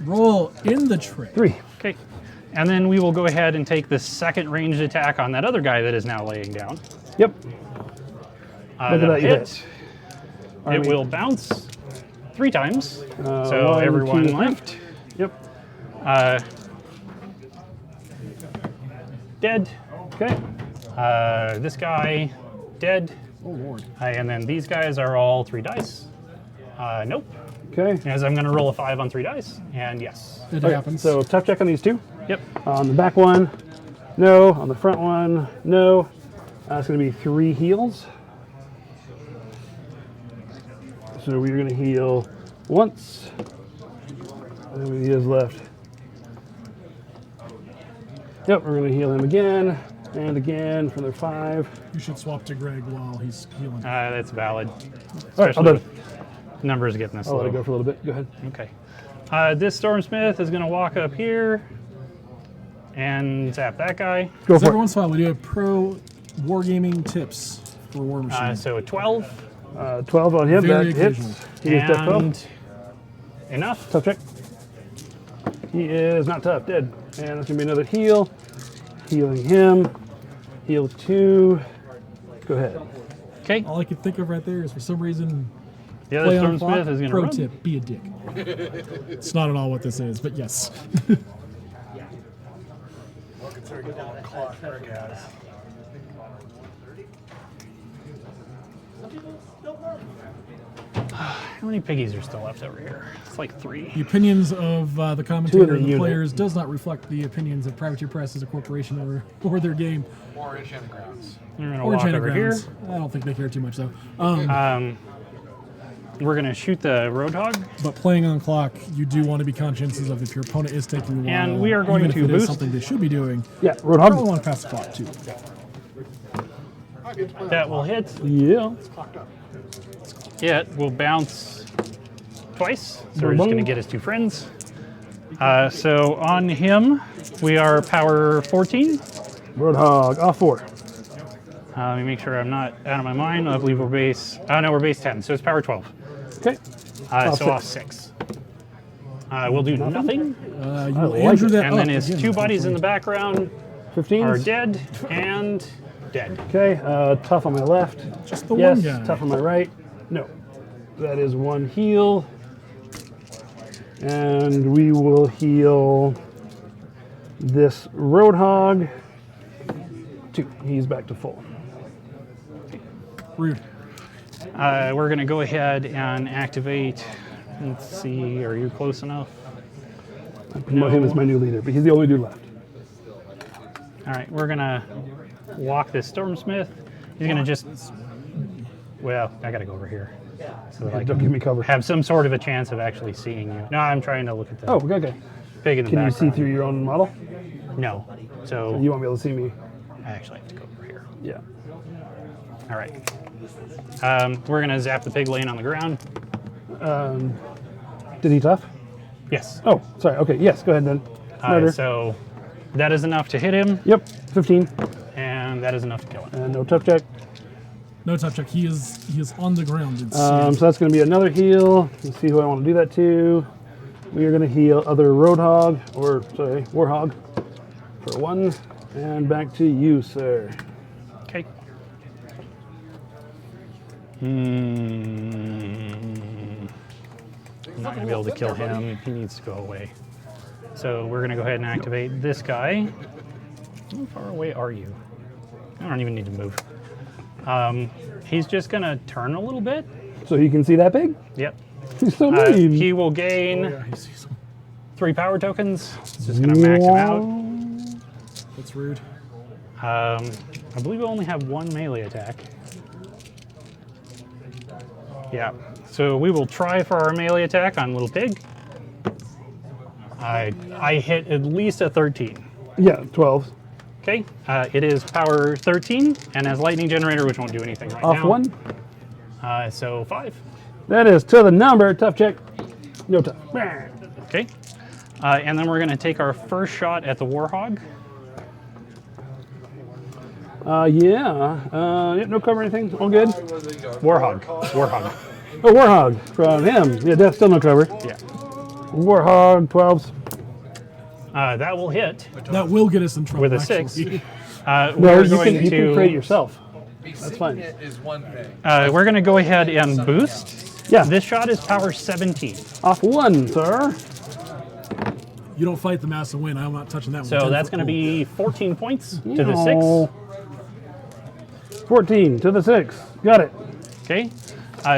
Roll in the tray. 3. Okay. And then we will go ahead and take the second ranged attack on that other guy that is now laying down. Yep. Look at that, you hit. It will bounce 3 times. So 1, everyone 2, left. Yep. Dead. Okay. This guy, dead. Oh lord. And then these guys are all 3 dice. Nope. Okay. As I'm going to roll a 5 on 3 dice. And yes. It Okay, happens. so tough check on these 2. Yep. On the back one, no. On the front one, no. It's going to be 3 heals. So we're going to heal once. And how many heals left? Yep, we're going to heal him again and again for their 5. you should swap to Greg while he's healing. That's valid. All right, Especially I'll, with numbers getting this I'll let low. it go for a little bit. Go ahead. Okay. This Stormsmith is going to walk up here and zap that guy. Go So every for it. once in a while we do pro wargaming tips for Warmachine. So a 12 12 on him. Very That hits. occasional. He is tough 12. and enough. Tough check. He is not tough. Dead. And that's going to be another heal. Healing him. Heal 2. Go ahead. Okay. All I can think of right there is for some reason The other play on Stormsmith clock. is going to Pro run. tip: be a dick. It's not at all what this is, but yes. Well, considering the clock Greg has. How many piggies are still left over here? It's like 3. The opinions of the 2 commentator in the and the unit. players does not reflect the opinions of Privateer Press as a corporation or their game. Or Enchanted Grounds. We're going to Or walk Enchanted over here. Grounds. I don't think they care too much though. We're going to shoot the Roadhog. But playing on clock, you do want to be conscientious of if your opponent is taking a while. And we are going even to if it is boost. something they should be doing. Yeah, You probably Roadhog. want to pass the clock too. I get to play That will hit. Yeah. clocked up. It will bounce twice. So we're just going to get his 2 friends. So on him, we are power 14. Roadhog. Off 4. Let me make sure I'm not out of my mind. I believe we're base. Oh no, we're base 10. So it's power 12. Okay. So off 6. We'll do nothing. You will like Andrew it. that And up then his again, 2 buddies in the background 15. are dead. And Dead. Okay, tough on my left. Just the Yes, one guy. tough on my right. No. That is 1 heal. And we will heal this Roadhog. 2. He's back to full. Rude. We're going to go ahead and activate. Let's see, are you close enough? I promote him as my new leader, but he's the only dude left. All right, we're going to walk this Stormsmith. He's going to just. Well, I got to go over here. So that I Don't can give me cover. have some sort of a chance of actually seeing you. No, I'm trying to look at the Oh, okay. pig in the Can you background. see through your own model? No. So You won't be able to see me. I actually have to go over here. Yeah. All right. We're going to zap the pig laying on the ground. Did he tough? Yes. Oh, sorry. Okay, yes, go ahead then. Murder. So that is enough to hit him, Yep, 15. and that is enough to kill him. And no tough check. No tough check. He is on the ground. It's, So that's going to be another heal. Let's see who I want to do that to. We are going to heal other Roadhog, or sorry, Warhog, for 1. And back to you, sir. Okay. I'm not going to be able to kill him. He needs to go away. So we're going to go ahead and activate this guy. How far away are you? I don't even need to move. He's just going to turn a little bit. So you can see that big? Yep. He's so mean. He will gain yeah, he sees him. 3 power tokens. It's just going to max him out. That's rude. I believe we only have 1 melee attack. Yeah. So we will try for our melee attack on Little Pig. I hit at least a 13. Yeah, 12. Okay. It is power 13 and has lightning generator, which won't do anything right Off now. 1. So 5. That is to the number. Tough check. No tough. Okay. And then we're going to take our first shot at the Warhog. Yep, no cover or anything. All good. Warhog. Warhog. Oh, Warhog from him. Yeah, that's still no cover. Yeah. Warhog, 12s. That will hit That will get us in trouble. with a 6. actually. No, We're you going can create it to yourself. That's fine. Is one thing. we're going to go ahead and boost. Yeah. This shot is power 17. Off 1, sir. You don't fight the mass and win. I'm not touching that one. So that's going to be 14 points to the 6. 14 to the 6. Got it. Okay.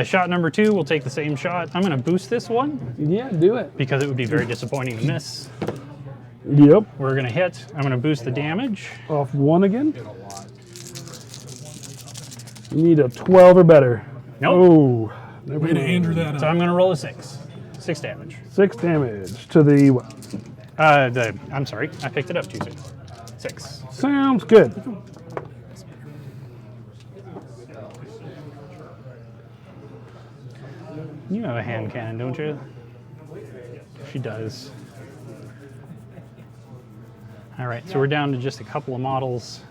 Shot number 2, we'll take the same shot. I'm going to boost this one Yeah, do it. because it would be very disappointing to miss. Yep. We're going to hit. I'm going to boost the damage. Off 1 again. You need a 12 or better. Nope. Oh. Way to Andrew that So up. I'm going to roll a 6. 6 damage. 6 damage to the what? I'm sorry. I picked it up too soon. 6. Sounds good. You have a hand cannon, don't you? She does. All right, so we're down to just a couple of models.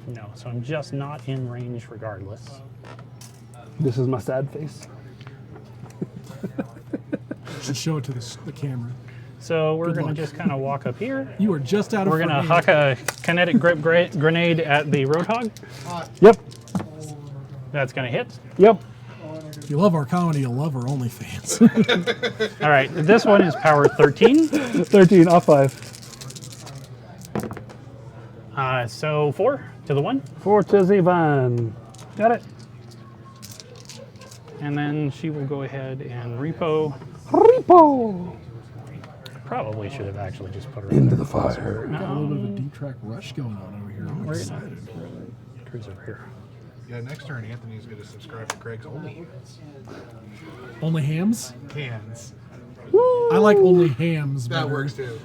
No, so I'm just not in range regardless. This is my sad face. Should show it to the camera. So we're going luck. to just kind of walk up here. You are just out of We're going to frame. huck a kinetic grip grenade at the Roadhog. Yep. That's going to hit. Yep. If you love our comedy, you'll love our OnlyFans. All right, this one is power 13. 13 off 5. So 4 to the 1. 4 to the van. Got it. And then she will go ahead and repo. Repo. Probably should have actually just put her Into the fire. Got a little bit of a deep track rush going on over here. I'm excited. Crew's over here. Yeah, next turn Anthony's going to subscribe to Craig's Only Only hams? Cans. I like only hams That better. works too.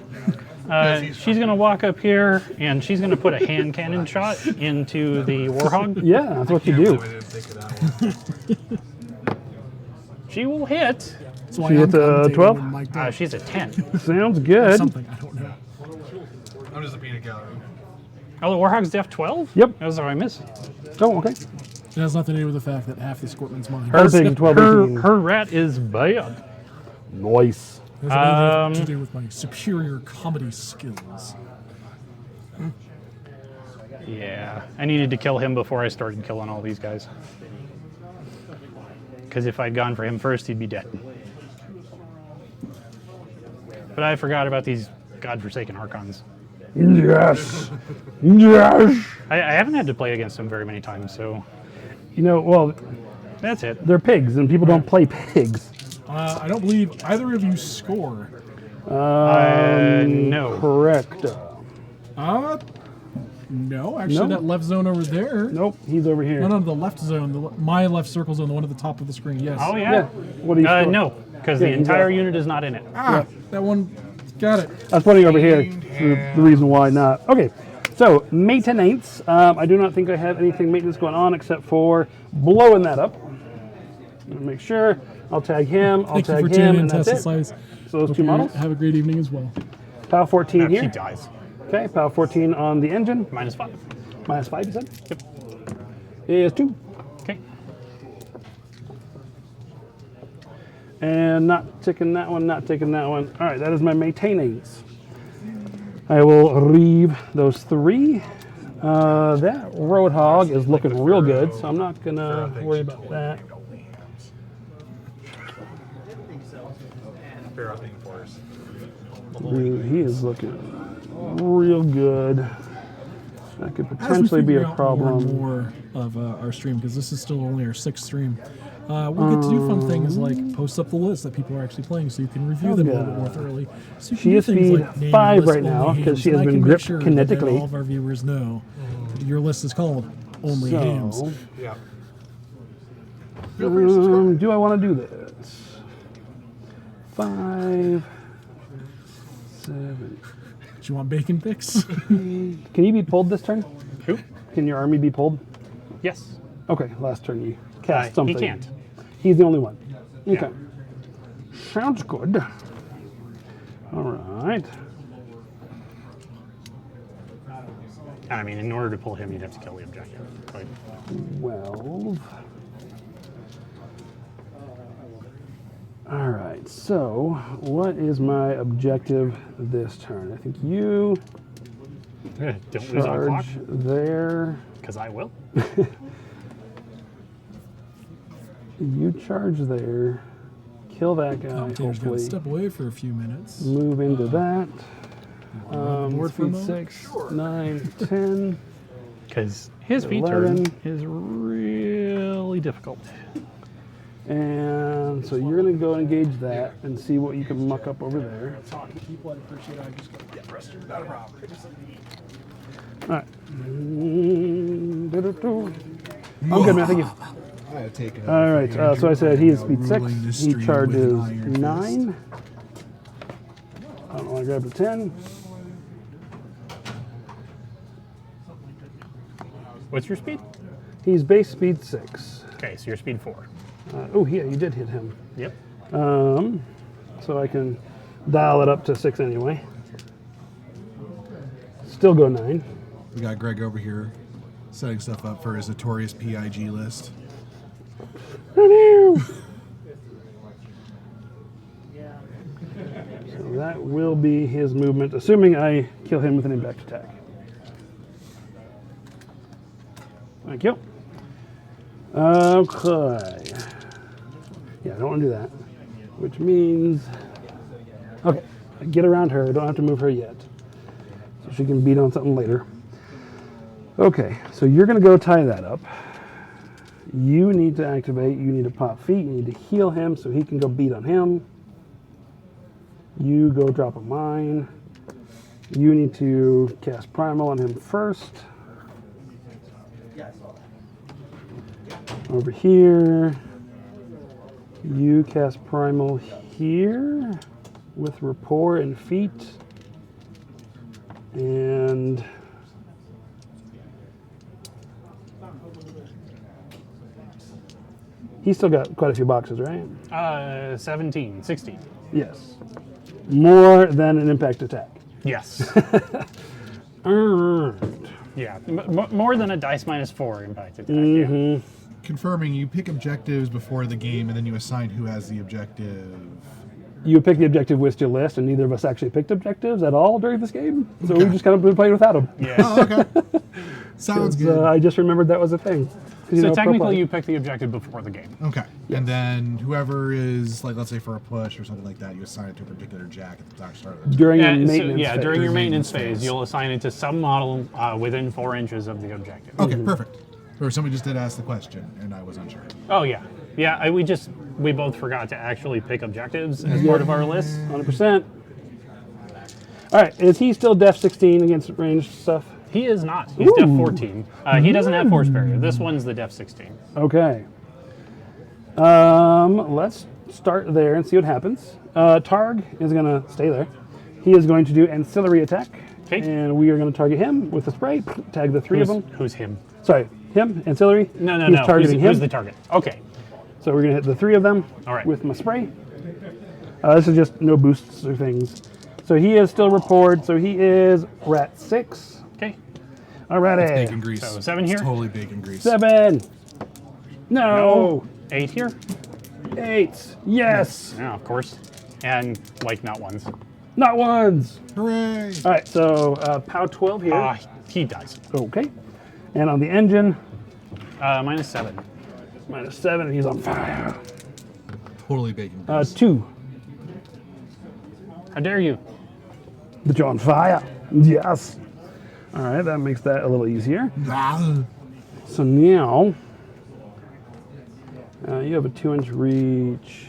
She's going to walk up here and she's going to put a hand cannon shot into the Warhog. Yeah, that's what you Can't do. believe I didn't think of that one. She will hit. That's why She I'm hit, commentating 12? when Mike does. She's a 10. Sounds good. Something, I don't know. I'm just a peanut gallery. Oh, the Warhog's def 12? Yep. That was how I missed. Oh, okay. It has nothing to do with the fact that half the Scorpion's mine. Her pig 12, 18. her rat is bad. Nice. It has everything to do with my superior comedy skills. Yeah, I needed to kill him before I started killing all these guys. Because if I'd gone for him first, he'd be dead. But I forgot about these godforsaken Archons. Yes. Yes. I haven't had to play against them very many times, so You know, well, that's it. they're pigs, and people don't play pigs. I don't believe either of you score. No. Correct. No, actually, No. that left zone over there. Nope, he's over here. No, the left zone, my left circle zone, the one at the top of the screen. Yes. Oh, Yeah. yeah? What do you score? No, because Yeah, the he's entire out. unit is not in it. Ah, that one. Got it. I was pointing over here for the reason why not. Okay, so maintenance. I do not think I have anything maintenance going on except for blowing that up. Make sure. I'll tag him. I'll Thank you tag for him, tuning in, and that's Tesla it. Slice. So those Hope two you models. Have a great evening as well. POW 14 He here. dies. Okay, POW 14 on the engine. -5. -5, you said? Yep. Is 2. Okay. And not taking that one, not taking that one. All right, that is my maintenance. I will leave those 3. That Roadhog is looking real good, so I'm not going to worry about that. Farrow being forced. He is looking real good. That could As we potentially be figure a out problem. more of our stream, because this is still only our 6th stream, we'll get to do fun things like post up the list that people are actually playing, so you can review them a little bit more thoroughly. So you can She do is things speed like name 5 your list right now, only 'cause she hams, has and I been can make gripped sure that then kinetically. all of our viewers know your list is called Only Hams. So, Yeah. do I want to do this? 5, 7. Do you want bacon picks? Can you be pulled this turn? Who? Can your army be pulled? Yes. Okay, last turn you cast something. He can't. He's the only one. Okay. Yeah. Sounds good. All right. And I mean, in order to pull him, you'd have to kill the objective. Right? 12. All right, so what is my objective this turn? I think you Don't lose on clock, charge there. because I will. You charge there. Kill that guy, Commentator's got to hopefully. step away for a few minutes. Move into that. board for a Speed moment? 6, 9, 10. Because his feed turn 11. is really difficult. And so you're going to go engage that and see what you can muck up over there. People, I appreciate it. I just got to get frustrated. Not a problem. All right. I'm good, man. Thank you. I have taken. All right. So I said he is speed 6. Ruling this He stream charges with an iron 9. I don't want to grab the 10. What's your speed? He's base speed 6. Okay, so your speed 4. Oh, yeah, you did hit him. Yep. So I can dial it up to 6 anyway. Still go 9. We got Greg over here setting stuff up for his notorious PIG list. So that will be his movement, assuming I kill him with an impact attack. Thank you. Okay. Yeah, I don't want to do that. Which means, okay, get around her. Don't have to move her yet. So she can beat on something later. Okay, so you're going to go tie that up. You need to activate. You need to pop feet. You need to heal him so he can go beat on him. You go drop a mine. You need to cast Primal on him first. Over here. You cast Primal here with Rapport and Feet. And he's still got quite a few boxes, right? 17, 16. Yes. More than an impact attack. Yes. Alright. Yeah, more than a dice -4 impact attack. Mm-hmm. confirming, you pick objectives before the game, and then you assign who has the objective. You pick the objective with your list, and neither of us actually picked objectives at all during this game. So we just kind of been playing without them. Yeah. Oh, okay. Sounds good. I just remembered that was a thing. 'Cause, So pro technically, play. you pick the objective before the game. Okay. And then whoever is, like, let's say for a push or something like that, you assign it to a particular jack at the start of the during your So, maintenance yeah, phase. during your maintenance Maintenance phase, phase. you'll assign it to some model within 4 inches of the objective. Okay, perfect. Or somebody just did ask the question, and I was unsure. Oh yeah, yeah. We both forgot to actually pick objectives as part of our list. 100%. All right, is he still def 16 against ranged stuff? He is not. He's def 14. He doesn't have force barrier. This one's the def 16. Okay. Let's start there and see what happens. Targ is going to stay there. He is going to do ancillary attack. Okay. And we are going to target him with the spray. Tag the 3 of them. Who's him? Sorry, him, ancillary. No. He's targeting him. Who's the target? Okay. So we're going to hit the 3 of them All right. with my spray. This is just no boosts or things. So he is still rapport. So he is rat 6. Okay. Alrighty. Bacon grease. So 7 here? It's totally bacon grease. 7. No. 8 here? 8. Yes. Yeah, of course. And like not ones. Not ones. Hooray! All right, so POW 12 here. He does. Okay. And on the engine, -7. -7, and he's on fire. Totally bacon grease. 2. How dare you? But you're on fire. Yes. All right, that makes that a little easier. Ah, So now, you have a 2-inch reach.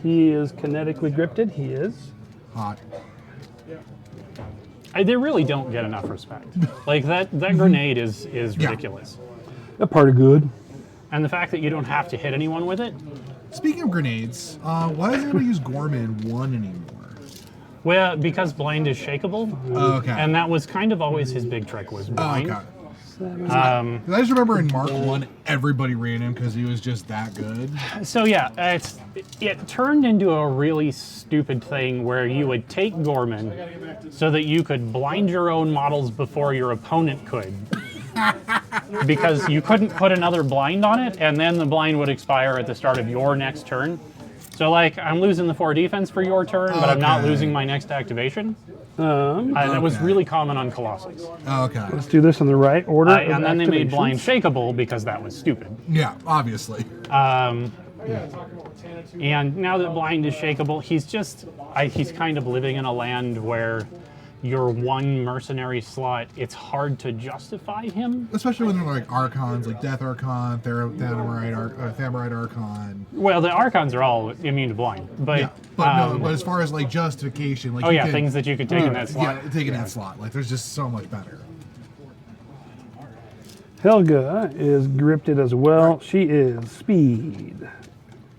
He is kinetically gripped. He is. hot. They really don't get enough respect. Like that grenade is Yeah. ridiculous. A part of good. And the fact that you don't have to hit anyone with it. Speaking of grenades, why doesn't anybody use Gorman 1 anymore? Well, because blind is shakeable. Oh, okay. And that was kind of always his big trick was Oh, blind. okay. I just remember in Mark 1, everybody ran him because he was just that good. So yeah, it turned into a really stupid thing where you would take Gorman so that you could blind your own models before your opponent could. Because you couldn't put another blind on it, and then the blind would expire at the start of your next turn. So like, I'm losing the 4 defense for your turn, but I'm not Okay. losing my next activation. That was Okay. really common on Colossus. Oh, okay. Let's do this in the right order. of And then they made activations. blind shakeable because that was stupid. Yeah, obviously. And now that blind is shakeable, he's kind of living in a land where your one mercenary slot, it's hard to justify him. Especially when they're like Archons, like Death Archon, Thamurite Archon. Well, the Archons are all immune to blind, but Yeah, but as far as like justification, like you can, things that you could take in that slot. Yeah, taking that slot, like there's just so much better. Helga is gripped as well. She is speed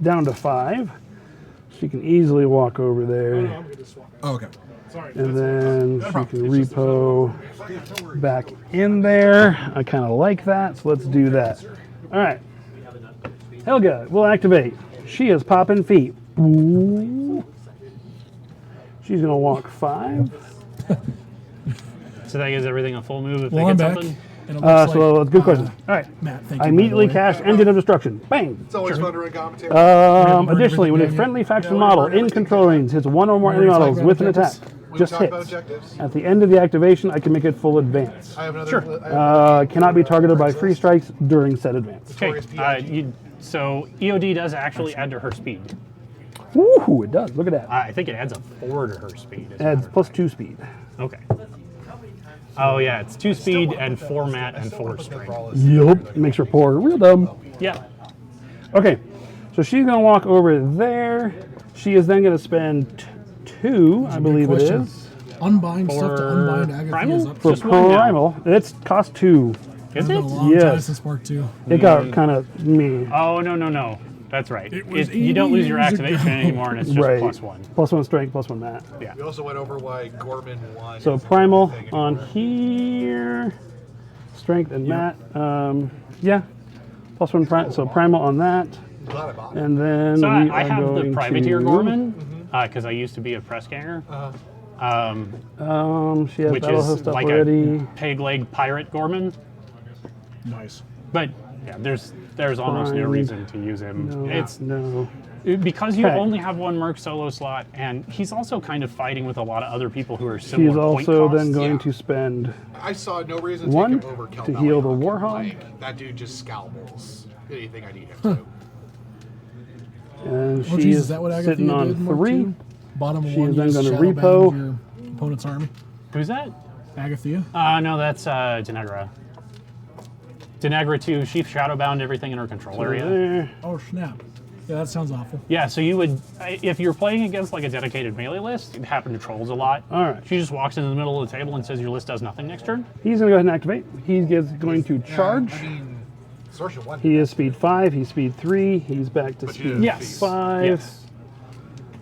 down to 5. She can easily walk over there, Oh, okay. and then she can repo back in there. I kind of like that, so let's do that. All right, Helga will activate. She is popping feet. Ooh. She's gonna walk 5. So that gives everything a full move if Well, they I'm get back. something. And it looks So like, that's a good question. All right, Matt, thank you. I by immediately the way. cast Engine of Destruction. Bang. It's always fun to run commentary. Additionally, when a friendly faction model in control range hits one or more enemy models with an attack, We just talk about hits. objectives. At the end of the activation, I can make it full advance. I have another. Cannot be targeted by free strikes during said advance. Okay, so EOD does actually add to her speed. Woohoo, it does. Look at that. I think it adds a 4 to her speed. as a Adds matter of plus fact. 2 speed. Okay. Oh yeah, it's 2 speed and 4 mat and 4 strength. Yup. Makes her poor real dumb. Yeah. Okay, so she's going to walk over there. She is then going to spend 2, I believe it question. is, Unbind stuff to For unbind Agatha Primal? is up. for Just one now. Primal. It's cost 2. Is It's been it? a long Yes. time since Mark 2. It got kind of me. Oh no. That's right. It was You don't 80 lose your years activation ago. anymore, and it's just Right. +1. Plus 1 strength, plus 1 mat. Yeah. We also went over why Gorman won. So primal on here, strength and mat. Yeah, plus 1 so primal on that, Glad I bought it. and then So we I are have the going privateer to, Gorman because I used to be a press ganger, She has which battle is host up like already. a peg leg pirate Gorman. Nice. But Yeah, there's almost no Primed. reason to use him. No, It's no. because you Okay. only have one Merc solo slot, and he's also kind of fighting with a lot of other people who are She's similar point also costs. then going Yeah. to spend I saw no reason to One, take him over to heal the Warhog. Like, that dude just scalpels anything I need him to. and Oh, she Jesus, is is that what Agathia sitting on did? Mark 3. II? Bottom She one, is then use gonna Shadowbound repo. your opponent's army. Who's that? Agathia. No, that's Denegra. Denegra 2, Sheaf Shadowbound everything in her control area. There. Oh, snap. Yeah, that sounds awful. Yeah, so you would, if you're playing against like a dedicated melee list, it happen to trolls a lot. All right. She just walks into the middle of the table and says your list does nothing next turn. He's going to go ahead and activate. He's going to charge. I mean, Sorcerer 1. He is speed 5. He's speed 3. He's back to But you speed didn't Yes. 5. Yes.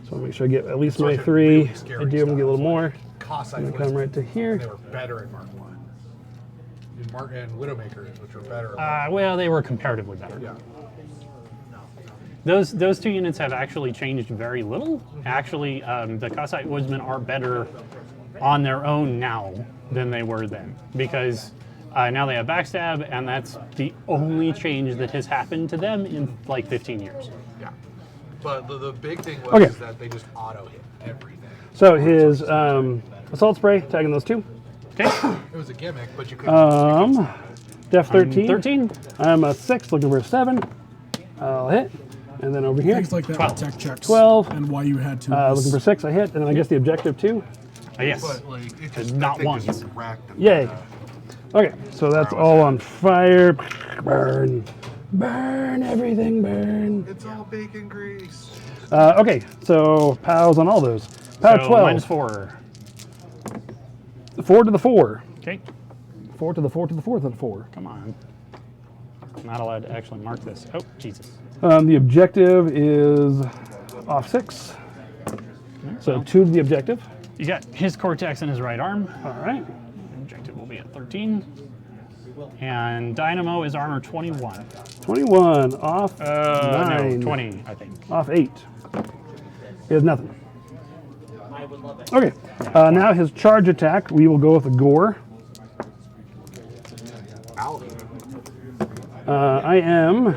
So I want to make sure I get at least my Sorcerer 3. really scary I do. I'm going to get a little stuff. more. Cossite I'm going to was- come right to They here. were better in Mark 1. And Widowmakers, which were better. Well, they were comparatively better. yeah. Those two units have actually changed very little. Actually, the Cossite Woodsmen are better on their own now than they were then, because now they have backstab, and that's the only change that has happened to them in like 15 years. Yeah. But the big thing was Okay. is that they just auto hit everything. So his assault spray, tagging those 2. Okay, It was a gimmick, but you couldn't. Def 13. 13. I'm a 6, looking for a 7. I'll hit. And then over here, Things like that 12. with tech checks. 12. And why you had to. looking for 6, I hit. And then I guess the objective too. Yes. But like, it just Not that thing once. just wrecked them. Yay. Okay, so that's all on fire. Burn. Burn, everything burn. It's all bacon grease. Okay, so POWs on all those. POW So 12. -4. 4 to the 4. Okay, 4 to the 4 to the 4 to the 4. come on. I'm not allowed to actually mark this. Oh, Jesus. The objective is off 6. So 2 to the objective. You got his Cortex in his right arm. All right. Objective will be at 13. And Dynamo is armor 21. 21 off 9. No, 20, I think. Off 8. He has nothing. Okay. Now his charge attack, we will go with a gore. I am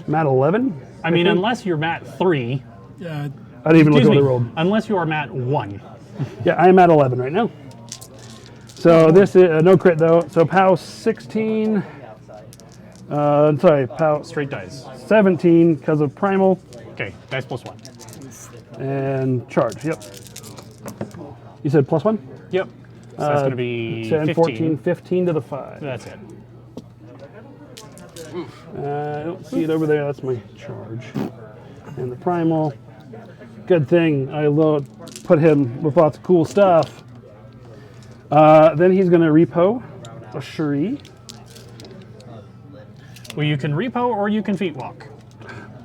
mat 11. I mean, unless you're mat 3. Yeah, I didn't even look at Excuse what I me. rolled. Unless you are mat 1. Yeah, I am at 11 right now. So this is no crit though. So POW 16. Sorry, POW Straight dice. 17 because of primal Okay, dice +1. and charge. Yep. You said +1? Yep. So that's going to be 10, 15. 14, 15 to the 5. That's it. I don't see it over there. That's my charge. And the primal. Good thing I put him with lots of cool stuff. Then he's going to repo a Shuri. Well, you can repo or you can feet walk.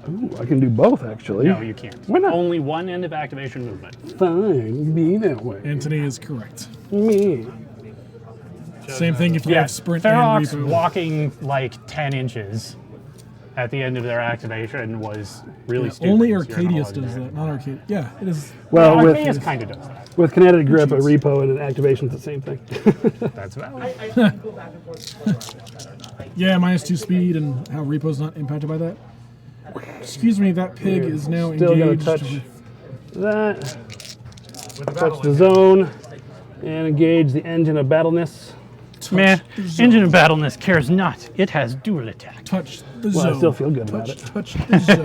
Ooh, I can do both actually. No, you can't. Why not? Only one end of activation movement. Fine, be that way. Anthony is correct. Me. Same thing if you have sprint and Ferox repo. walking like 10 inches at the end of their activation was really stupid. Only You're Arcadius not allowed does to do that, not Arcadius. Yeah, it is. Well, Well, with Arcadius kind of does that. with kinetic grip, a cheats. repo and an activation's the same thing. That's valid. Yeah, -2 speed and how repo's not impacted by that. Excuse me, that pig is now Still gonna engaged. touch that. With the Touch battle the in zone and engage the engine of battleness. Meh. the zone. Engine of Battleness cares not. It has dual attack. Touch the Well, zone. I still feel good about touch, it. Touch the zone.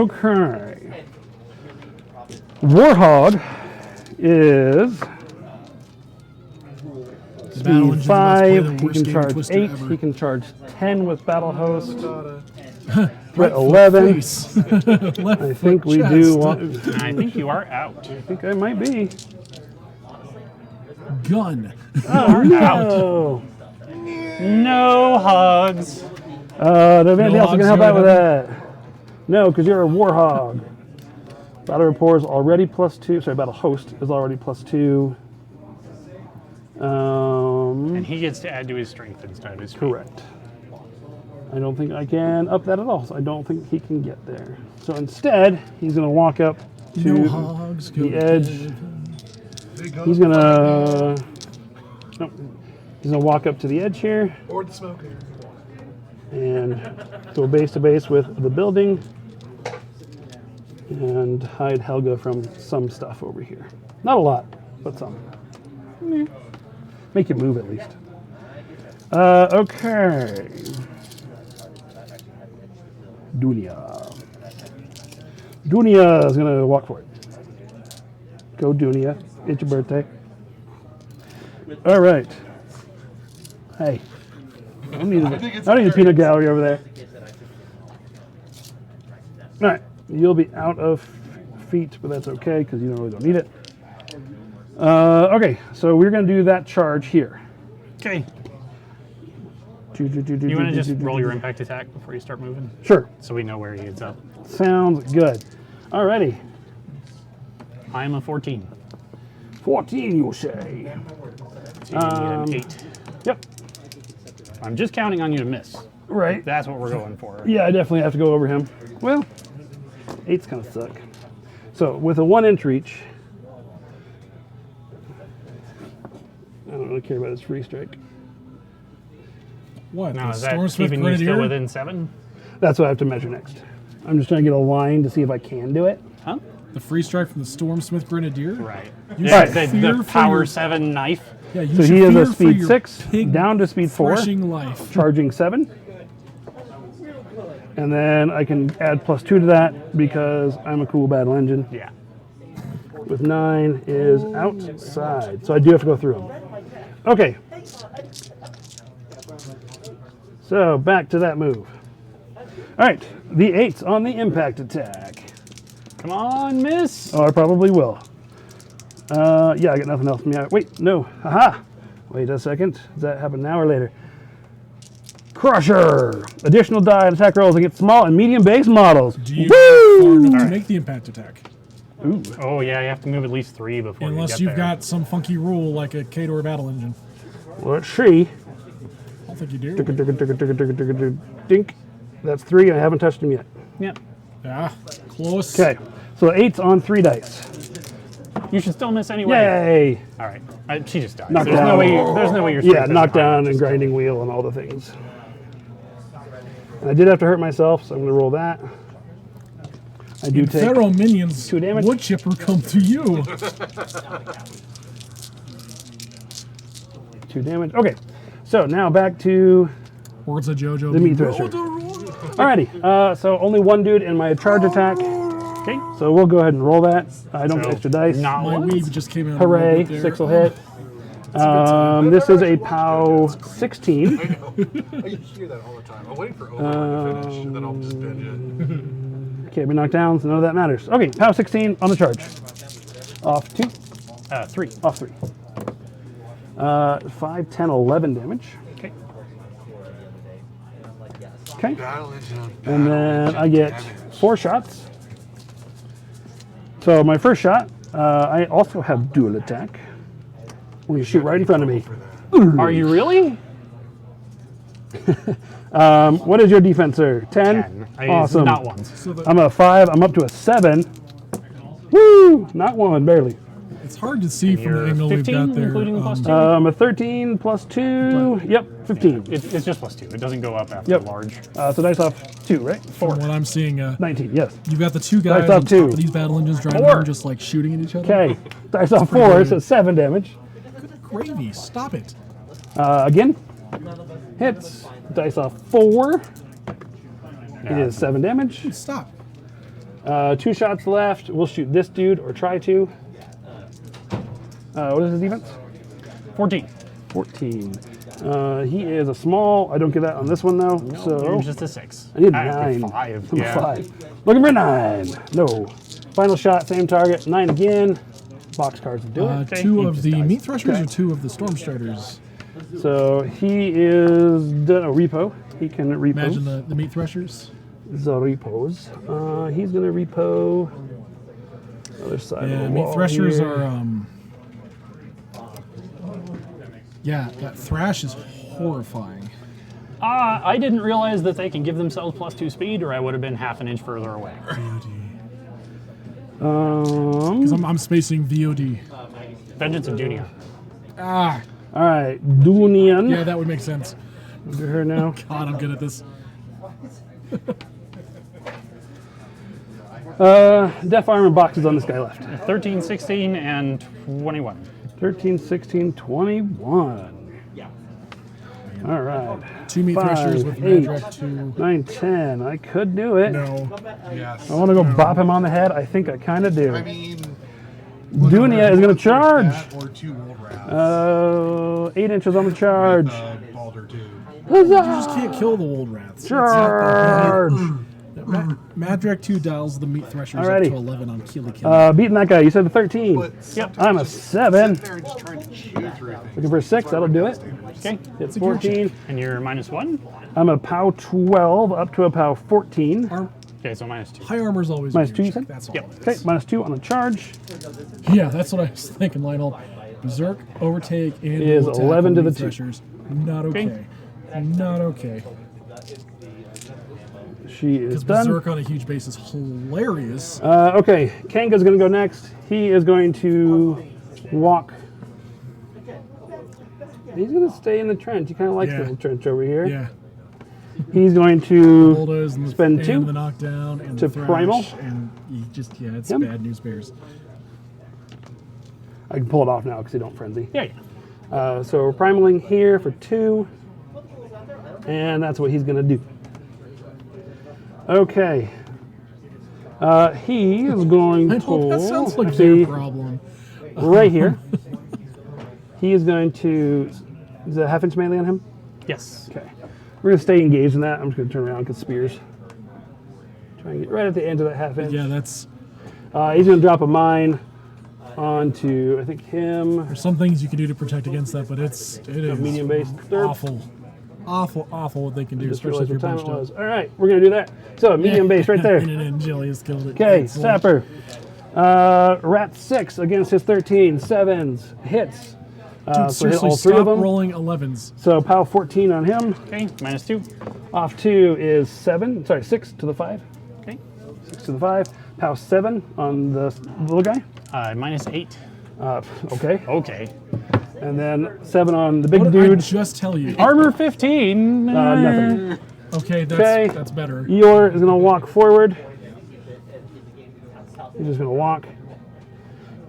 Okay. Warhog is The battle speed engine's about to play 5. the He worst can game charge Twister 8. ever. He can charge 10 with battle host. Right Threat foot 11. face. Left I think foot we chest. do want. I think you are out. I think I might be. Gun. Out. Oh. No hugs. Does anybody else hogs can help go out with ahead. that? No, because you're a warhog. Battle rapport is already +2. Sorry, battle host is already +2. And he gets to add to his strength instead of his speed. Correct. I don't think I can up that at all, so I don't think he can get there. So instead, he's going to walk up to No hogs. Go the edge. ahead. He's going to... Nope. He's going to walk up to the edge here. Or the smoker. and go base to base with the building and hide Helga from some stuff over here. Not a lot, but some. Make it move at least. Okay. Dunia. Dunia is gonna walk for it. Go Dunia. It's your birthday. All right. Hey. I don't need a peanut gallery over there. All right. You'll be out of feet, but that's okay because you really don't need it. Okay, so we're going to do that charge here. Okay. You want to just roll your impact attack before you start moving? Sure. So we know where he ends up. Sounds good. Alrighty. I am a 14. 14, you say. So you need an 8. Yep. I'm just counting on you to miss. Right. That's what we're going for. Yeah, I definitely have to go over him. Well, 8s kind of suck. So with a 1-inch reach, I don't really care about his free strike. What? Now, the is that Stormsmith keeping you still Grenadier? within 7? That's what I have to measure next. I'm just trying to get a line to see if I can do it. Huh? The free strike from the Stormsmith Grenadier? Right. You Yeah, should the fear for power your- 7 knife. Yeah, you So should he is fear a for speed your 6, pig down to speed 4, threshing life. charging 7. And then I can add +2 to that because I'm a cool battle engine. Yeah. With 9 is outside. So I do have to go through them. Okay. So back to that move. All right. The 8's on the impact attack. Come on, miss. Oh, I probably will. Yeah, I got nothing else. Yeah, wait, no. Haha. Wait a second. Does that happen now or later? Crusher. Additional die and attack rolls against small and medium base models. Do you Woo! far enough to make the impact attack? Ooh. Oh, yeah, you have to move at least 3 before you Unless get you've there. got some funky rule like a Kador battle engine. Let's see. I don't think you do. Dink. That's 3. I haven't touched him yet. Yep. Yeah, close. Okay. So 8's on 3 dice. You should still miss anyway. Yay. All right. She just died. Knocked There's down. no way you're Yeah, knockdown and grinding wheel and all the things. And I did have to hurt myself, so I'm going to roll that. I do take Farrow minions, 2 damage. wood chipper come to you. 2 damage. Okay. So now back to Words of JoJo. the meat thresher. Alrighty. So only 1 dude in my charge attack. Okay. So we'll go ahead and roll that. I don't So, get extra dice. not My once. weave just came in. Hooray. 6 will hit. This is a POW 16. I hear that all the time. I'm waiting for Omar to finish, and then I'll just binge it. Can't be knocked down, so none of that matters. Okay, POW 16 on the charge. Off 2. 3. Off 3. 5, 10, 11 damage. Okay. Okay. Battle engine on And battle then engine I get damage. 4 shots. So my first shot, I also have dual attack. Well, you shoot right in front of me. Are you really? What is your defense, sir? 10? Awesome. Not once. So I'm a 5. I'm up to a 7. Woo! Not 1, barely. it's hard to see from the You're angle we've 15, got there. including the plus 2? I'm a 13 plus 2. Yep, 15. It's just plus 2. It doesn't go up after Yep. large. So dice off 2, right? From what I'm seeing, 19, yes. you've got the 2 guys Dice on up top 2. of these battle engines driving 4. around just like shooting at each other. Okay. Dice off 4, so 7 damage. Good gravy, stop it. Again. Hits. Dice off 4. It is 7 damage. Stop. 2 shots left. We'll shoot this dude, or try to. What is his defense? 14. 14. He is a small. I don't get that on this one, though. So You're just a 6. I need Actually, 9. 5. I'm Yeah. 5. Looking for 9. No. Final shot, same target. 9 again. Box cards will do it. Okay, 2 he of just the dies. meat threshers Okay. or 2 of the storm striders? So he is done a repo. He can repo. Imagine the meat threshers. The repos. He's gonna repo other side Yeah, of the meat wall threshers here. are. Yeah, that thrash is horrifying. I didn't realize that they can give themselves plus 2 speed, or I would have been half an inch further away. Because I'm spacing VOD. Vengeance of Dunia. Ah, All right, Dunian. yeah, that would make sense. Look at her now. God, I'm good at this. Def armor boxes on this guy left. 13, 16, and 21. 13, 16, 21. All right. 2 meat 5, threshers with 8, Madrak 2. 9, 10. I could do it. No. Yes. I want to go bop him on the head. I think I kind of do. I mean, Dunia is going to charge. that or 2 wool rats. 8 inches on the charge. With a Balder too. You just can't kill the Wold Rats. Charge. Madrak 2 dials the meat threshers Alrighty. up to 11 on Keely Kill. Beating that guy. You said a 13. But I'm a 7. Sit there and just trying to chew through things. Looking for a 6. That'll do it. Okay. Hit 14. And you're -1? I'm a POW 12 up to a POW 14. Okay, so -2. High armor's always Minus a 2, you huge said? check, That's all. Yep. it Okay, is. -2 on the charge. Yeah, that's what I was thinking, Lionel. Berserk, overtake, and Is dual attack 11 to on the meat 2. threshers. Not okay. Not okay. She is Because done. Berserk on a huge base is hilarious. Okay, Kanga's going to go next. He is going to walk. He's going to stay in the trench. He kind of likes Yeah. the little trench over here. Yeah. He's going to Bulldoze and the, spend and 2 the knockdown and to the thrash, primal. And you just, yeah, it's Yep. bad news bears. I can pull it off now because he don't frenzy. Yeah, yeah. So we're primaling here for 2. And that's what he's going to do. Okay. He is going I to. know, that sounds like actually, their problem. right here. He is going to. Is that a half-inch melee on him? Yes. Okay. We're going to stay engaged in that. I'm just going to turn around because spears. Try and get right at the end of that half-inch. Yeah, that's. He's going to drop a mine onto, I think, him. There's some things you can do to protect against that, but it is medium-based third. awful what they can do, Just especially realized if you're what time it bunched was. All right, we're going to do that. So, medium base right there. And Jelly has killed it. Okay, Excellent. Sapper. Rat 6 against his 13. 7s. Hits. Dude, So hit seriously, all 3 of stop them. rolling 11s. So POW 14 on him. Okay, -2. Off 2 is 7. Sorry, 6 to the 5. Okay. 6 to the 5. POW 7 on the little guy. -8. Okay. Okay. And then 7 on the big What did I dude. just tell you? Armor 15. Nothing. Okay, Okay. that's better. Eeyore is going to walk forward. He's just going to walk.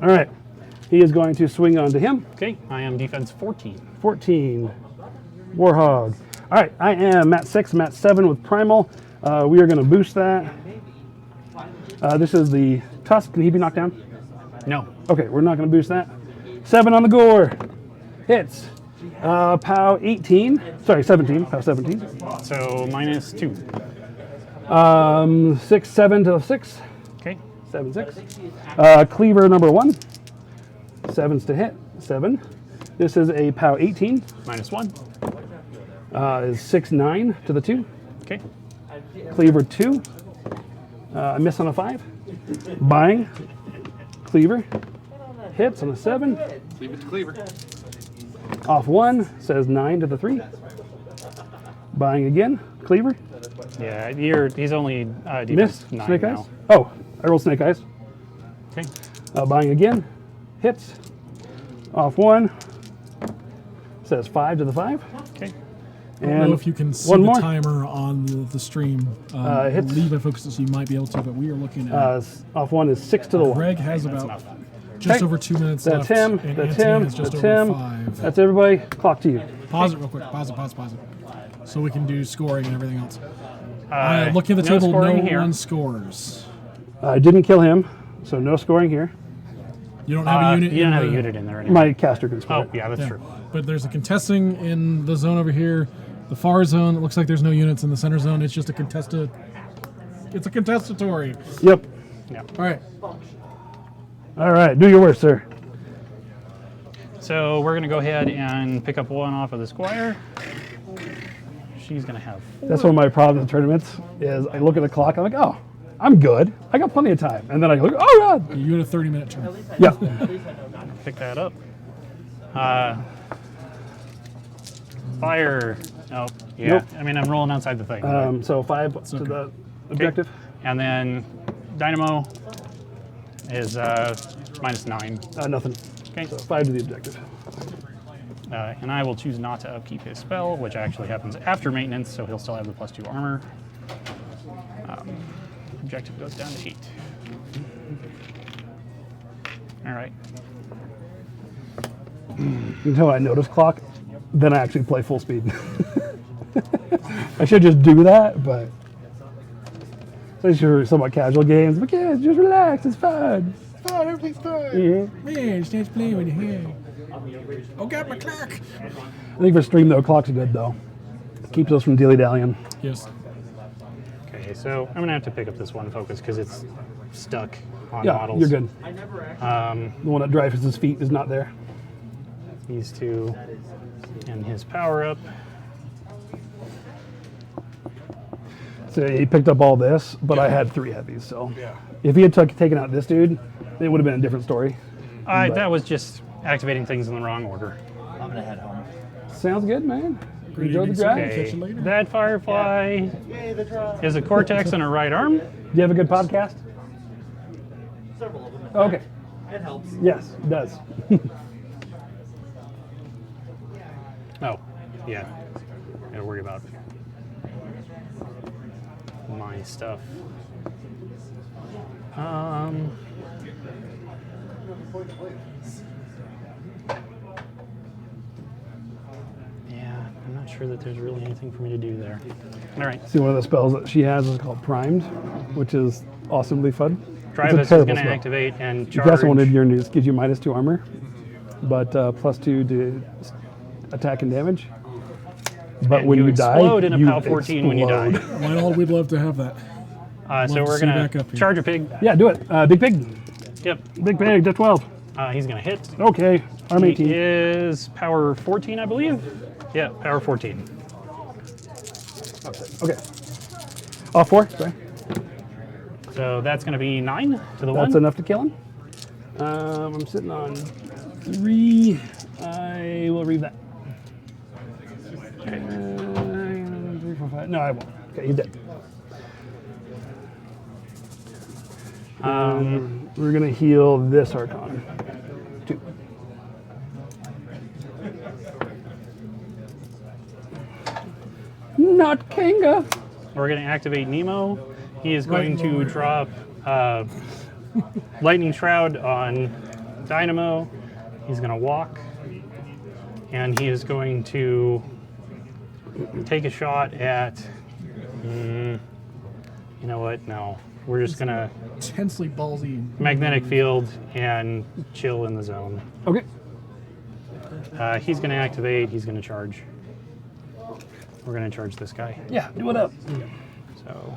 All right. He is going to swing onto him. Okay, I am defense 14. 14. Warhog. All right, I am Mat 6, Mat 7 with Primal. We are going to boost that. This is the Tusk. Can he be knocked down? No. Okay, we're not going to boost that. 7 on the Gore. Hits. POW 18. Sorry, 17. POW 17. So -2. 6, 7 to 6. Okay. 7, 6. Cleaver number 1. 7s to hit. 7. This is a POW 18. -1. Is 6, 9 to the 2. Okay. Cleaver 2. I miss on a 5. Buying. Cleaver. Hits on a 7. Leave it to Cleaver. Off 1. Says 9 to the 3. Buying again. Cleaver. Yeah, he's only Miss. defense 9 Snake now. Eyes. Oh, I rolled Snake Eyes. Okay. Buying again. Hits. Off 1. Says 5 to the 5. Okay. I don't know if you can see one the more. timer on the stream. Hits. Leave it focused so you might be able to, but we are looking at. Off 1 is 6 to the 1. Greg has about enough. just Okay. over 2 minutes That's left. him. and That's Anthony him. has just That's over him. 5. That's everybody. Clock to you. Pause it real quick. Pause it. So we can do scoring and everything else. Looking at the no table, scoring no here. one scores. I didn't kill him, so no scoring here. You don't have a unit. You don't in have a the- unit in there anymore. My caster can score. Oh, yeah, that's Yeah. true. But there's a contesting in the zone over here. The far zone, it looks like there's no units in the center zone. It's just a contested. It's a contestatory. Yep. Yeah. All right. All right. Do your worst, sir. So we're going to go ahead and pick up 1 off of the Squire. She's going to have 4. That's one of my problems in tournaments is I look at the clock. I'm like, oh, I'm good. I got plenty of time. And then I look, oh, God. You had a 30-minute turn. Yeah. Pick that up. Fire. Oh, yeah. Nope. I mean, I'm rolling outside the thing. So 5 to okay. the objective. And then Dynamo is -9. Nothing. Okay. So 5 to the objective. And I will choose not to upkeep his spell, which actually happens after maintenance, so he'll still have the +2 armor. Objective goes down to 8. All right. Until I notice clock, then I actually play full speed. I should just do that, but especially for somewhat casual games. But yeah, just relax, it's fun. Fine, everything's fine. Mm-hmm. Man, just playing with your hair. Oh, got my clock. I think for stream though, clock's good though. Keeps us from dilly-dallying. Yes. Okay, so I'm gonna have to pick up this one focus because it's stuck on Yeah, models. you're good. Um, The one that Dreyfus's feet is not there. These two and his power up. So he picked up all this, but I had 3 heavies, so. Yeah. If he had taken out this dude, it would have been a different story. But- That was just activating things in the wrong order. I'm gonna head home. Sounds good, man. Great Enjoy the evening, drive. sir. Okay, Catch you later. that Firefly Yay, the drive. is a Cortex and a right arm. Do you have a good podcast? Several of them. in Okay. fact. It helps. Yes, it does. Oh, yeah. Gotta worry about my stuff. Yeah, I'm not sure that there's really anything for me to do there. All right, See, one of the spells that she has is called Primed, which is awesomely fun. Travis is terrible going to spell. activate and If charge. you also wanted your news, gives you -2 armor, but +2 to attack and damage. But And when you you die, explode in a you PAL 14 when you die. explode. Why not? We'd love to have that. So to we're see you going back to up here. charge a pig. Yeah, do it. Big pig. Yep. Big pig, to 12. He's going to hit. Okay, arm 18. He is power 14, I believe. Yeah, power 14. Okay. Oh, 4, sorry. So that's going to be 9 to the That's 1. enough to kill him. I'm sitting on 3. I will read that. 3, 4, 5. No, I won't. Okay, he's dead. We're gonna heal this Archon. 2. Not Kanga. We're going to activate Nemo. He is going to drop Lightning Shroud on Dynamo. He's going to walk. And he is going to take a shot at. You know what? No. We're just going to Intensely ballsy. magnetic field and chill in the zone. Okay. He's going to activate. He's going to charge. We're going to charge this guy. Yeah, do it up. So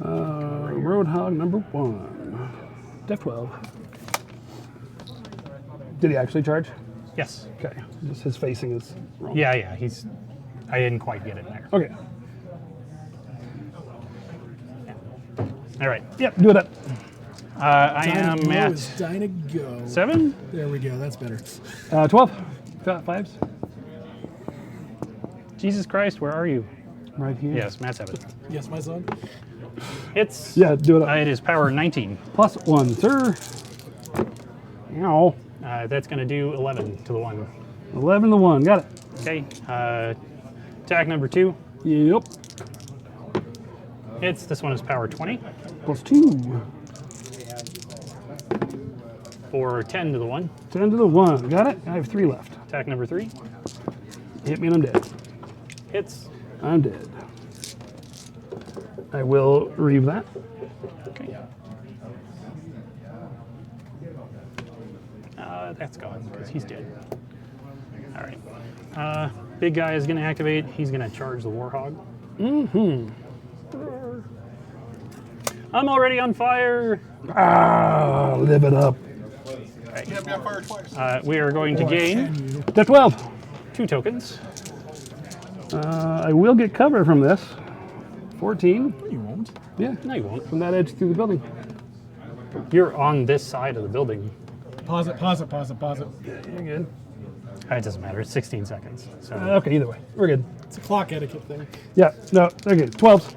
Roadhog number 1. Def 12. Did he actually charge? yes. Okay. Just his facing is wrong. Yeah. I didn't quite get it there. Okay. All right. Yep, do it up. I am Dyna at is Dyna go. 7. There we go. That's better. 12. 5s. Jesus Christ, where are you? Right here. Yes, Matt 7. Yes, my son. It's Yeah, do it up. it is power 19. +1, sir. Ow. That's going to do 11 to the 1. 11 to 1. Got it. Okay. Attack number 2. Yep. Hits. This one is power 20 +2. for 10 to the 1. 10 to the 1. Got it. I have 3 left. Attack number 3. Hit me and I'm dead. Hits. I'm dead. I will reave that. Okay. That's gone because he's dead. All right. Big guy is going to activate. He's going to charge the Warhog. I'm already on fire. Live it up. Yeah, be on fire twice. We are going to gain Def 12. 2 tokens. I will get cover from this. 14. You won't. Yeah, No, you won't. from that edge through the building. You're on this side of the building. Pause it. Pause it. Pause it. Pause it. You're good. It doesn't matter. It's 16 seconds. So Okay, either way. We're good. It's a clock etiquette thing. Yeah, no, they're good. 12s.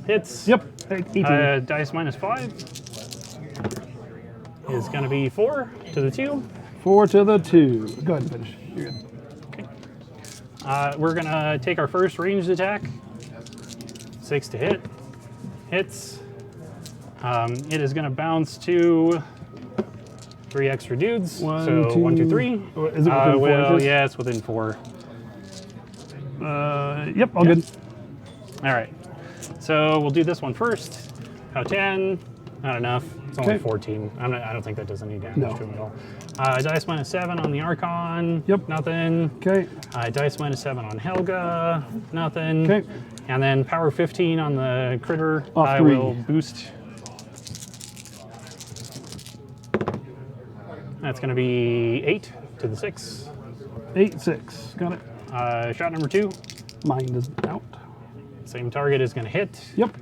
hits. Yep. 18. Dice minus 5 is going to be 4 to the 2. 4 to the 2. Go ahead and finish. You're good. We're going to take our first ranged attack. 6 to hit. Hits. It is going to bounce to 3 extra dudes. One, so two- 1, 2, 3. Is it within 4 well, inches? yeah, it's within 4. Yep, all good. All right. So we'll do this one first. How 10? Not enough. It's only Okay. 14. I don't think that does any damage No. to him at all. Dice -7 on the Archon. Yep. Nothing. Okay. Dice -7 on Helga. Nothing. Okay. And then power 15 on the critter. Off I 3. will boost. That's going to be 8 to the 6. 8, 6. Got it. Shot number 2. Mine is out. Same target is going to hit. Yep.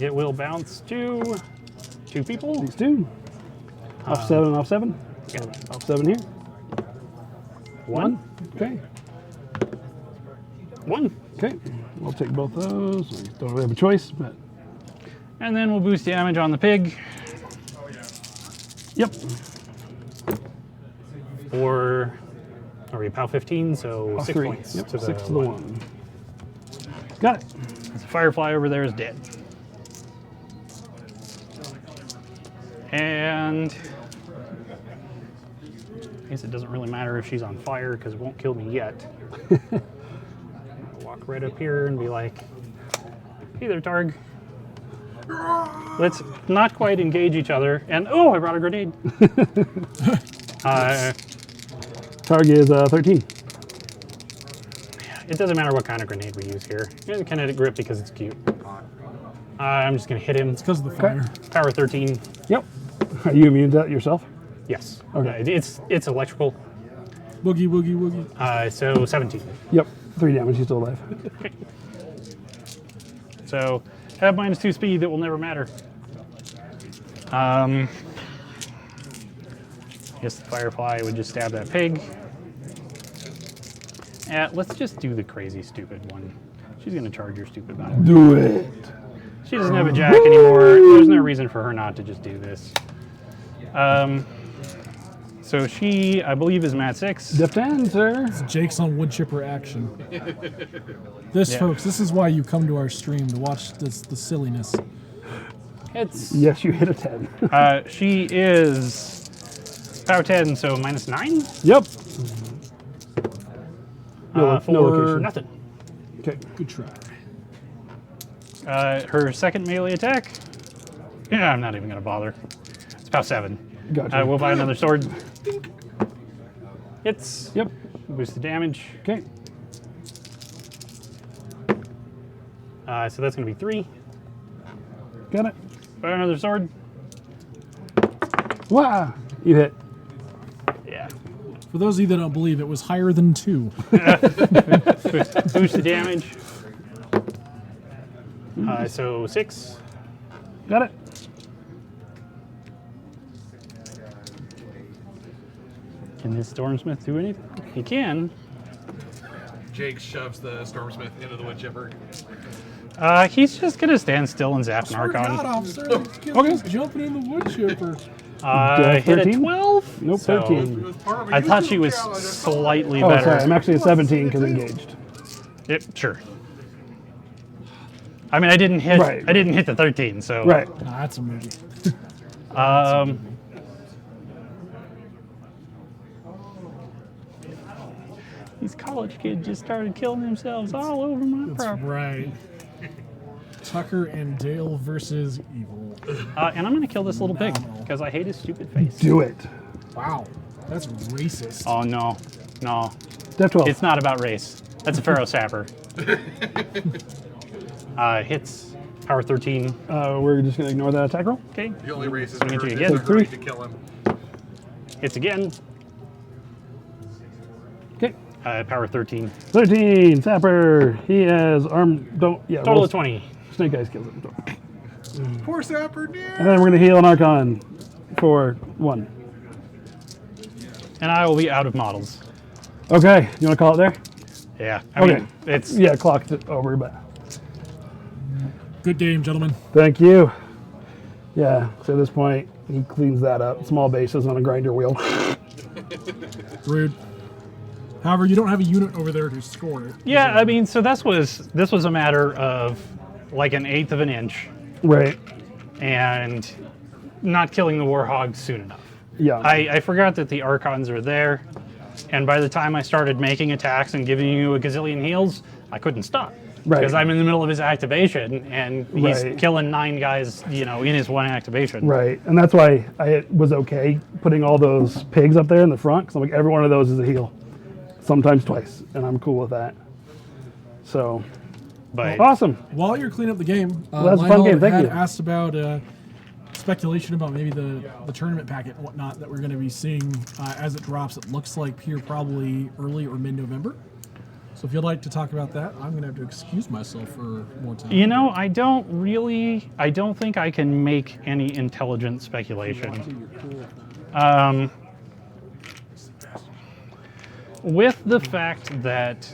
It will bounce to 2 people. These 2. Off 7 and off 7. Yeah. Off 7 here. 1. Okay. 1. Okay. We'll take both those. We don't really have a choice, but And then we'll boost damage on the pig yep. for, are we POW 15? So Off 6 3. points. Yep. To 6 to the 1. Got it. The firefly over there is dead. And I guess it doesn't really matter if she's on fire because it won't kill me yet. I'll walk right up here and be like, hey there, Targ. Let's not quite engage each other. And oh, I brought a grenade. Target is 13. It doesn't matter what kind of grenade we use here. It's a kinetic grip because it's cute. I'm just going to hit him. It's because of the fire. Power 13. Yep. Are you immune to that yourself? Yes. Okay. It's electrical. Boogie, woogie, woogie. So 17. Yep. 3 damage. He's still alive. Okay. So have -2 speed. That will never matter. I guess the firefly would just stab that pig. Let's just do the crazy stupid one. She's gonna charge your stupid battle. Do it. She doesn't have a jack anymore. There's no reason for her not to just do this. So she, I believe, is mat 6. Deft end, sir. Jake's on wood chipper action. This, Yeah. folks, this is why you come to our stream to watch the silliness. It's Yes, you hit a 10. she is power 10, so -9 Yep. No, for no location. nothing. Okay. Good try. Her second melee attack. Yeah, I'm not even gonna bother. It's power 7. Gotcha. We'll buy another sword. Hits. Yep. Boost the damage. Okay. So that's gonna be 3. Got it. Buy another sword. Wow. You hit. Yeah. For those of you that don't believe, it was higher than 2. Boost the damage. So 6. Got it. Can this Stormsmith do anything? He can. Jake shoves the Stormsmith into the wood chipper. He's just gonna stand still and zap Swear to God, Narcon. officer, this kid was jumping in the wood chipper. Hit a 13? 12. Nope, So 13. I thought she was slightly Oh, better. sorry. I'm actually at 17 because engaged. Yep, sure. I mean, I didn't hit. Right. I didn't hit the 13. So. Right. Nah, that's a movie. These college kids just started killing themselves all over my That's property. right. Tucker and Dale versus Evil. And I'm gonna kill this little pig because I hate his stupid face. Do it. Wow, that's racist. Oh no, no, Def 12. it's not about race. That's a Farrow sapper. Hits power 13. We're just going to ignore that attack roll. Okay. The only race is Swing at you for again. is agreed to kill him. Hits again. Okay. Power 13. 13. Sapper. He has arm. Don't. Yeah. Total roll- of 20. Snake Eyes kills him. Poor Sapper, dude. And then we're going to heal an Archon for 1. And I will be out of models. Okay. You want to call it there? Yeah. I Okay. mean, it's Yeah, clocked it over, but Good game, gentlemen. thank you. Yeah, so at this point, he cleans that up. Small bases on a grinder wheel. Rude. However, you don't have a unit over there to score it. Yeah, I mean, so this was a matter of like an eighth of an inch Right. and not killing the Warhog soon enough. Yeah. I forgot that the Archons are there, and by the time I started making attacks and giving you a gazillion heals, I couldn't stop. Right. Because I'm in the middle of his activation, and he's Right. killing 9 guys, in his one activation. Right, and that's why I was okay putting all those pigs up there in the front, because I'm like, every one of those is a heal, sometimes twice, and I'm cool with that. So, But awesome. While you're cleaning up the game, that's a fun game, thank had you. asked about speculation about maybe the tournament packet and whatnot that we're going to be seeing as it drops. It looks like here probably early or mid-November. So if you'd like to talk about that, I'm going to have to excuse myself for more time. I don't think I can make any intelligent speculation. With the fact that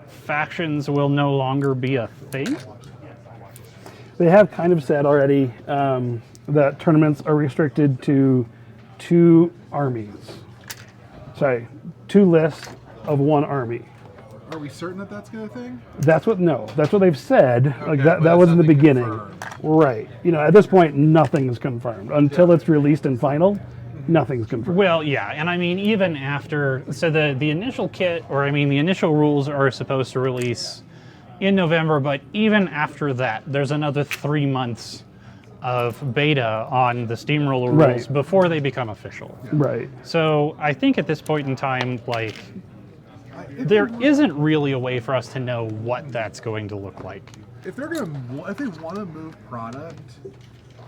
factions will no longer be a thing, They have kind of said already that tournaments are restricted to 2 armies. Sorry, 2 lists of 1 army. Are we certain that that's going to thing? That's what they've said. Like Okay, that but was in the nothing beginning. confirmed. Right. At this point, nothing is confirmed. Until it's released in final, nothing's confirmed. well, yeah, and I mean, even after, so the initial kit, the initial rules are supposed to release in November, but even after that, there's another 3 months of beta on the Steamroller rules Right. before they become official. Right. So I think at this point in time, there isn't really a way for us to know what that's going to look like. If they want to move product,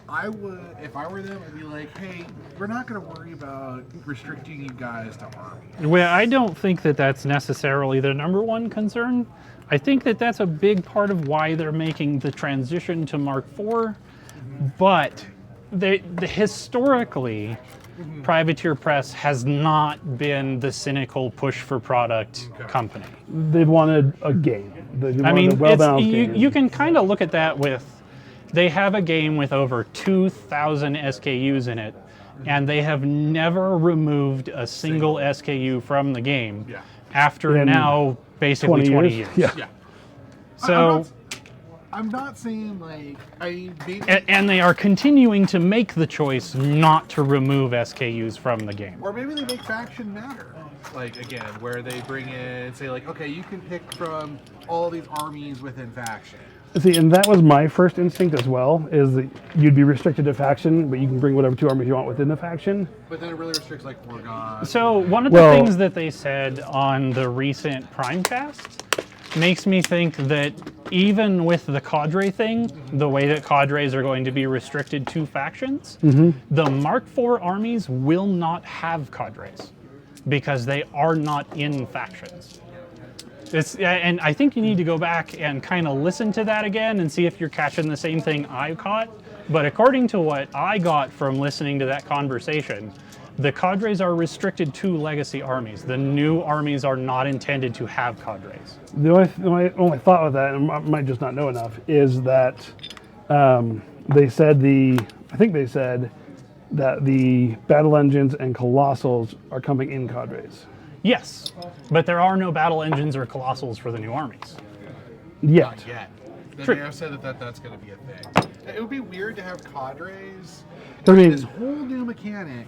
I would, if I were them, I'd be like, hey, we're not going to worry about restricting you guys to army. Well, I don't think that that's necessarily the number one concern. I think that that's a big part of why they're making the transition to Mark IV, but historically, Privateer Press has not been the cynical push for product company. They've wanted a game. I mean, a well-balanced game. you can kind of look at that with, they have a game with over 2,000 SKUs in it, and they have never removed a single SKU from the game Yeah. after In now basically 20 years. Yeah. Yeah. So, I'm not saying maybe, and they are continuing to make the choice not to remove SKUs from the game. or maybe they make faction matter. Again, where they bring in, say okay, you can pick from all these armies within faction. See, and that was my first instinct as well, is that you'd be restricted to faction, but you can bring whatever 2 armies you want within the faction. But then it really restricts Orgon. So one of the things that they said on the recent Primecast makes me think that even with the cadre thing, the way that cadres are going to be restricted to factions, the Mark IV armies will not have cadres because they are not in factions. And I think you need to go back and kind of listen to that again and see if you're catching the same thing I caught. But according to what I got from listening to that conversation, the cadres are restricted to legacy armies. The new armies are not intended to have cadres. The only thought with that, and I might just not know enough, is that they said that the battle engines and colossals are coming in cadres. Yes, but there are no battle engines or colossals for the new armies. Yet. Not yet. True. They have said that's going to be a thing. It would be weird to have cadres. I mean, This whole new mechanic.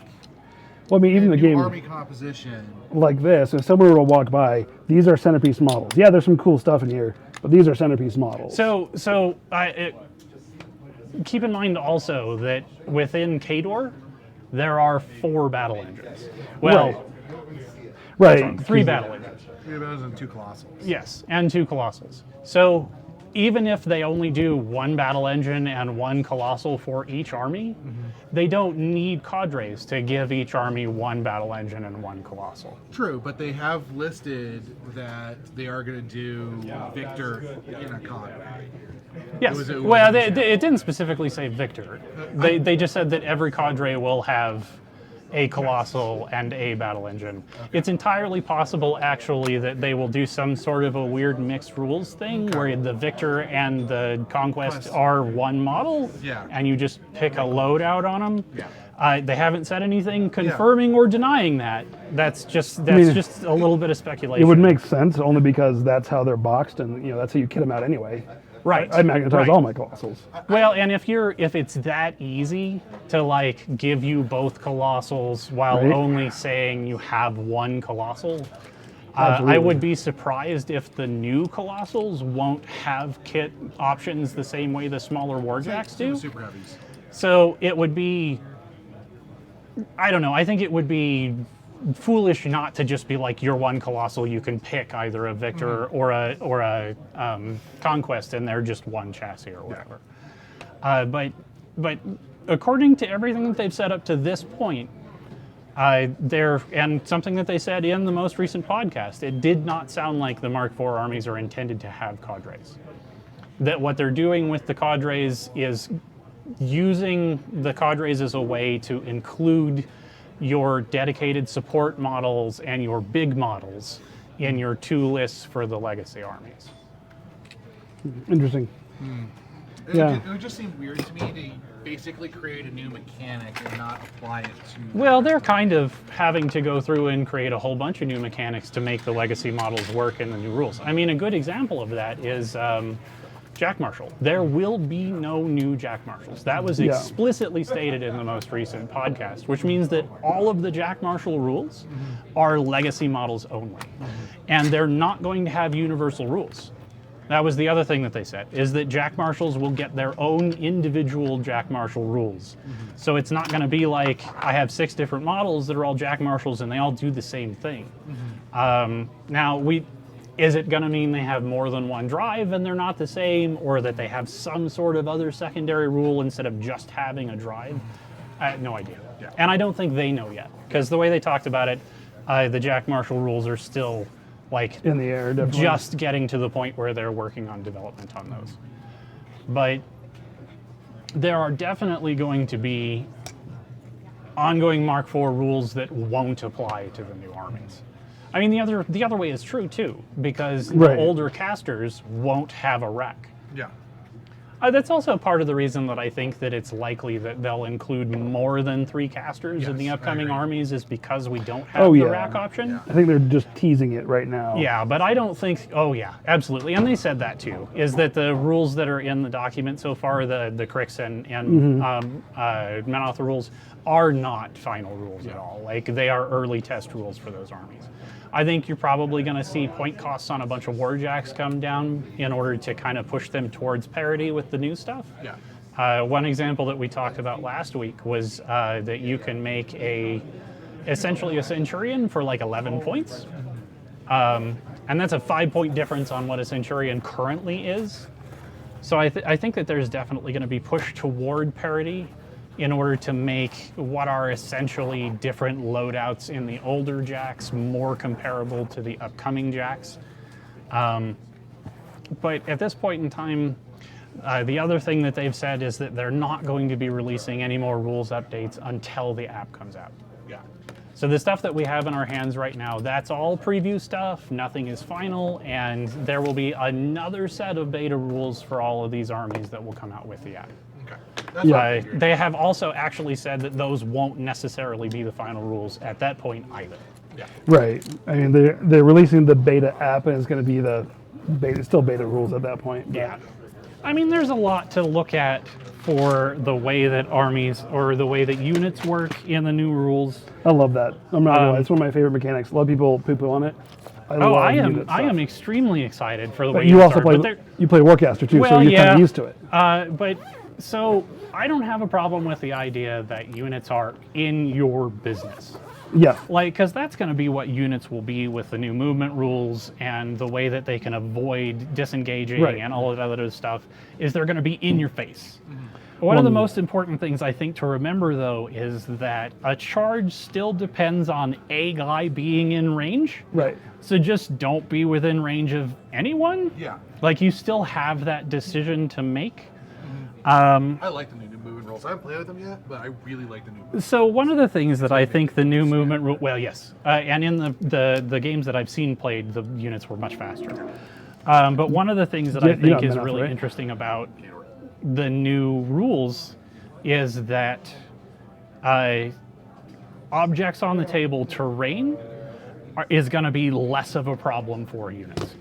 even and the new game army composition. like this, if someone were to walk by, these are centerpiece models. Yeah, there's some cool stuff in here, but these are centerpiece models. So keep in mind also that within Khador, there are 4 battle engines. Well, right. 3 battle engines. 3 of those and 2 colossals. Yes, and 2 colossals. So even if they only do 1 battle engine and 1 colossal for each army, they don't need cadres to give each army 1 battle engine and 1 colossal. True, but they have listed that they are going to do Victor in a cadre. Yes. It Didn't specifically say Victor. They just said that every cadre will have a colossal and a battle engine. Okay. It's entirely possible, actually, that they will do some sort of a weird mixed rules thing where the Victor and the Conquest are 1 model, and you just pick a loadout on them. Yeah. They haven't said anything confirming or denying that. That's just a little bit of speculation. It would make sense only because that's how they're boxed, and that's how you kit them out anyway. Right. I magnetize right. all my colossals. Well, and if it's that easy to like give you both colossals while Right. only saying you have one colossal, I Absolutely. would be surprised if the new colossals won't have kit options the same way the smaller warjacks do. Super heavies. So it would be, I don't know, I think it would be foolish not to just be like your one colossal, you can pick either a Victor or a Conquest and they're just one chassis or whatever. But according to everything that they've set up to this point, and something that they said in the most recent podcast, it did not sound like the Mark IV armies are intended to have cadres. That what they're doing with the cadres is using the cadres as a way to include your dedicated support models and your big models in your 2 lists for the legacy armies. Interesting. It, Yeah. it would just seem weird to me to basically create a new mechanic and not apply it to. Well, they're kind of having to go through and create a whole bunch of new mechanics to make the legacy models work in the new rules. I mean, a good example of that is Jack Marshall. There will be no new Jack Marshalls. That was Yeah. explicitly stated in the most recent podcast, which means that all of the Jack Marshall rules are legacy models only. And they're not going to have universal rules. That was the other thing that they said, is that Jack Marshalls will get their own individual Jack Marshall rules. So it's not going to be like, I have 6 different models that are all Jack Marshalls and they all do the same thing. Now, is it going to mean they have more than one drive and they're not the same, or that they have some sort of other secondary rule instead of just having a drive? I have no idea. Yeah. And I don't think they know yet, because the way they talked about it, the Jack Marshall rules are still like In the air, definitely. just getting to the point where they're working on development on those. But there are definitely going to be ongoing Mark IV rules that won't apply to the new armies. I mean, the other way is true too, because Right. the older casters won't have a rack. Yeah. That's also part of the reason that I think that it's likely that they'll include more than 3 casters in the Yes, I upcoming agree. armies, is because we don't have Oh, the yeah. rack option. Yeah. I think they're just teasing it right now. Yeah, but I don't think. Oh, yeah, absolutely, and they said that too. Is that the rules that are in the document so far, the Crix and Menoth rules, are not final rules at all. Like, they are early test rules for those armies. I think you're probably going to see point costs on a bunch of warjacks come down in order to kind of push them towards parity with the new stuff. Yeah. One example that we talked about last week was that you can make essentially a Centurion for like 11 points. And that's a 5-point difference on what a Centurion currently is. So I think that there's definitely going to be push toward parity in order to make what are essentially different loadouts in the older jacks more comparable to the upcoming jacks. But at this point in time, the other thing that they've said is that they're not going to be releasing any more rules updates until the app comes out. Yeah. So the stuff that we have in our hands right now, that's all preview stuff, nothing is final, and there will be another set of beta rules for all of these armies that will come out with the app. Okay. That's what I figured. They have also actually said that those won't necessarily be the final rules at that point either. Yeah. Right. I mean, they're releasing the beta app, and it's going to be the beta, still beta rules at that point. But Yeah. I mean, there's a lot to look at for the way that armies or the way that units work in the new rules. I love that. I'm not gonna lie, it's one of my favorite mechanics. A lot of people poo-poo on it. I Oh, love I unit am stuff. extremely excited for the way But you units also are, play but they're- you play Warcaster too, so Well, you're kind yeah. of used to it. But so I don't have a problem with the idea that units are in your business. Yeah. Like, because that's going to be what units will be with the new movement rules and the way that they can avoid disengaging Right. and all of that other stuff, is they're going to be in your face. One of the most important things I think to remember, though, is that a charge still depends on a guy being in range. Right. So just don't be within range of anyone. Yeah. Like, you still have that decision to make. I like the new movement rules. I haven't played with them yet, but I really like the new movement. So one of the things that I think the new movement rule, well, yes, and in the games that I've seen played, the units were much faster. But one of the things that I You're think not is Menoth, really right? interesting about the new rules is that objects on the table terrain is going to be less of a problem for units.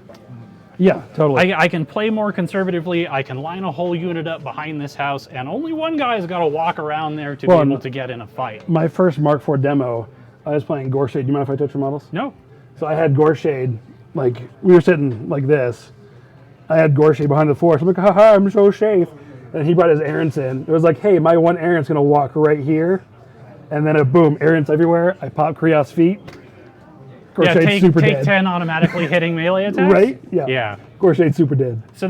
Yeah, totally. I can play more conservatively. I can line a whole unit up behind this house, and only one guy's got to walk around there to be able to get in a fight. My first Mark IV demo, I was playing Gorshade. Do you mind if I touch your models? No. So I had Gorshade, like, we were sitting like this. I had Gorshade behind the force. I'm like, haha, I'm so safe. And he brought his errants in. It was like, hey, my one errant's going to walk right here. And then boom, errants everywhere. I pop Krios feet. Yeah, Gorshade's super take dead. 10 automatically hitting melee attacks. Right? Yeah. Yeah. Gorshade's super dead. So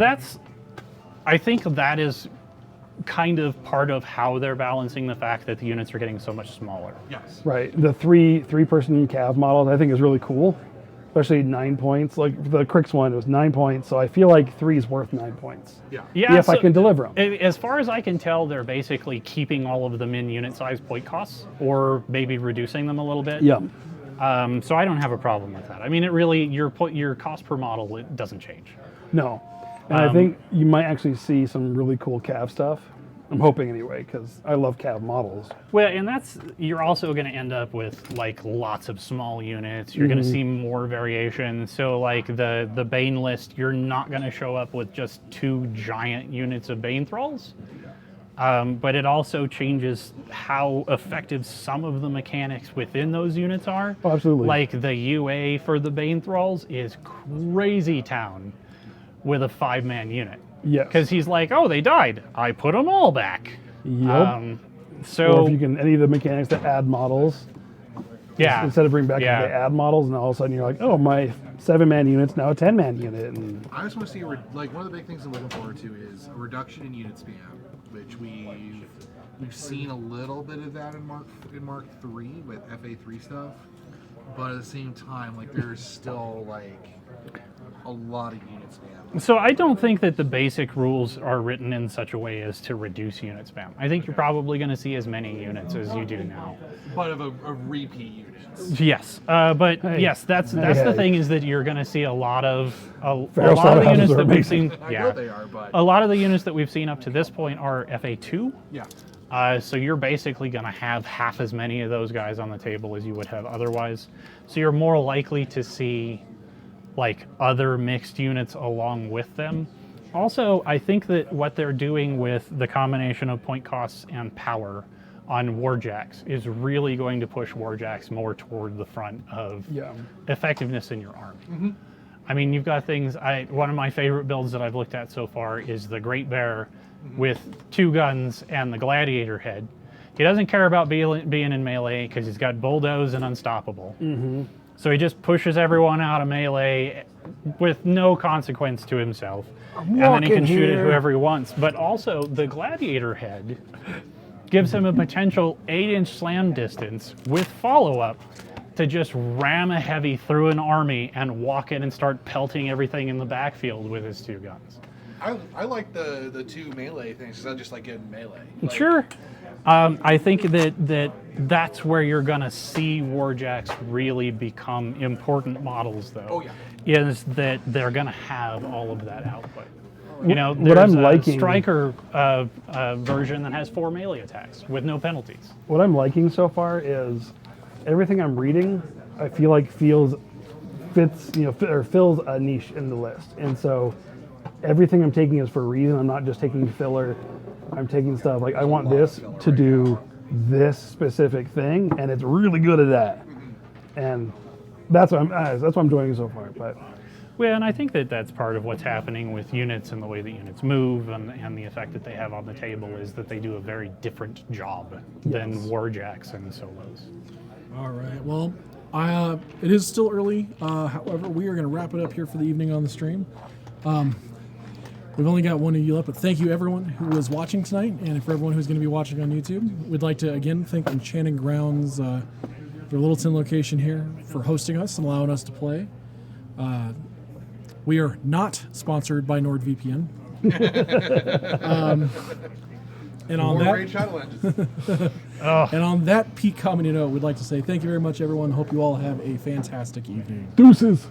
I think that is kind of part of how they're balancing the fact that the units are getting so much smaller. Yes. Right. The three-person Cav model, I think, is really cool. Especially 9 points. Like the Crix one, it was 9 points. So I feel like 3 is worth 9 points. Yeah. Yeah, If I can deliver them. As far as I can tell, they're basically keeping all of them in unit size point costs, or maybe reducing them a little bit. Yeah. So I don't have a problem with that. I mean, it really your cost per model, it doesn't change. No. And I think you might actually see some really cool Cav stuff. I'm hoping anyway, because I love Cav models. Well, and you're also going to end up with like lots of small units. You're going to see more variation. So like the Bane list, you're not going to show up with just 2 giant units of Bane Thralls. But it also changes how effective some of the mechanics within those units are. Oh, absolutely. Like the UA for the Bane Thralls is crazy town with a 5-man unit. Yes. Because he's like, oh, they died. I put them all back. Yep. So or if you can, any of the mechanics that add models. yeah, Instead of bringing back, yeah. they add models, and all of a sudden you're like, oh, my 7-man unit's now a 10-man unit. And I just want to see, like, one of the big things I'm looking forward to is a reduction in unit spam, which we've seen a little bit of that in Mark III with FA3 stuff, but at the same time, like, there's still like a lot of unit spam. So I don't think that the basic rules are written in such a way as to reduce unit spam. I think you're probably going to see as many units as you do now. But of a repeat units. Yes, but Hey. yes, that's the Hey. thing is that you're going to see a lot of Farrow the units slaughterhouses are that we've amazing. seen. I Yeah, know they are, but a lot of the units that we've seen up to this point are FA2. yeah. So you're basically going to have half as many of those guys on the table as you would have otherwise. So you're more likely to see like other mixed units along with them. Also, I think that what they're doing with the combination of point costs and power on Warjacks is really going to push Warjacks more toward the front of effectiveness in your army. I mean, you've got things, one of my favorite builds that I've looked at so far is the Great Bear with 2 guns and the Gladiator head. He doesn't care about being in melee because he's got Bulldoze and Unstoppable. So he just pushes everyone out of melee with no consequence to himself. And then he can shoot at whoever he wants. But also, the Gladiator head gives him a potential 8-inch slam distance with follow-up to just ram a heavy through an army and walk in and start pelting everything in the backfield with his 2 guns. I like the 2 melee things because I just like getting melee. Like, Sure. I think that's where you're going to see Warjacks really become important models, though. Oh, yeah. Is that they're going to have all of that output. You know, What there's I'm a liking- Striker version that has 4 melee attacks with no penalties. what I'm liking so far is everything I'm reading, I feel like fills a niche in the list. And so everything I'm taking is for a reason. I'm not just taking filler. I'm taking stuff like I want this to do this specific thing, and it's really good at that. And that's what I'm doing so far. But Well, and I think that that's part of what's happening with units and the way that units move and the effect that they have on the table is that they do a very different job than Warjacks and solos. All right. Well, it is still early. However, we are going to wrap it up here for the evening on the stream. We've only got one of you left, but thank you everyone who was watching tonight, and for everyone who's going to be watching on YouTube. We'd like to again thank Enchanting Grounds, their Littleton location here, for hosting us and allowing us to play. We are not sponsored by NordVPN. And on More that, Raid Shadow Legends. and on that peak comedy note, we'd like to say thank you very much, everyone. Hope you all have a fantastic evening. deuces.